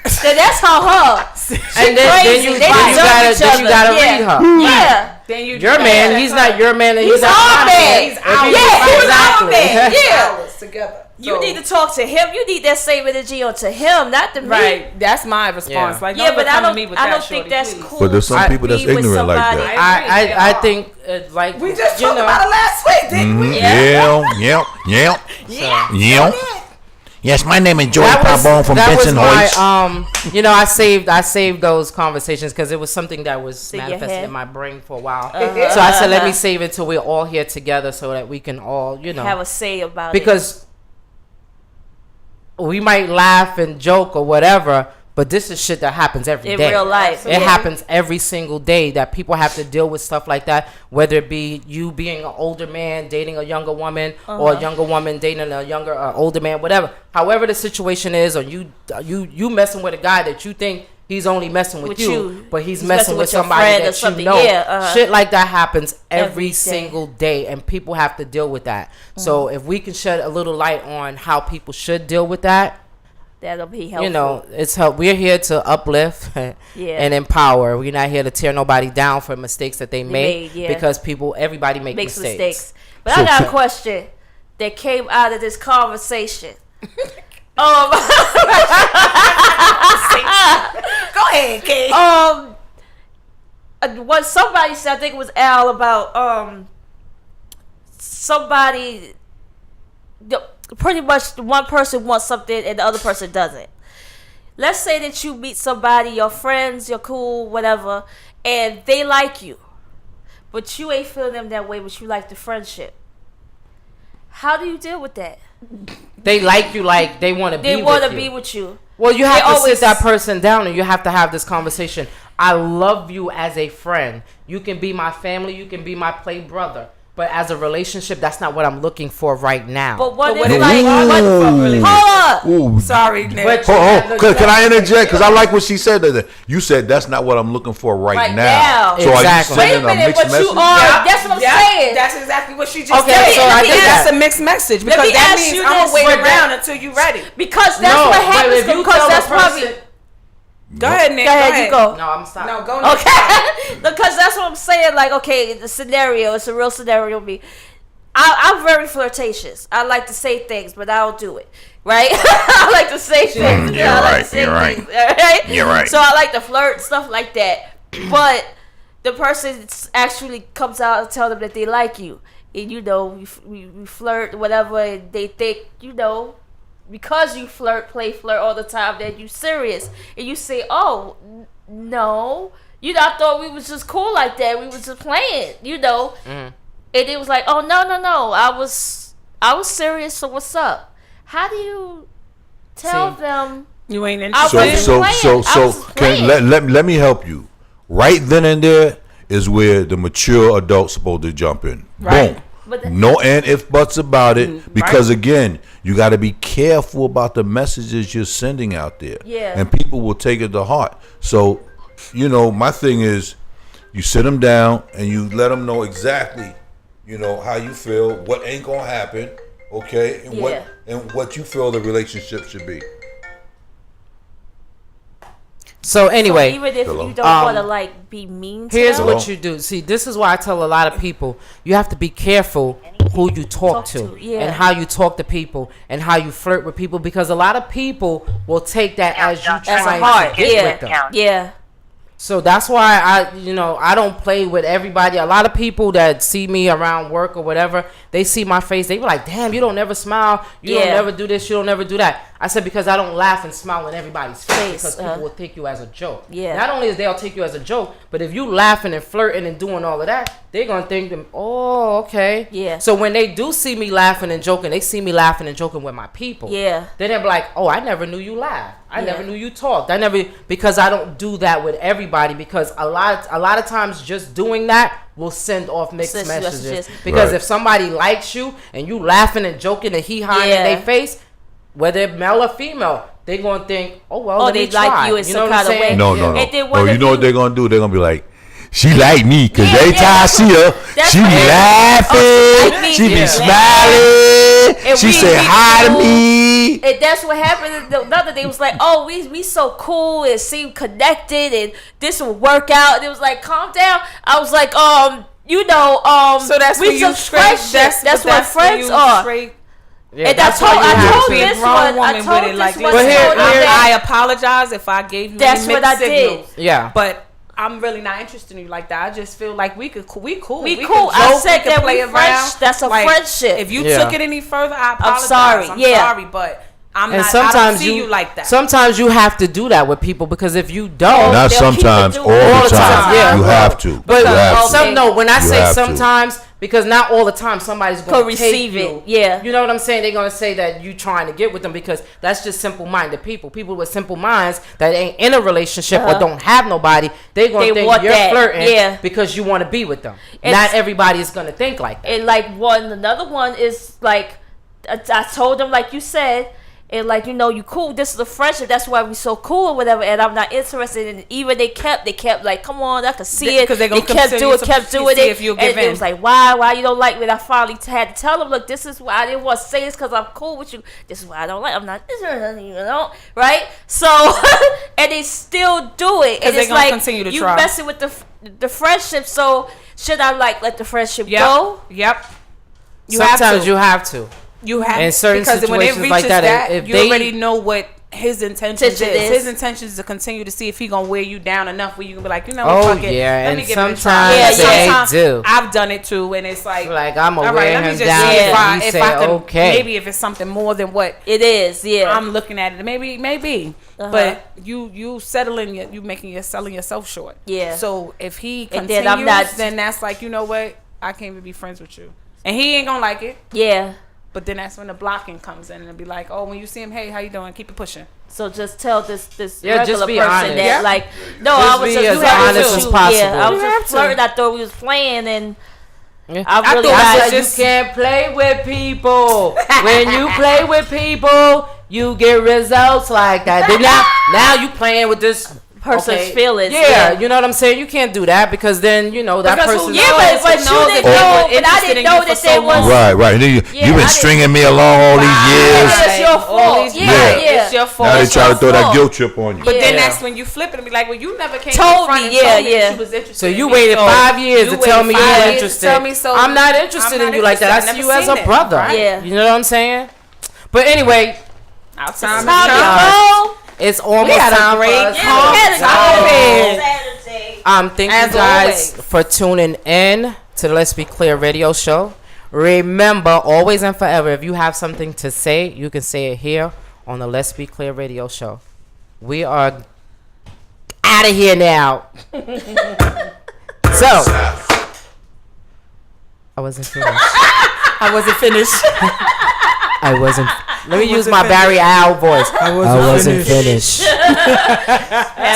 So that's her. And then you gotta read her. Yeah. Then you Your man, he's not your man, and he's not our my man. He's our Yeah, he's our man. Yeah. hours together. You So- need to talk to him. You need that same energy onto him, not to me. Right, that's my response. Yeah. Like, Yeah, but I come to don't. me with I that, don't think shorty, that's please. cool. But there's some people that's Be with ignorant like somebody. that. I think like We just you talked know. about it last week, didn't we? Yeah. Yes, my name is Joey That was- Pabon from that was Benson my, Hoyts. you know, I saved those conversations because it was something that was your manifested head. in my brain for a while. Uh-huh. So I said, let me save it till we're all here together so that we can all, you know, have a say about because we might laugh and joke or whatever, but this is shit that happens every In day. real life. It happens every single day that people have to deal with stuff like that, whether it be you being an older man dating a younger woman or a younger woman dating a younger older man, whatever. However the situation is, or you messing with a guy that you think he's only messing with you, but he's messing with your somebody friend or that you something. know. Yeah, Shit like that happens Every every day. single day, and people have to deal with that. So if we can shed a little light on how people should deal with that, that'll be helpful. you know, it's help. We're here to uplift Yeah. and empower. We're not here to tear nobody down for mistakes that they make, made, yeah. because everybody makes makes mistakes. mistakes. But I got a question that came out of this conversation. Go ahead, Kate. What somebody said, I think it was Al, about somebody. Pretty much, one person wants something and the other person doesn't. Let's say that you meet somebody, your friends, you're cool, whatever, and they like you, but you ain't feeling them that way, but you like the friendship. How do you deal with that? They like you, like they want to be. They want to with be you. with you. Well, you They have to always- sit that person down and you have to have this conversation. I love you as a friend. You can be my family. You can be my play brother. But as a relationship, that's not what I'm looking for right now. But what if Ooh. like, hold up. Ooh. Sorry, Nick. But Can I interject? Because I like what she said. You said that's not what I'm looking for right now. So Exactly. are you sending a mixed message? That's what I'm saying. That's exactly what she just Okay, said. so I think that's a mixed message, because me that ask means you I'm gonna this. wait But around until you ready. Because that's No, what but happens. if you Because tell that's a person- probably. Go ahead, Nick. Go ahead, you go. No, I'm sorry. No, go Nick. Okay, because that's what I'm saying. Like, okay, the scenario, it's a real scenario. I'm very flirtatious. I like to say things, but I don't do it. Right? I like to say things. You're I like right, to say you're right. things, all right? You're right. So I like to flirt, stuff like that. But the person actually comes out and tell them that they like you, and you know, we flirt, whatever, and they think, you know, because you flirt all the time, that you serious, and you say, oh, no, you know, I thought we was just cool like that, we was just playing, you know. And it was like, oh, no, I was serious, so what's up? How do you tell them You ain't I interested? wasn't playing. Let me help you. Right then and there is where the mature adult's supposed to jump in. Right. Boom. But No and if buts about it, because again, you got to be careful about the messages you're sending out there. Yeah. And people will take it to heart. So, you know, my thing is, you sit them down and you let them know exactly, you know, how you feel, what ain't gonna happen, okay, and Yeah. what you feel the relationship should be. So anyway, even if Hello? you don't want to like be mean to here's them, what you do. See, this is why I tell a lot of people, you have to be careful who you talk to, yeah. and how you talk to people, and how you flirt with people, because a lot of people will take that as you as a trying heart, to get yeah, with them. yeah. So that's why I don't play with everybody. A lot of people that see me around work or whatever, they see my face, they be like, damn, you don't never smile, you don't Yeah. never do this, you don't never do that. I said, because I don't laugh and smile in everybody's face, because uh-huh. people will take you as a joke. Yeah. Not only is they'll take you as a joke, but if you laughing and flirting and doing all of that, they're gonna think them, oh, okay. Yeah. So when they do see me laughing and joking, they see me laughing and joking with my people. Yeah. Then they're like, oh, I never knew you laughed. I Yeah. never knew you talked. Because I don't do that with everybody, because a lot of times just doing that will send off mixed Mixed messages. messages. Because Right. if somebody likes you and you laughing and joking and hee-hawing Yeah. in their face, whether male or female, they gonna think, oh well, Oh, let they me try. like you in know some what I'm kind of way. saying? No. And then No, what you if know what you- they're gonna do? They're gonna be like, she like me, cause Yeah, every yeah. time I see her, That's she be what- laughing, like me. she be Yeah. smiling, And she we say be hi to cool. me. And that's what happened. The other day was like, oh, we so cool and seem connected, and this will work out. And it was like, calm down. I was like, you know, So that's we when you just straight. friendship. That's what when friends you are. straight. Yeah, And that's I why told, you I have told to. Be a this grown one. I woman told with it. Like, this one. But here- told her here- that- I apologize if I gave you That's any what mixed I did. signals. Yeah. But I'm really not interested in you like that. I just feel like we cool. We cool. can I joke, said can that play we around. friends. That's a Like, friendship. If you Yeah. took it any further, I apologize. sorry. I'm Yeah. sorry, but I And don't see you like that. Sometimes you have to do that with people because if you don't, Not sometimes, all the time. Yeah, You have to. But You have to. some no. When I You say have to. sometimes, because not all the time somebody's going to receive take it. you. Yeah. You know what I'm saying? They're going to say that you trying to get with them because that's just simple-minded people. People with simple minds that ain't in a relationship or don't have nobody, they going to think want you're that. flirting Yeah. because you want to be with them. It's- Not everybody is going to think like that. And like another one is like, I told them like you said, and like you cool. This is a friendship. That's why we so cool or whatever. And I'm not interested in it. Even they kept like, come on, I can see it. Because they kept doing it. If you give and in. it was like, why you don't like me? And I finally had to tell them, look, this is why I didn't want to say this because I'm cool with you. This is why I don't like. I'm not interested, right? So and they still do it. And they it's gonna like continue to you try. messing with the friendship. So should I let the friendship Yep. go? Yep. Sometimes you have to. You have in certain because when it situations reaches like that, if you they already know what his intentions Intention is. is. His intention is to continue to see if he gonna wear you down enough where you can be like, Oh, fuck it. yeah, Let me and give it a try. sometimes they sometimes do. I've done it too, and it's like I'm all gonna right, wear let me him just down see if and I he if say, I can okay. maybe if it's something more than what it is. Yeah, I'm looking at it. Maybe, but you selling yourself short. Yeah. So if he And continues, then I'm not- then that's like, you know what? I can't even be friends with you, and he ain't gonna like it. Yeah. But then that's when the blocking comes in and be like, oh, when you see him, hey, how you doing? Keep it pushing. So just tell this Yeah, regular just be person honest. that Yeah. like, no, Just I was be just as you have honest to as shoot. possible. Yeah, I was You have just to. flirting. I thought we was playing, and I I really thought I you just can't play with people. When you play with people, you get results like that. Then now you playing with this person's feelings. Yeah, you know what I'm saying? You can't do that because then that person. but you didn't know. But I didn't know that they was. Right. And then you've been stringing me along all these years. It's your fault. Yeah. It's your fault. Now they It's try to your throw that fault. guilt trip on you. But then that's when you flip it and be like, well, you never came Told in front me, and yeah, told me yeah. that you was interested So in you me. waited So 5 years to tell me you waited 5 were years to interested. tell me, so I'm not interested I'm in not you like that. I interested. see I've you as never a seen it. brother. Right. Yeah. You know what I'm saying? But anyway, Our time Time is to up. go. it's almost We had a time great for us. Yeah, we had a Time. good Saturday. Thank As you guys always. for tuning in to the Let's Be Clear radio show. Remember, always and forever, if you have something to say, you can say it here on the Let's Be Clear radio show. We are out of here now. So, I wasn't finished. I wasn't. Let me use my Barry Al voice. I wasn't finished.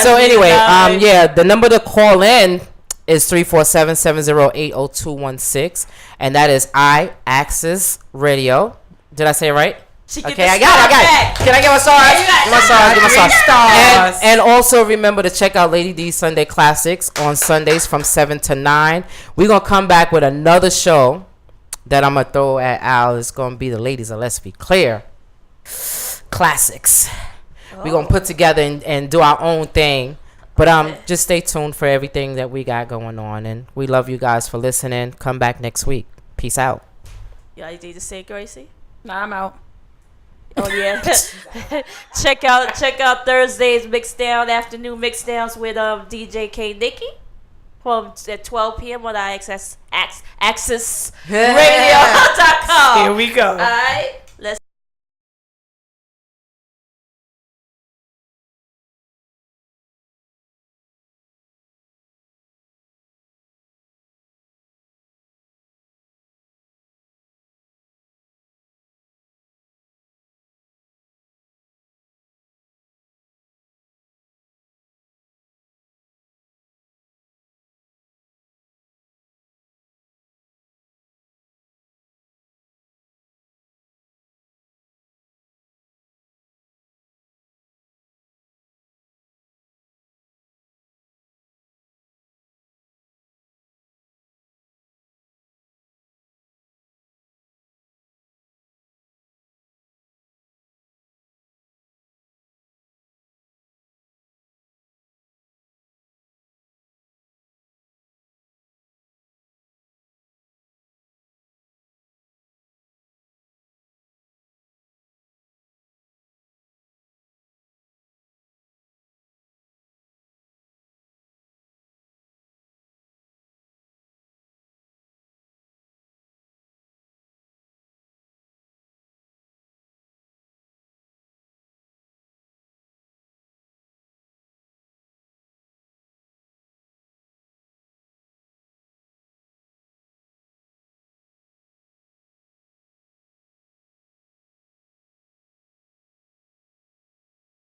So anyway, yeah, the number to call in is 347-708-0216, and that is iAccess Radio. Did I say it right? Okay, I got it. Can I get my stars? Give my stars. And also remember to check out Lady D's Sunday Classics on Sundays from 7 to 9. We're going to come back with another show that I'm going to throw at Al. It's going to be the Ladies of Let's Be Clear Classics. We're going to put together and do our own thing. But just stay tuned for everything that we got going on. And we love you guys for listening. Come back next week. Peace out. Y'all need to say Gracie? Nah, I'm out. Oh yeah. check out Thursday's afternoon mixdowns with DJ K Nikki from at 12 p.m. on accessradio.com. Here we go. All right.